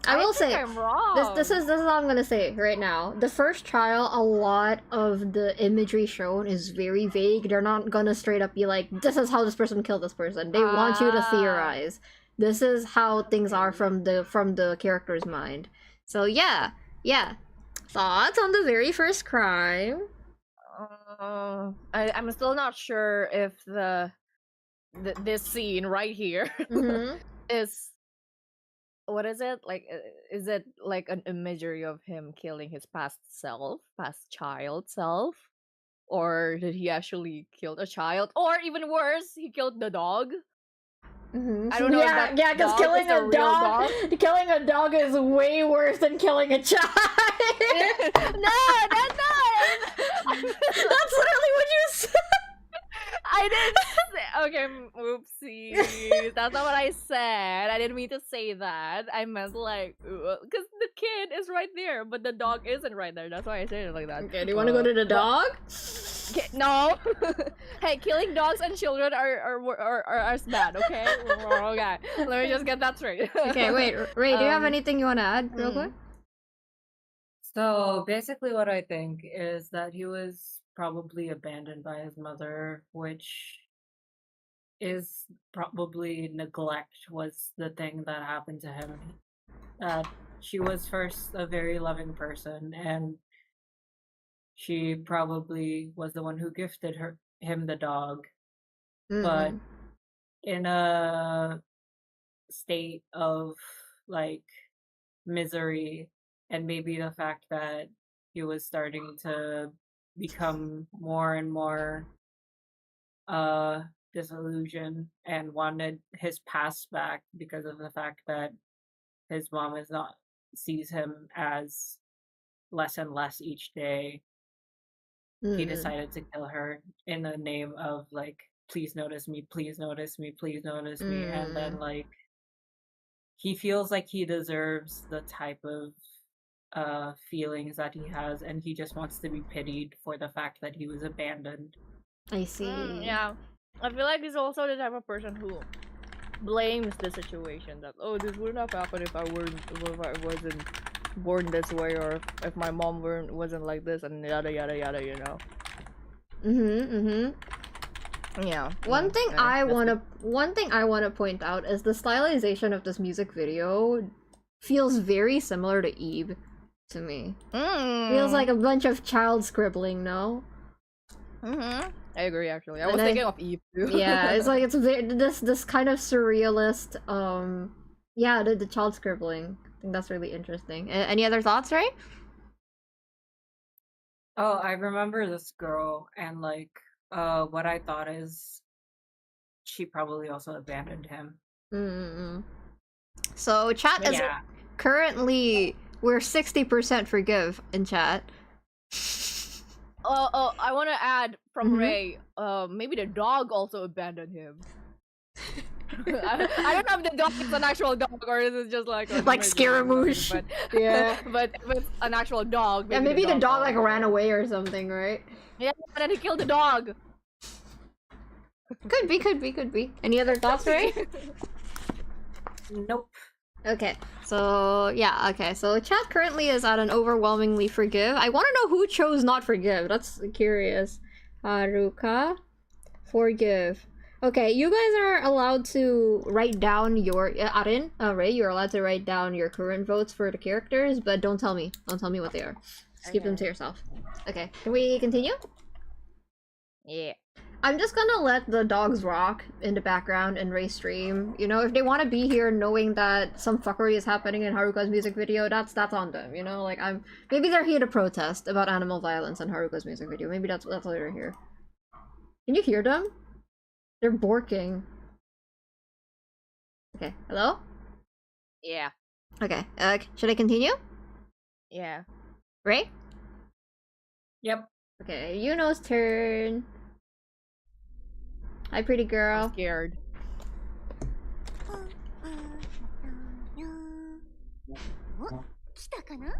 I will think say I'm wrong. this is what I'm gonna say right now. The first trial, a lot of the imagery shown is very vague. They're not gonna straight up be like, this is how this person killed this person. They want you to theorize. This is how things are from the character's mind. So yeah. Thoughts on the very first crime? I'm still not sure if this scene right here is, what is it like? Is it like an imagery of him killing his past child self, or did he actually kill a child, or even worse, he killed the dog? I don't know. Yeah, because killing a dog is way worse than killing a child. No, that's not. That's literally what you said. I didn't say. Okay, oopsie. That's not what I said. I didn't mean to say that. I meant like, because the kid is right there, but the dog isn't right there. That's why I said it like that. Okay, do you want to go to the dog? No. Hey, killing dogs and children are as bad. Okay. Okay. Let me just get that straight. Okay, wait, Ray, do you have anything you want to add, real quick? So basically, what I think is that he was probably abandoned by his mother, which is probably neglect was the thing that happened to him. That she was first a very loving person, and she probably was the one who gifted him the dog, but in a state of like misery, and maybe the fact that he was starting to become more and more disillusioned and wanted his past back because of the fact that his mom sees him as less and less each day. He decided to kill her in the name of like, please notice me, please notice me, please notice me. And then like he feels like he deserves the type of feelings that he has, and he just wants to be pitied for the fact that he was abandoned. I see. Yeah. I feel like he's also the type of person who blames the situation, that this wouldn't have happened if I wasn't born this way, or if my mom wasn't like this, and yada yada yada, you know. Yeah. One thing I wanna point out is the stylization of this music video feels very similar to Eve to me. Feels like a bunch of child scribbling, no? I agree, actually. I was thinking of Eve too. Yeah, it's like this kind of surrealist, yeah, the child scribbling. I think that's really interesting. Any other thoughts, right? Oh, I remember this girl, and like, what I thought is she probably also abandoned him. So chat currently we're 60% forgive in chat. I want to add from Mhm. Ray. Maybe the dog also abandoned him. I don't know if the dog is an actual dog or is it just like an Like emergency Scaramouche. dog, but Yeah. but if it's an actual dog. Yeah, maybe the dog like also- ran away or something, right? Yeah, and then he killed the dog. Could be. Any other thoughts, Ray? Nope. Okay, so yeah, okay, so chat currently is at an overwhelmingly forgive. I want to know who chose not forgive. That's curious. Haruka, forgive. Okay, you guys are allowed to write down your Arin, Ray. You're allowed to write down your current votes for the characters, but don't tell me. Don't tell me what they are. Just keep them to yourself. Okay, can we continue? Yeah. I'm just gonna let the dogs rock in the background and Ray stream. You know, if they want to be here knowing that some fuckery is happening in Haruka's music video, that's on them, you know? Like, maybe they're here to protest about animal violence in Haruka's music video. Maybe that's why they're here. Can you hear them? They're borking. Okay, hello? Yeah. Okay, should I continue? Yeah. Ray? Yep. Okay, Yuno's turn. Hi, pretty girl. I'm scared. お、来たかな？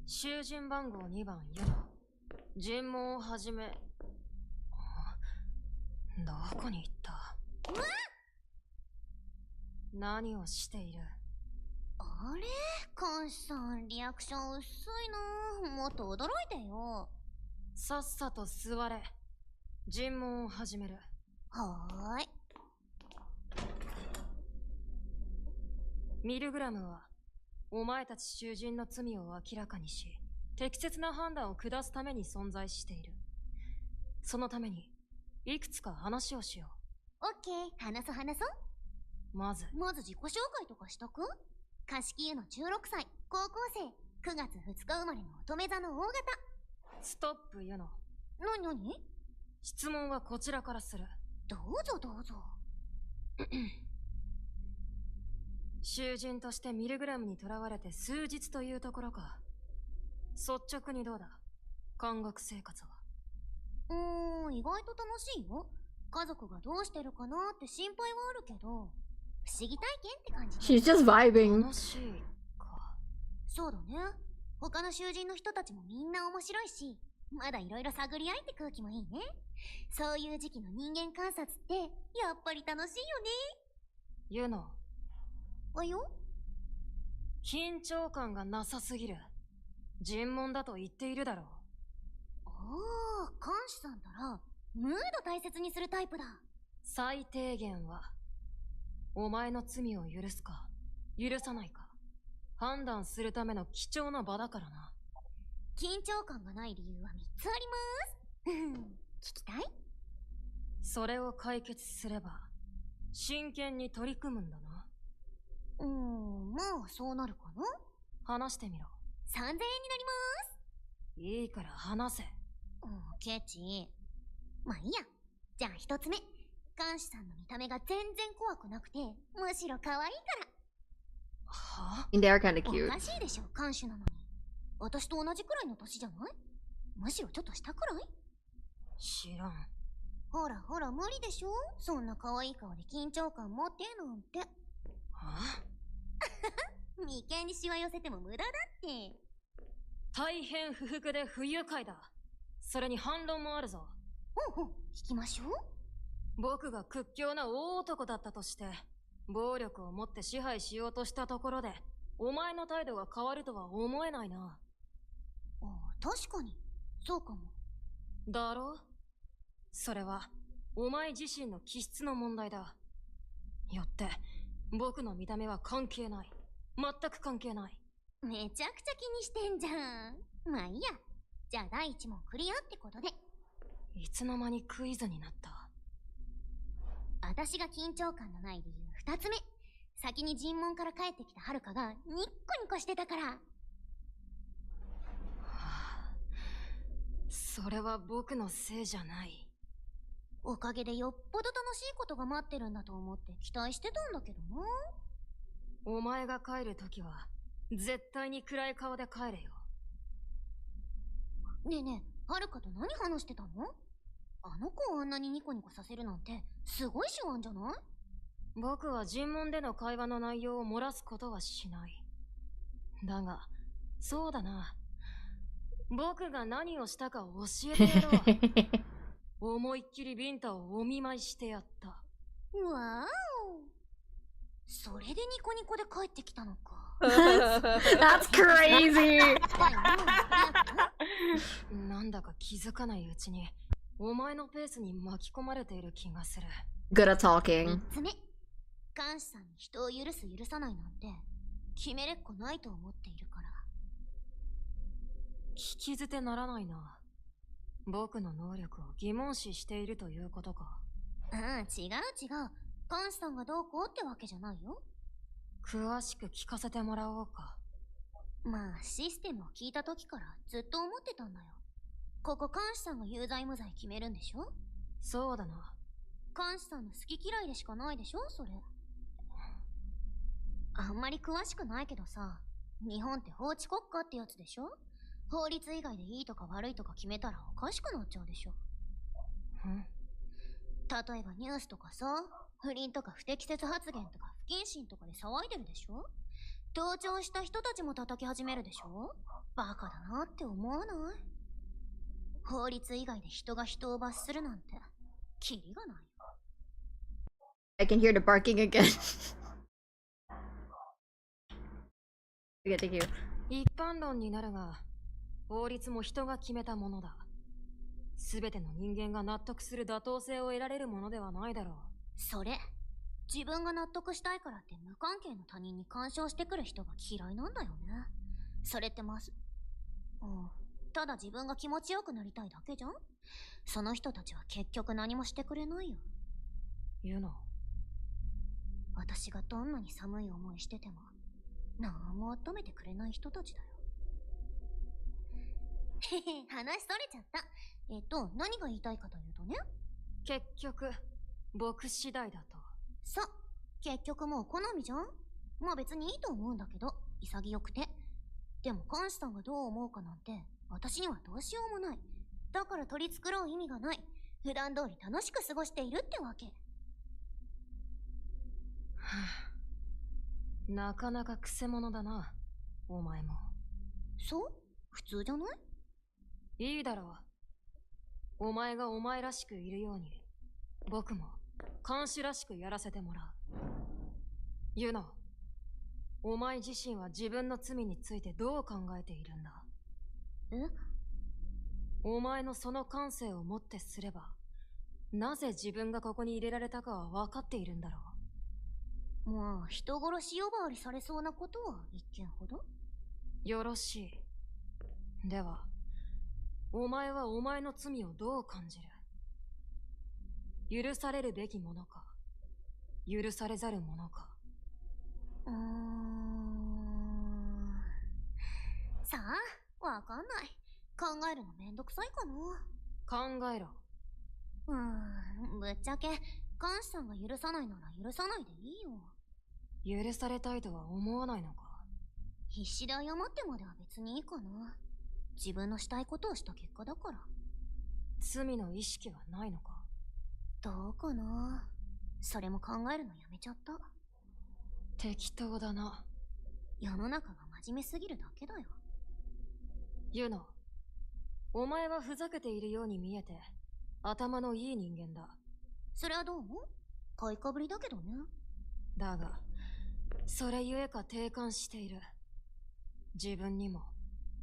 囚人番号2番ユノ。尋問を始め。どこに行った？何をしている？あれ、監視さんリアクション薄いな。もっと驚いてよ。さっさと座れ。尋問を始める。はーい。ミルグラムは、お前たち囚人の罪を明らかにし、適切な判断を下すために存在している。そのために、いくつか話をしよオッケー、話そう。う。まず自己紹介とかしとく？貸木優の16歳、高校生、9月2日生まれの乙女座の大型。ストップユノ。なに？質問はこちらからする。どうぞ。囚人としてミルグラムに囚われて数日というところか。率直にどうだ？監獄生活は。意外と楽しいよ。家族がどうしてるかなって心配はあるけど、不思議体験って感じ。She's just vibing. 楽しいか。そうだね。他の囚人の人たちもみんな面白いし、まだいろいろ探り合いって空気もいいね。そういう時期の人間観察ってやっぱり楽しいよね。ユノ。あよ？緊張感がなさすぎる。尋問だと言っているだろう。ああ、監視さんたらムード大切にするタイプだ。最低限はお前の罪を許すか許さないか判断するための貴重な場だからな。緊張感がない理由は3つあります。聞きたい？それを解決すれば真剣に取り組むんだな。まあそうなるかな。話してみろ。3000円になります。いいから話せ。ケチ。まあいいや。じゃあ1つ目。監視さんの見た目が全然怖くなくて、むしろ可愛いから。は？ They are kind of お cute. かしいでしょ、監視なのに。私と同じくらいの年じゃない？むしろちょっと下くらい？知らん。ほら無理でしょ。そんな可愛い顔で緊張感持ってなんて。は？眉間にシワ寄せても無駄だって。大変不服で不愉快だ。それに反論もあるぞ。ほう、聞きましょう。僕が屈強な大男だったとして、暴力を持って支配しようとしたところで、お前の態度が変わるとは思えないな。確かに、そうかも。だろう？それは、お前自身の気質の問題だ。よって、僕の見た目は関係ない。全く関係ない。めちゃくちゃ気にしてんじゃん。まあいいや。じゃあ第1問クリアってことで。いつの間にクイズになった？私が緊張感のない理由2つ目。先に尋問から帰ってきたはるかがニッコニコしてたから。はあ、それは僕のせいじゃない。おかげでよっぽど楽しいことが待ってるんだと思って期待してたんだけどな。お前が帰るときは絶対に暗い顔で帰れよ。ねえねえ、はるかと何話してたの？あの子をあんなにニコニコさせるなんてすごい手腕じゃない？僕は尋問での会話の内容を漏らすことはしない。だが、そうだな。僕が何をしたか教えてやろう。思いっきりビンタをお見舞いしてやった。わーお。それでニコニコで帰ってきたのか。That's crazy! なんだか気づかないうちに、お前のペースに巻き込まれている気がする。Good at talking. 3つ目。監視さんに人を許す許さないなんて決めれっこないと思っているから。聞き捨てならないな。僕の能力を疑問視しているということか。違う。監視さんがどうこうってわけじゃないよ。詳しく聞かせてもらおうか。まあ、システムを聞いた時からずっと思ってたんだよ。ここ監視さんが有罪無罪決めるんでしょ？そうだな。監視さんの好き嫌いでしかないでしょ、それ。あんまり詳しくないけどさ、日本って法治国家ってやつでしょ？法律以外でいいとか悪いとか決めたらおかしくなっちゃうでしょ。例えばニュースとかさ、不倫とか不適切発言とか不謹慎とかで騒いでるでしょ？同調した人たちも叩き始めるでしょ？バカだなって思わない？法律以外で人が人を罰するなんてキリがない。I can hear the barking again. Okay, thank you. 一般論になるが、法律も人が決めたものだ。すべての人間が納得する妥当性を得られるものではないだろう。それ、自分が納得したいからって無関係の他人に干渉してくる人が嫌いなんだよね。それってただ自分が気持ちよくなりたいだけじゃん？その人たちは結局何もしてくれないよ。言うの。私がどんなに寒い思いしてても、何も温めてくれない人たちだよ。へへ、話それちゃった。何が言いたいかというとね。結局、僕次第だと。そう。結局もう好みじゃん？まあ別にいいと思うんだけど、潔くて。でも監視さんがどう思うかなんて、私にはどうしようもない。だから取り繕う意味がない。普段通り楽しく過ごしているってわけ。なかなかクセ者だな、お前も。そう？普通じゃない？いいだろう。お前がお前らしくいるように、僕も監視らしくやらせてもらう。ユノ、お前自身は自分の罪についてどう考えているんだ？お前のその感性をもってすれば、なぜ自分がここに入れられたかは分かっているんだろう。まあ、人殺し呼ばわりされそうなことは一件ほど。よろしい。では、お前はお前の罪をどう感じる？許されるべきものか、許されざるものか。さあ、わかんない。考えるのめんどくさいかな。考えろ。ぶっちゃけ、監視さんが許さないなら許さないでいいよ。許されたいとは思わないのか？必死で謝ってまでは別にいいかな。自分のしたいことをした結果だから。罪の意識はないのか？どうかな。それも考えるのやめちゃった。適当だな。世の中が真面目すぎるだけだよ。ユノ、お前はふざけているように見えて頭のいい人間だ。それはどう思う？買いかぶりだけどね。だがそれゆえか定感している。自分にも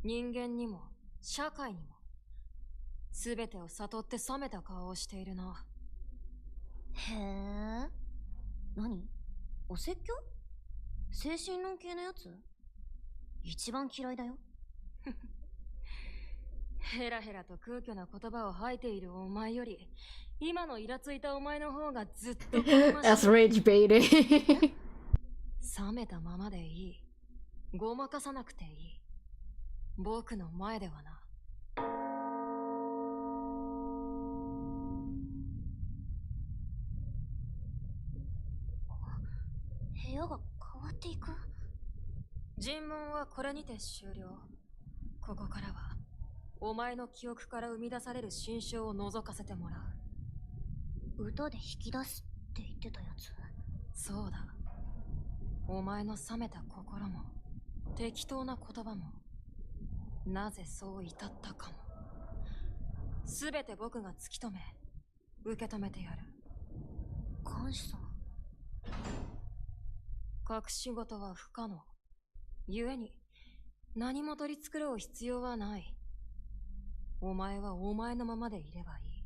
人間にも社会にも全てを悟って冷めた顔をしているな。へえ。何？お説教？精神論系のやつ？一番嫌いだよ。ヘラヘラと空虚な言葉を吐いているお前より、今のイラついたお前の方がずっとThat's rage baiting. 冷めたままでいい。ごまかさなくていい。僕の前ではな。部屋が変わわっていく。尋問はこれにて終了。ここからはお前の記憶から生み出される心象を覗かせてもらう。歌で引き出すって言ってたやつ。そうだ。お前の冷めた心も適当な言葉もなぜそう至ったかもすべて僕が突き止め受け止めてやる。監視さん。隠し事は不可能。故に何も取り繕う必要はない。お前はお前のままでいればいい。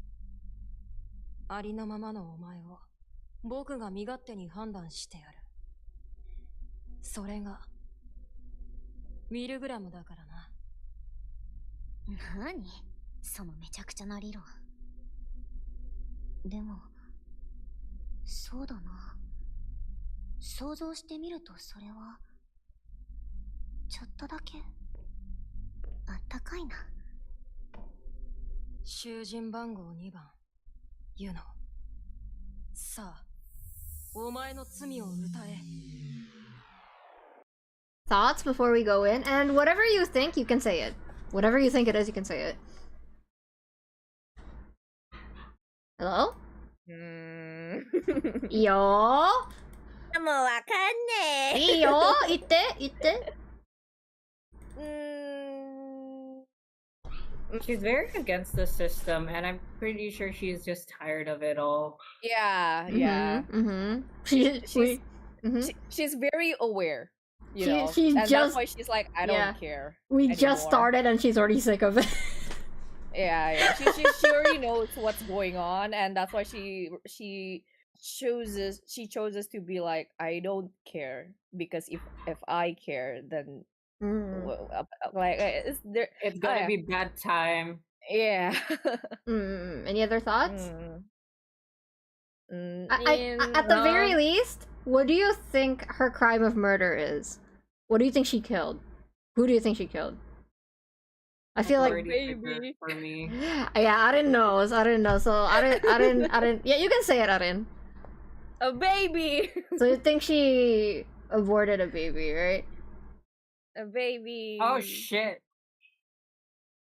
ありのままのお前を僕が身勝手に判断してやる。それがミルグラムだからな。何そのめちゃくちゃな理論。でもそうだな。想像してみるとそれはちょっとだけあったかいな。囚人番号2番ユノ。さあお前の罪を歌え。Thoughts before we go in, and whatever you think, you can say it. Whatever you think it is, you can say it. Hello? いいよもうわかんねえ。いいよ言って言って。She's very against the system, and I'm pretty sure she's just tired of it all. Yeah, yeah. She's very aware. You know, she's and just, that's why she's like, I don't care. We anymore. just started, and she's already sick of it. Yeah. She already knows what's going on, and that's why she chooses to be like, I don't care, because if I care, then like it's gonna be bad time. Yeah. Any other thoughts? At the No. very least, what do you think her crime of murder is? What do you think she killed? Who do you think she killed? I feel like baby for me. Yeah, Arin knows. So Arin. Yeah, you can say it, Arin. A baby. So you think she aborted a baby, right? A baby. Oh shit.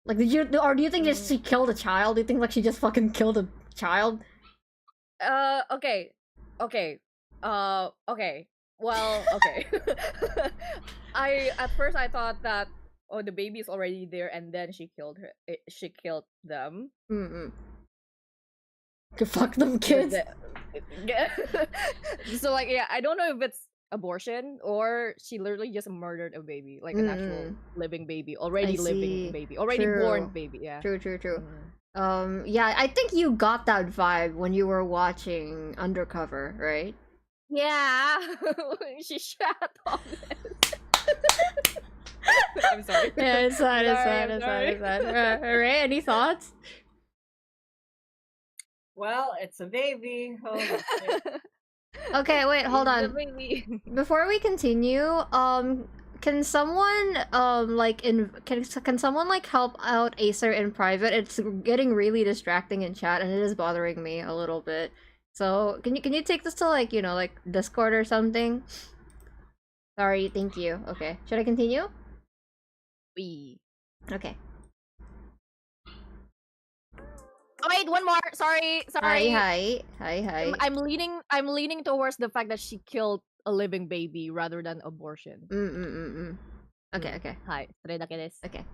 Like, do you think that she killed a child? Do you think like she just fucking killed a child? Okay. Well, okay. At first I thought that the baby is already there, and then she killed them. Fuck them kids. So like, yeah, I don't know if it's abortion or she literally just murdered a baby, like an actual living baby, already born baby. Yeah. True. Yeah, I think you got that vibe when you were watching Undercover, right? Yeah. She shat on it. I'm sorry. Yeah, it's fine. Alright, any thoughts? Well, it's a baby. Okay, wait, hold on. Before we continue, can someone can someone like help out Acer in private? It's getting really distracting in chat, and it is bothering me a little bit. So can you take this to like, you know, like Discord or something? Sorry, thank you. Okay, should I continue? Okay. Oh wait, one more. Sorry. Hi. I'm leaning towards the fact that she killed a living baby rather than abortion. Okay. Hi, それだけです。 Okay.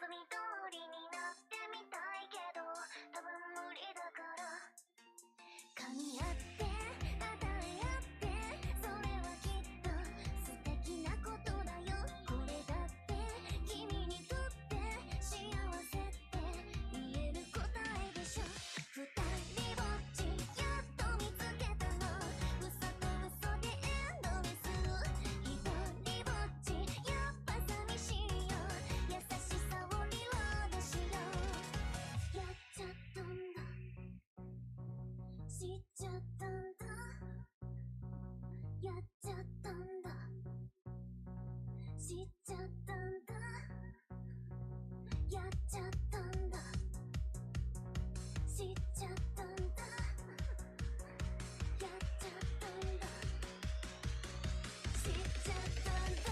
み通りになってみたいけど多分無理だから噛み合って与え合ってそれはきっと素敵なことだよこれだって君にとって幸せって言える答えでしょ二人ぼっちやっと見つけたの嘘と嘘でエンドレス一人ぼっちやっぱ寂しいよ優しさをリロードしようやっちゃったんだ知っちゃったんだやっちゃったんだ知っちゃったんだやっちゃったんだ知っちゃったんだやっちゃったんだ知っちゃったんだ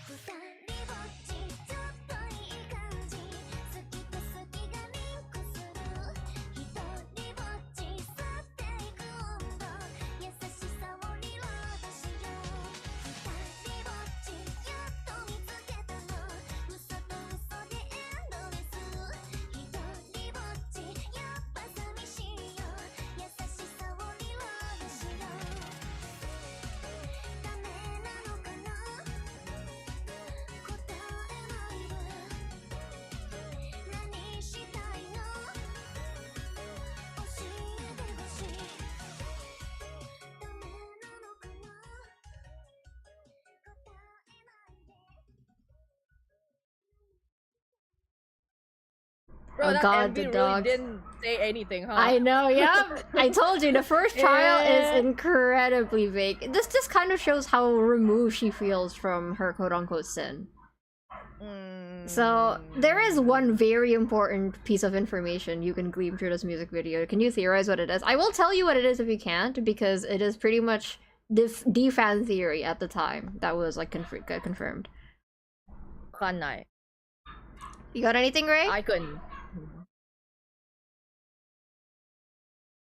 二人ぼっちちょっといい感じ好きと好きがリンクする一人ぼっち去っていく温度優しさをリロードしよう二人ぼっちやっと見つけたの嘘と嘘でエンドレス一人ぼっちやっぱ寂しいよ優しさをリロードしようダメなのかな答えないで何したいの教えてほしいダメなのかな答えないで Bro, Oh that god, MV the really dogs. didn't say anything, huh? I know, yeah. I told you the first trial Yeah. is incredibly vague. This just kind of shows how removed she feels from her quote-unquote sin. So there is one very important piece of information you can glean through this music video. Can you theorize what it is? I will tell you what it is if you can't, because it is pretty much the fan theory at the time that was like confirmed. Kanai. You got anything, Ray? I couldn't.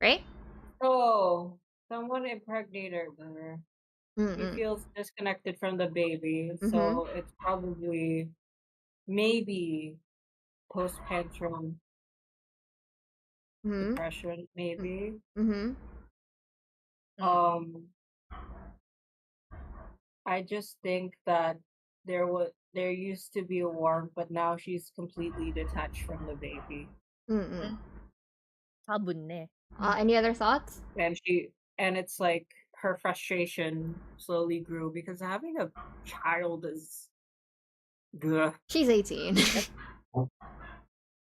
Ray? Oh, someone impregnated her. He Mm-mm. feels disconnected from the baby, Mhm. so it's probably maybe postpartum Mhm. depression, maybe. Mhm. I just think that there used to be a warmth, but now she's completely detached from the baby, Mm-mm. Sabun Any other thoughts? and it's like her frustration slowly grew because having a child is good. She's 18.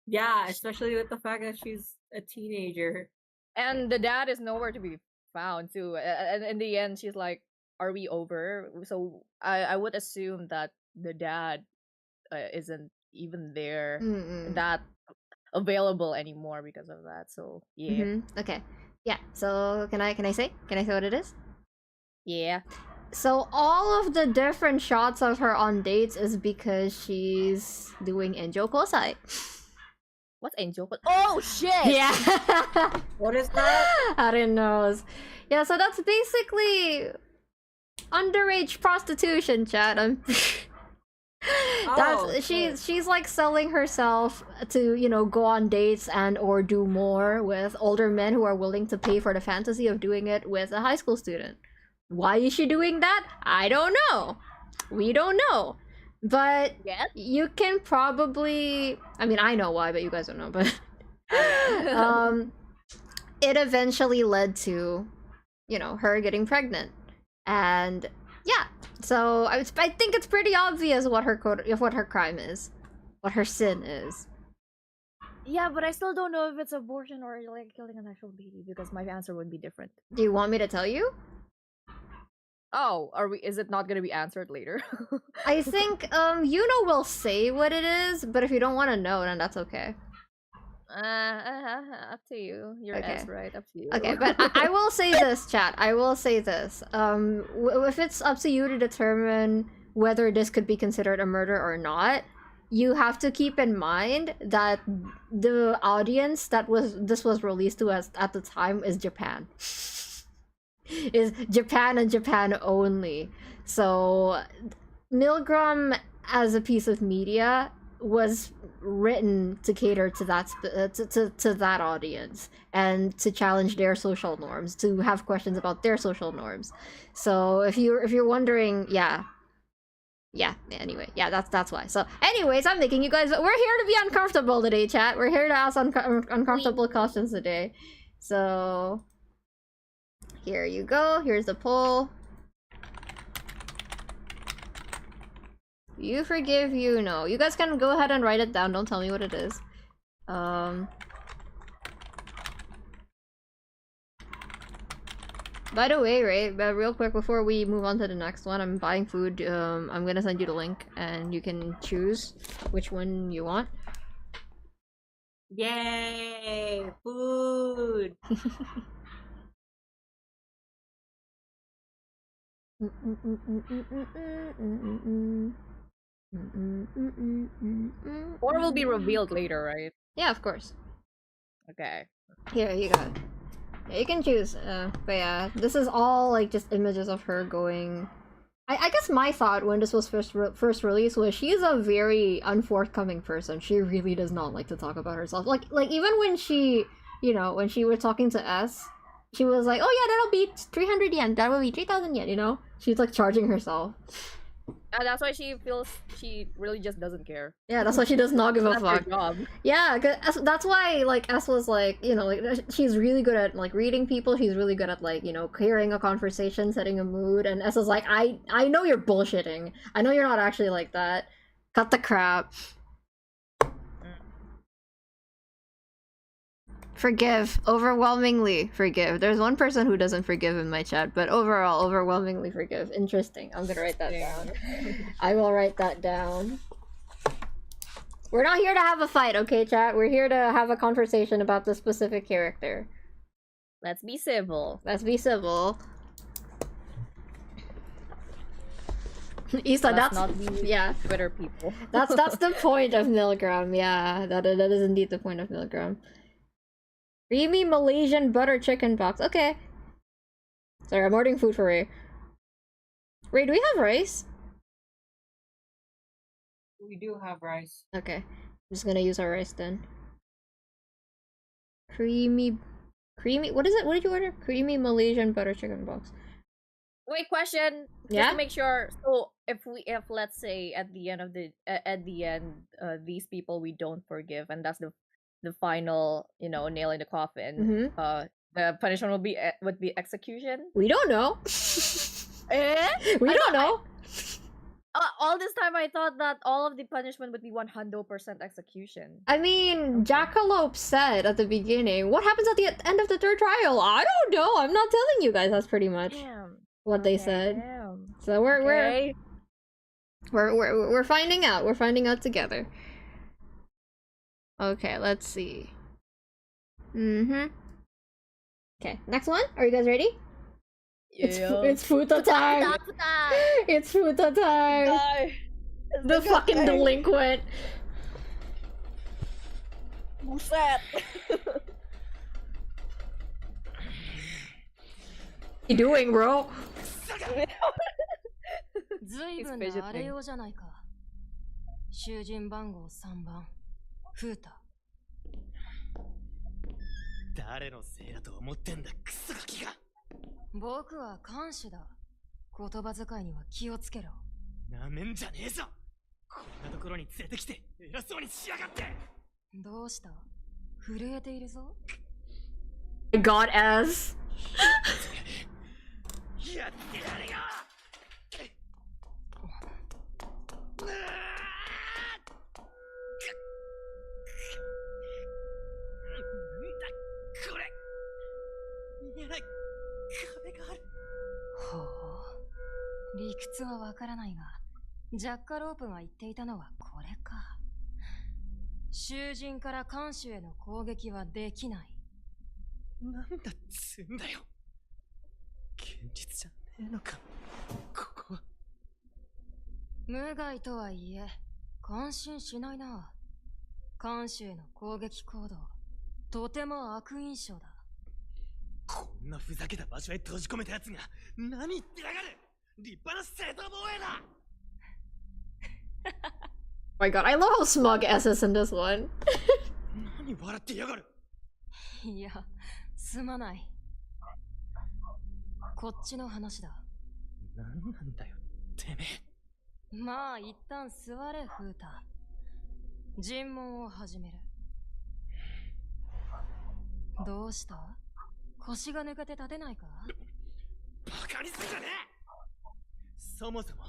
Yeah, especially with the fact that she's a teenager. And the dad is nowhere to be found too. And in the end, she's like, "Are we over?" So I would assume that the dad isn't even there, Mm-mm. that available anymore because of that. So yeah, Okay. Yeah. So can I say what it is? yeah. So all of the different shots of her on dates is because she's doing Enjo Kosai. What's Angel? Oh shit! Yeah. What is that? I didn't know. Yeah, so that's basically underage prostitution, chat. She's like selling herself to, you know, go on dates and or do more with older men who are willing to pay for the fantasy of doing it with a high school student. Why is she doing that? I don't know. We don't know. But Yes? you can probably, I mean, I know why, but you guys don't know, but it eventually led to, you know, her getting pregnant. And yeah, so I think it's pretty obvious what her crime is, what her sin is. Yeah, but I still don't know if it's abortion or like killing an actual baby because my answer would be different. Do you want me to tell you? Oh, is it not gonna be answered later? I think Yuno will say what it is, but if you don't want to know, then that's okay. Up to you. Your Okay. S, right? Up to you. Okay, but I will say this, chat. I will say this. If it's up to you to determine whether this could be considered a murder or not, you have to keep in mind that the audience that this was released to us at the time is Japan. Is Japan and Japan only. So MILGRAM as a piece of media was written to cater to that to that audience and to challenge their social norms, to have questions about their social norms. So if you're wondering, yeah. Anyway, yeah, that's why. So, anyways, I'm making you guys. We're here to be uncomfortable today, chat. We're here to ask uncomfortable questions today. So, here you go. Here's the poll. You forgive, you know. You guys can go ahead and write it down. Don't tell me what it is. By the way, right, real quick before we move on to the next one, I'm buying food. I'm gonna send you the link and you can choose which one you want. Yay! Food! Or will be revealed later, right? Yeah, of course. Okay. Here, you go. Yeah, you can choose, but yeah, this is all like just images of her going. I guess my thought when this was first released was she's a very unforthcoming person. She really does not like to talk about herself. Like even when she, when she was talking to S, she was like, "Oh yeah, that'll be 300 yen. That will be 3,000 yen." You know, she's like charging herself. That's why she feels she really just doesn't care. Yeah, that's why she does not give a That's fuck. her job. Yeah, cause that's why like S was like, like she's really good at like reading people. She's really good at like carrying a conversation, setting a mood. And S is like, I know you're bullshitting. I know you're not actually like that. Cut the crap. Forgive. Overwhelmingly forgive. There's one person who doesn't forgive in my chat, but overall, overwhelmingly forgive. Interesting. I'm gonna write that down. I will write that down. We're not here to have a fight, okay, chat? We're here to have a conversation about the specific character. Let's be civil. Let's be civil. Isa, Let's that's not be yeah. Twitter people. That's the point of MILGRAM. Yeah, that is indeed the point of MILGRAM. Creamy Malaysian butter chicken box. Okay. Sorry, I'm ordering food for Ray. Ray, do we have rice? We do have rice. Okay. I'm just gonna use our rice then. Creamy, what is it? What did you order? Creamy Malaysian butter chicken box. Wait, question. Yeah? Just to make sure. So if let's say at the end these people we don't forgive, and that's the final nail in the coffin. The punishment would be execution. We don't know. We don't know. All this time I thought that all of the punishment would be 100% execution. I mean, Jackalope said at the beginning, what happens at the end of the third trial? I don't know. I'm not telling you guys. That's pretty much what they said. Damn. So we're finding out. We're finding out together. Okay, let's see. Okay, next one. Are you guys ready? Yeah. It's Futa time. It's Futa time. The fucking delinquent. Buset. What you doing, bro? ずいぶんなあれようじゃないか。囚人番号3番、フータ。誰のせいだと思ってんだ、クソガキが。僕は看守だ。言葉遣いには気をつけろ。なめんじゃねえぞ。こんなところに連れてきて偉そうにしやがって。どうした？震えているぞ。God as. やってやるよ。これ見えない壁がある。ほう、理屈はわからないが、ジャッカロープが言っていたのはこれか。囚人から看守への攻撃はできない。なんだっつんだよ。現実じゃねえのか、ここは。無害とはいえ、感心しないな。看守への攻撃行動、とても悪印象だ。こんなふざけた場所へ閉じ込めたやつが何言ってやがる。立派な正当防衛だ。my god, I love how smug S is in this one. 何笑ってやがる。いや、すまない。こっちの話だ。何なんだよ、てめえ。まあ、一旦座れ、フータ。尋問を始める。どうした？腰が抜けて立てないか？バカにするじゃねえ。そもそも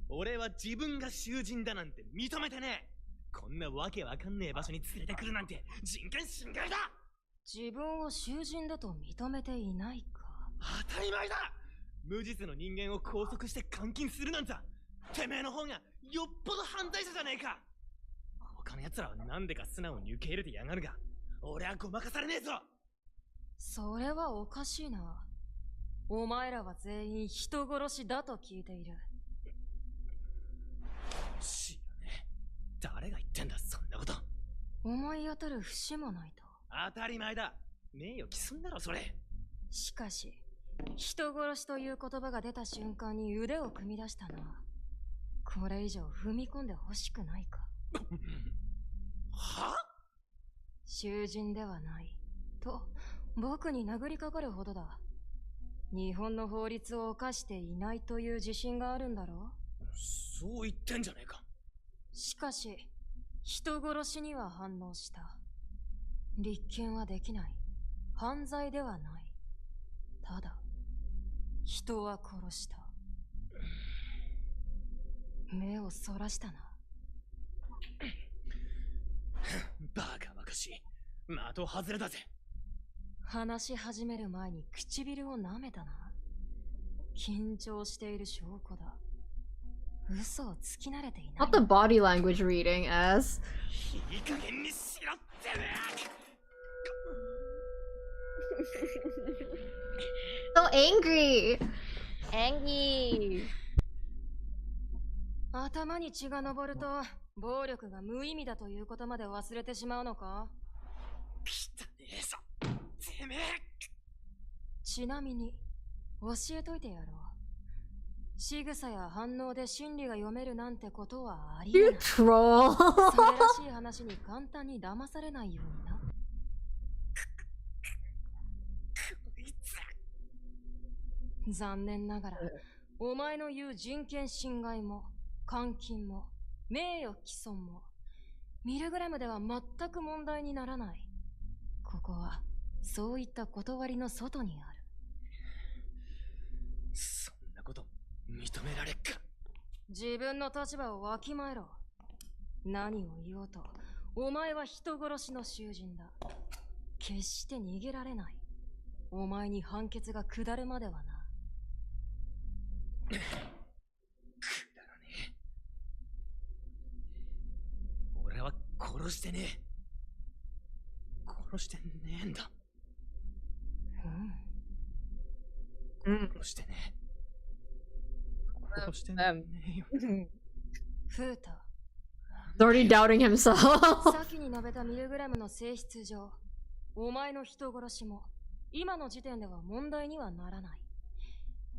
俺は自分が囚人だなんて認めてねえ。こんなわけわかんねえ場所に連れてくるなんて人権侵害だ。自分を囚人だと認めていないか？当たり前だ。無実の人間を拘束して監禁するなんざてめえの方がよっぽど犯罪者じゃねえか。他の奴らはなんでか素直に受け入れてやがるが、俺はごまかされねえぞ。それはおかしいな。お前らは全員人殺しだと聞いている。知らねえ。誰が言ってんだそんなこと。思い当たる節もないと。当たり前だ。名誉毀損だろそれ。しかし人殺しという言葉が出た瞬間に腕を組み出したな。これ以上踏み込んでほしくないか？は？囚人ではないと僕に殴りかかるほどだ。日本の法律を犯していないという自信があるんだろう？そう言ってんじゃねえか。しかし人殺しには反応した。立件はできない。犯罪ではない。ただ人は殺した。目をそらしたな。バカバカしい。的外れだぜ。話し始める前に唇を舐めたな。緊張している証拠だ。嘘をつき慣れていない。Not the body language reading, S. いい加減にしろってね。So angry! Angie! 頭に血が上ると暴力が無意味だということまで忘れてしまうのか？汚ねえぞてめえ。ちなみに教えといてやろう。仕草や反応で心理が読めるなんてことはありえ You ない。 troll! それらしい話に簡単に騙されないようにな。残念ながらお前の言う人権侵害も監禁も名誉毀損もミルグラムでは全く問題にならない。ここはそういった断りの外にある。そんなこと認められっか。自分の立場をわきまえろ。何を言おうとお前は人殺しの囚人だ。決して逃げられない。お前に判決が下るまではな。くだらねえ。俺は殺してねえ。殺してねえんだ。殺してねえ。殺してねえよ。フータ。He's already doubting himself. 先に述べたミルグラムの性質上、お前の人殺しも今の時点では問題にはならない。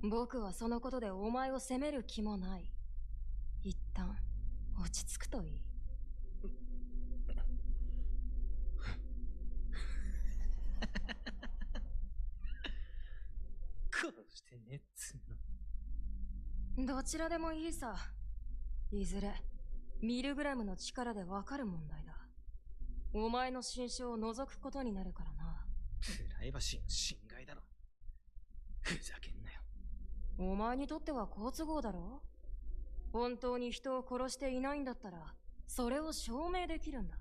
僕はそのことでお前を責める気もない。一旦落ち着くといい。殺してねえっつうの。どちらでもいいさ。いずれミルグラムの力でわかる問題だ。お前の心証を除くことになるからな。プライバシーの侵害だろ。ふざけんなよ。お前にとっては好都合だろ。本当に人を殺していないんだったらそれを証明できるんだ。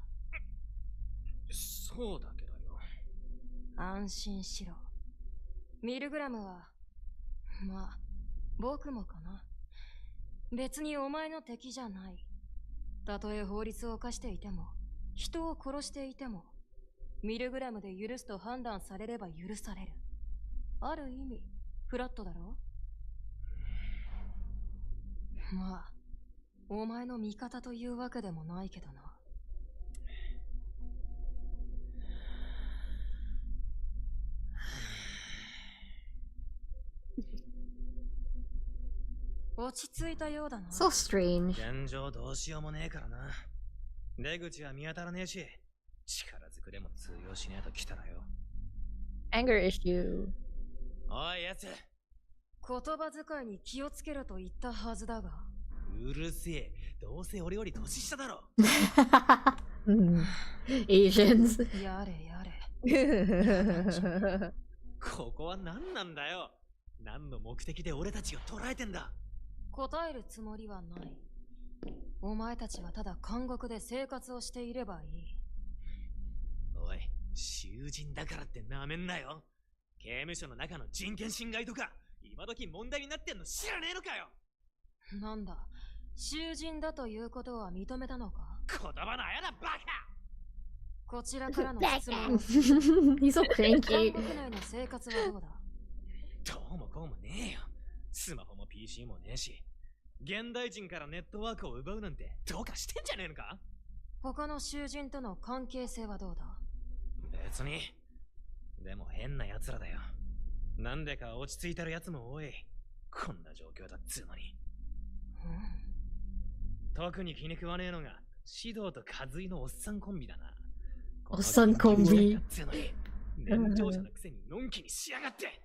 そうだけどよ。安心しろ。ミルグラムはまあ僕もかな。別にお前の敵じゃない。たとえ法律を犯していても人を殺していてもミルグラムで許すと判断されれば許される。ある意味フラットだろ。まあお前の味方というわけでもないけどな。落ち着いたようだな。So strange. 現状どうしようもねえからな。出口は見当たらねえし、力ずくでも通用しねえと来たらよ。Anger issue. おいやつ、言葉遣いに気をつけろと言ったはずだが。うるせえ。どうせ俺より年下だろ。Asians. やれやれ。ここは何なんだよ。何の目的で俺たちを捉えてんだ。答えるつもりはない。お前たちはただ監獄で生活をしていればいい。おい、囚人だからってなめんなよ。刑務所の中の人権侵害とか今時問題になってんの知らねえのかよ。なんだ、囚人だということは認めたのか。言葉のあやだバカ。こちらからの質問を。He's so 監 cranky. 獄内の生活はどうだ。どうもこうもねえよ。スマホも PC もねえし、現代人からネットワークを奪うなんてどうかしてんじゃねえのか。他の囚人との関係性はどうだ。別に。でも変な奴らだよ。なんでか落ち着いてる奴も多い。こんな状況だっつうのに。特に気に食わねえのが指導と和井のおっさんコンビだな。おっさんコンビ。年長者のくせにのんきにしやがって。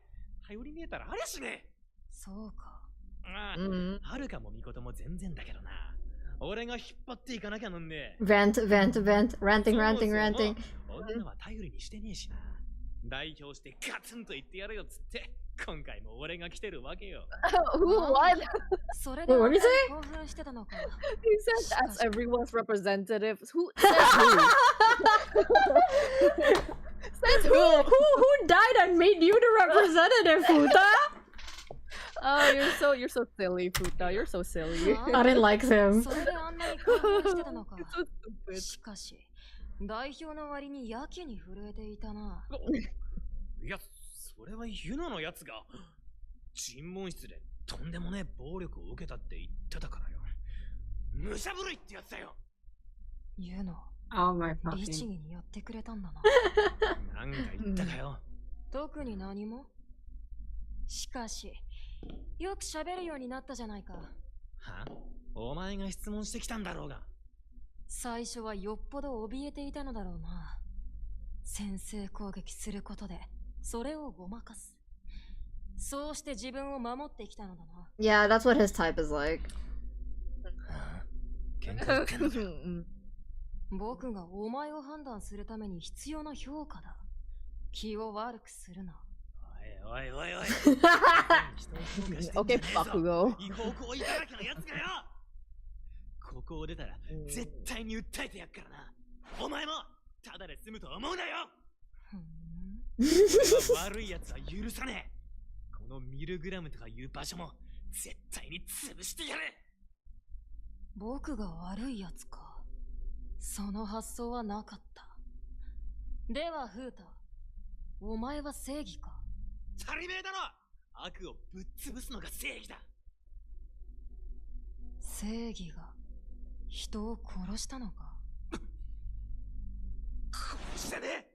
頼りねえたらありゃしねえ。そうか。ああ、はるかもみことも全然だけどな。俺が引っ張っていかなきゃなんねえ。Ranting, ranting. 女は頼りにしてねえしな。代表してガツンと言ってやるよっつって今回も俺が来てるわけよ。What? それで興奮してたのか。He said as everyone's representative. Who says who? Says who? Who died and made you the representative, Futa? Oh, you're so silly, Futa. You're so silly. I didn't like him. それであんなに興奮してたのか。 So stupid. しかし、代表の割にやけに震えていたな。いや、それはユノのやつが尋問室でとんでもねえ暴力を受けたって言ってたからよ。武者震いってやつだよ。ユノ、 Oh my 律 fucking. 儀にやってくれたんだな。なんか言ったかよ。特に何も。しかし、よく喋るようになったじゃないか。は？お前が質問してきたんだろうが。最初はよっぽど怯えていたのだろうな。先制攻撃することでそれをごまかす。そうして自分を守ってきたのだな。 Yeah, that's what his type is like. 喧嘩売ってんのか。僕がお前を判断するために必要な評価だ。気を悪くするな。おい。Okay, Bakugo. 違法行為だらけのやつがよ。ここを出たら絶対に訴えてやっからな。お前もただで済むと思うなよ。俺は悪いやつは許さねえ。このミルグラムとかいう場所も絶対に潰してやれ。僕が悪いやつか。その発想はなかった。ではフータ、お前は正義か。足りめえだろ。悪をぶっ潰すのが正義だ。正義が人を殺したのか。殺してね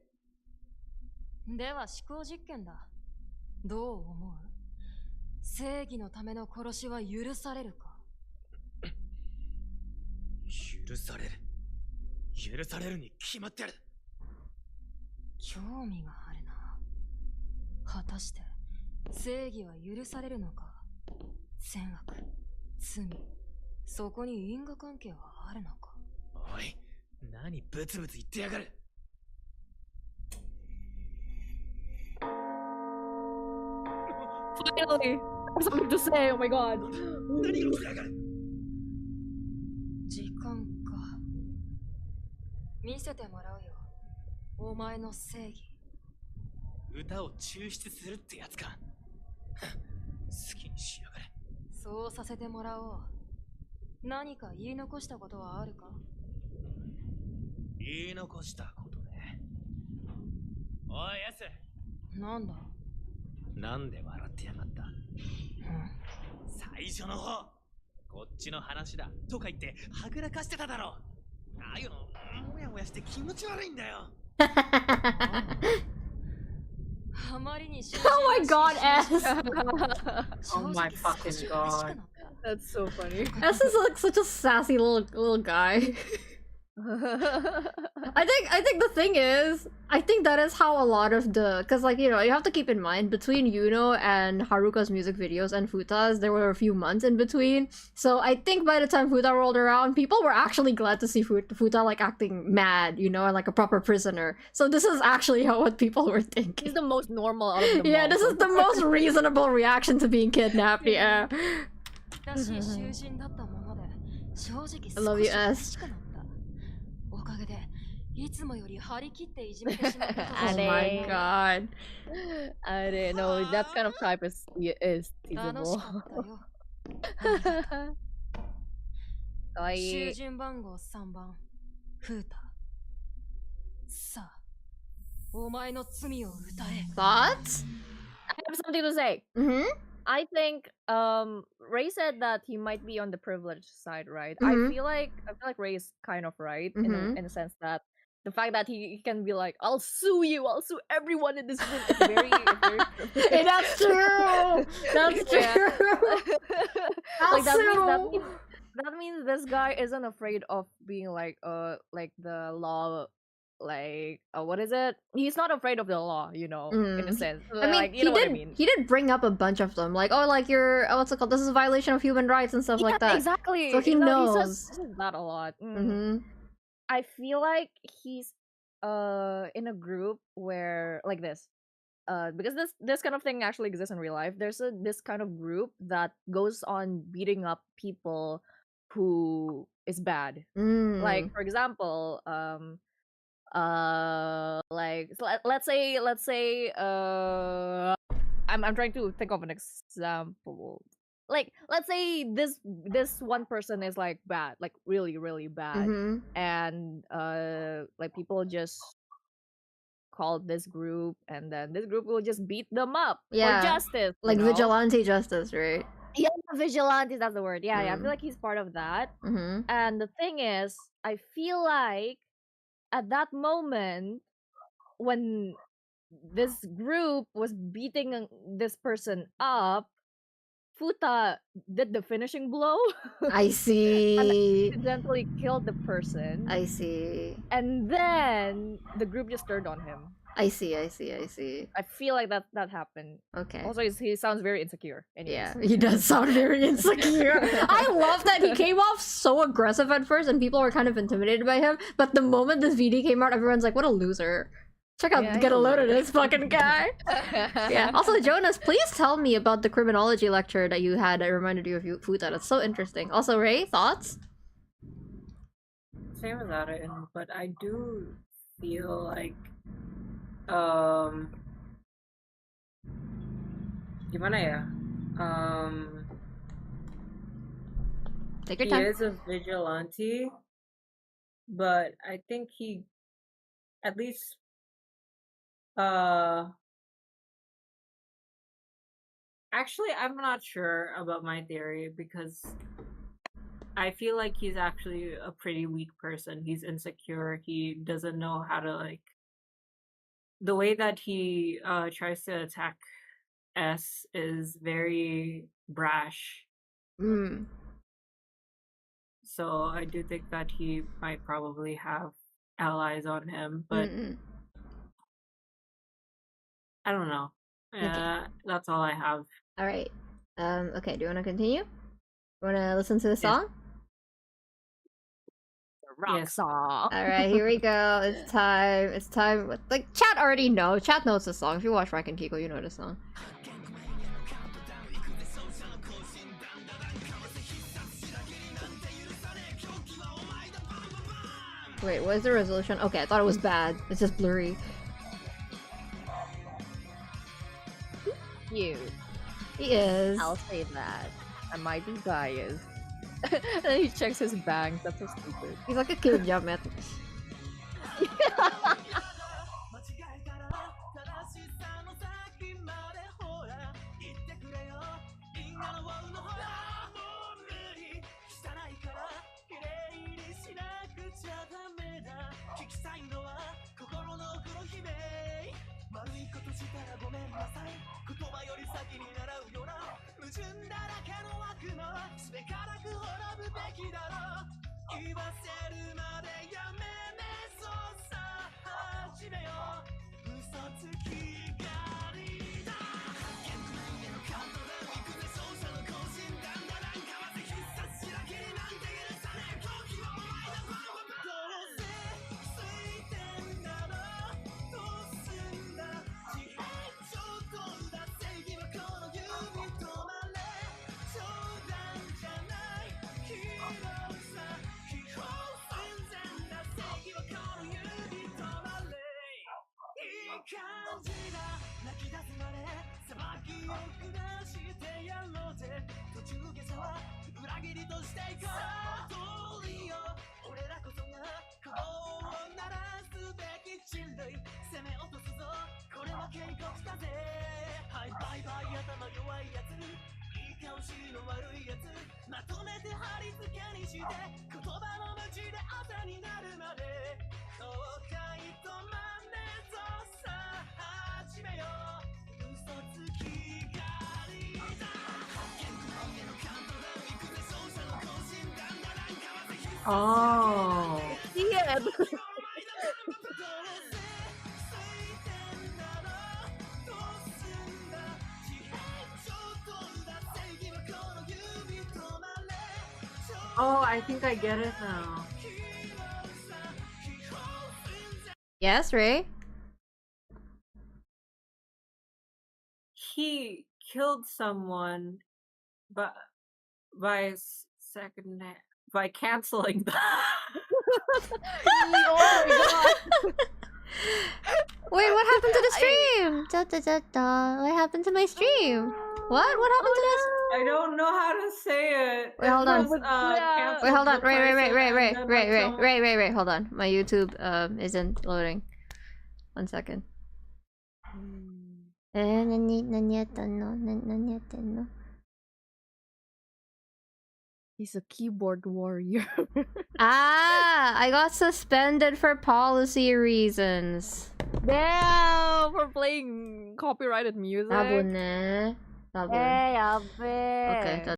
え。では思考実験だ。どう思う？正義のための殺しは許されるか。許される。許されるに決まってる。興味があるな。果たして正義は許されるのか。善悪、罪、そこに因果関係はあるのか。おい、何ブツブツ言ってやがる。Finally, I have something to say. Oh my god. 何が起きやがる。時間か。見せてもらうよ。お前の正義。歌を抽出するってやつか。好きにしやがれ。そうさせてもらおう。何か言い残したことはあるか？言い残したことね。おいやつ。なんだ？なんで笑ってやがった？最初の方、こっちの話だとか言ってはぐらかしてただろ。ああいうのもやもやして気持ち悪いんだよ。あまりに Oh my god, S! Oh my fucking god. That's so funny. S is like such a sassy little guy. I think the thing is, I think that is how a lot of the, because like, you know, you have to keep in mind between Yuno and Haruka's music videos and Futa's, there were a few months in between. So I think by the time Futa rolled around, people were actually glad to see Futa like acting mad, you know, and like a proper prisoner. So this is actually how what people were thinking. He's the most normal out of them Yeah, all. this is the most reasonable reaction to being kidnapped. Yeah. I love you, S. Oh my god. I didn't know that kind of type is teasable. Kawaii. 順番号3番フータさあお前の罪を歌え Thoughts? I have something to say. Mm-hmm. I think Ray said that he might be on the privileged side, right? Mhm. I feel like Ray is kind of right Mhm. in a sense that the fact that he can be like, I'll sue you, I'll sue everyone in this room. It's very, Hey, that's true. That's true. like I'll sue. that means this guy isn't afraid of being like the law, like what is it? He's not afraid of the law, you know, in a sense. I mean, like, you know what I mean. He did bring up a bunch of them, like, oh, like you're, what's it called? This is a violation of human rights and stuff like that. Exactly. So he knows. He says that a lot. Mm-hmm. I feel like he's in a group where like this. Because this kind of thing actually exists in real life. There's this kind of group that goes on beating up people who is bad. Like for example, like let's say I'm trying to think of an example. Like let's say this one person is like bad, like really bad, Mhm. and like people just called this group, and then this group will just beat them up Yeah. for justice, Like you know? vigilante justice, right? Yeah, vigilantes, that's the word. Yeah, I feel like he's part of that. Mm-hmm. And the thing is, I feel like at that moment when this group was beating this person up, Futa did the finishing blow. I see. And accidentally killed the person. I see. And then the group just turned on him. I see. I feel like that happened. Okay. Also, he sounds very insecure. Anyways. Yeah, he does sound very insecure. I love that he came off so aggressive at first and people were kind of intimidated by him. But the moment this VD came out, everyone's like, what a loser. Check out, Yeah, get a load of this fucking guy. Yeah. Also, Jonas, please tell me about the criminology lecture that you had that reminded you of Futa. That's so interesting. Also, Ray, thoughts? Same as Aaron, but I do feel like gimana ya? Take your He time. is a vigilante, but I think he at least actually I'm not sure about my theory because I feel like he's actually a pretty weak person. He's insecure. He doesn't know how to like the way that he tries to attack S is very brash. So I do think that he might probably have allies on him, but I don't know. That's all I have. All right. Okay. Do you want to continue? You want to listen to the song? Rock song. All right, here we go. It's time. It's time. Like chat already know. Chat knows the song. If you watch Rack and Kiko, you know the song. Wait, what is the resolution? Okay, I thought it was bad. It's just blurry. Cute. He is. I'll say that. I might be biased. And then he checks his bangs. That's so stupid. He's like a kid, Jamet. Oh. Yeah. Oh, I think I get it now. Yes, Ray? He killed someone, but by by canceling the. Oh my god. Wait, what happened to the stream? What happened to my stream? What happened to this? I don't know how to say it. Wait, hold on. Wait, Wait, hold on. Wait. Hold on. My YouTube isn't loading. 1 second. He's a keyboard warrior. I got suspended for policy reasons. Damn, for playing copyrighted music. Abune. Eh, yabe. Okay,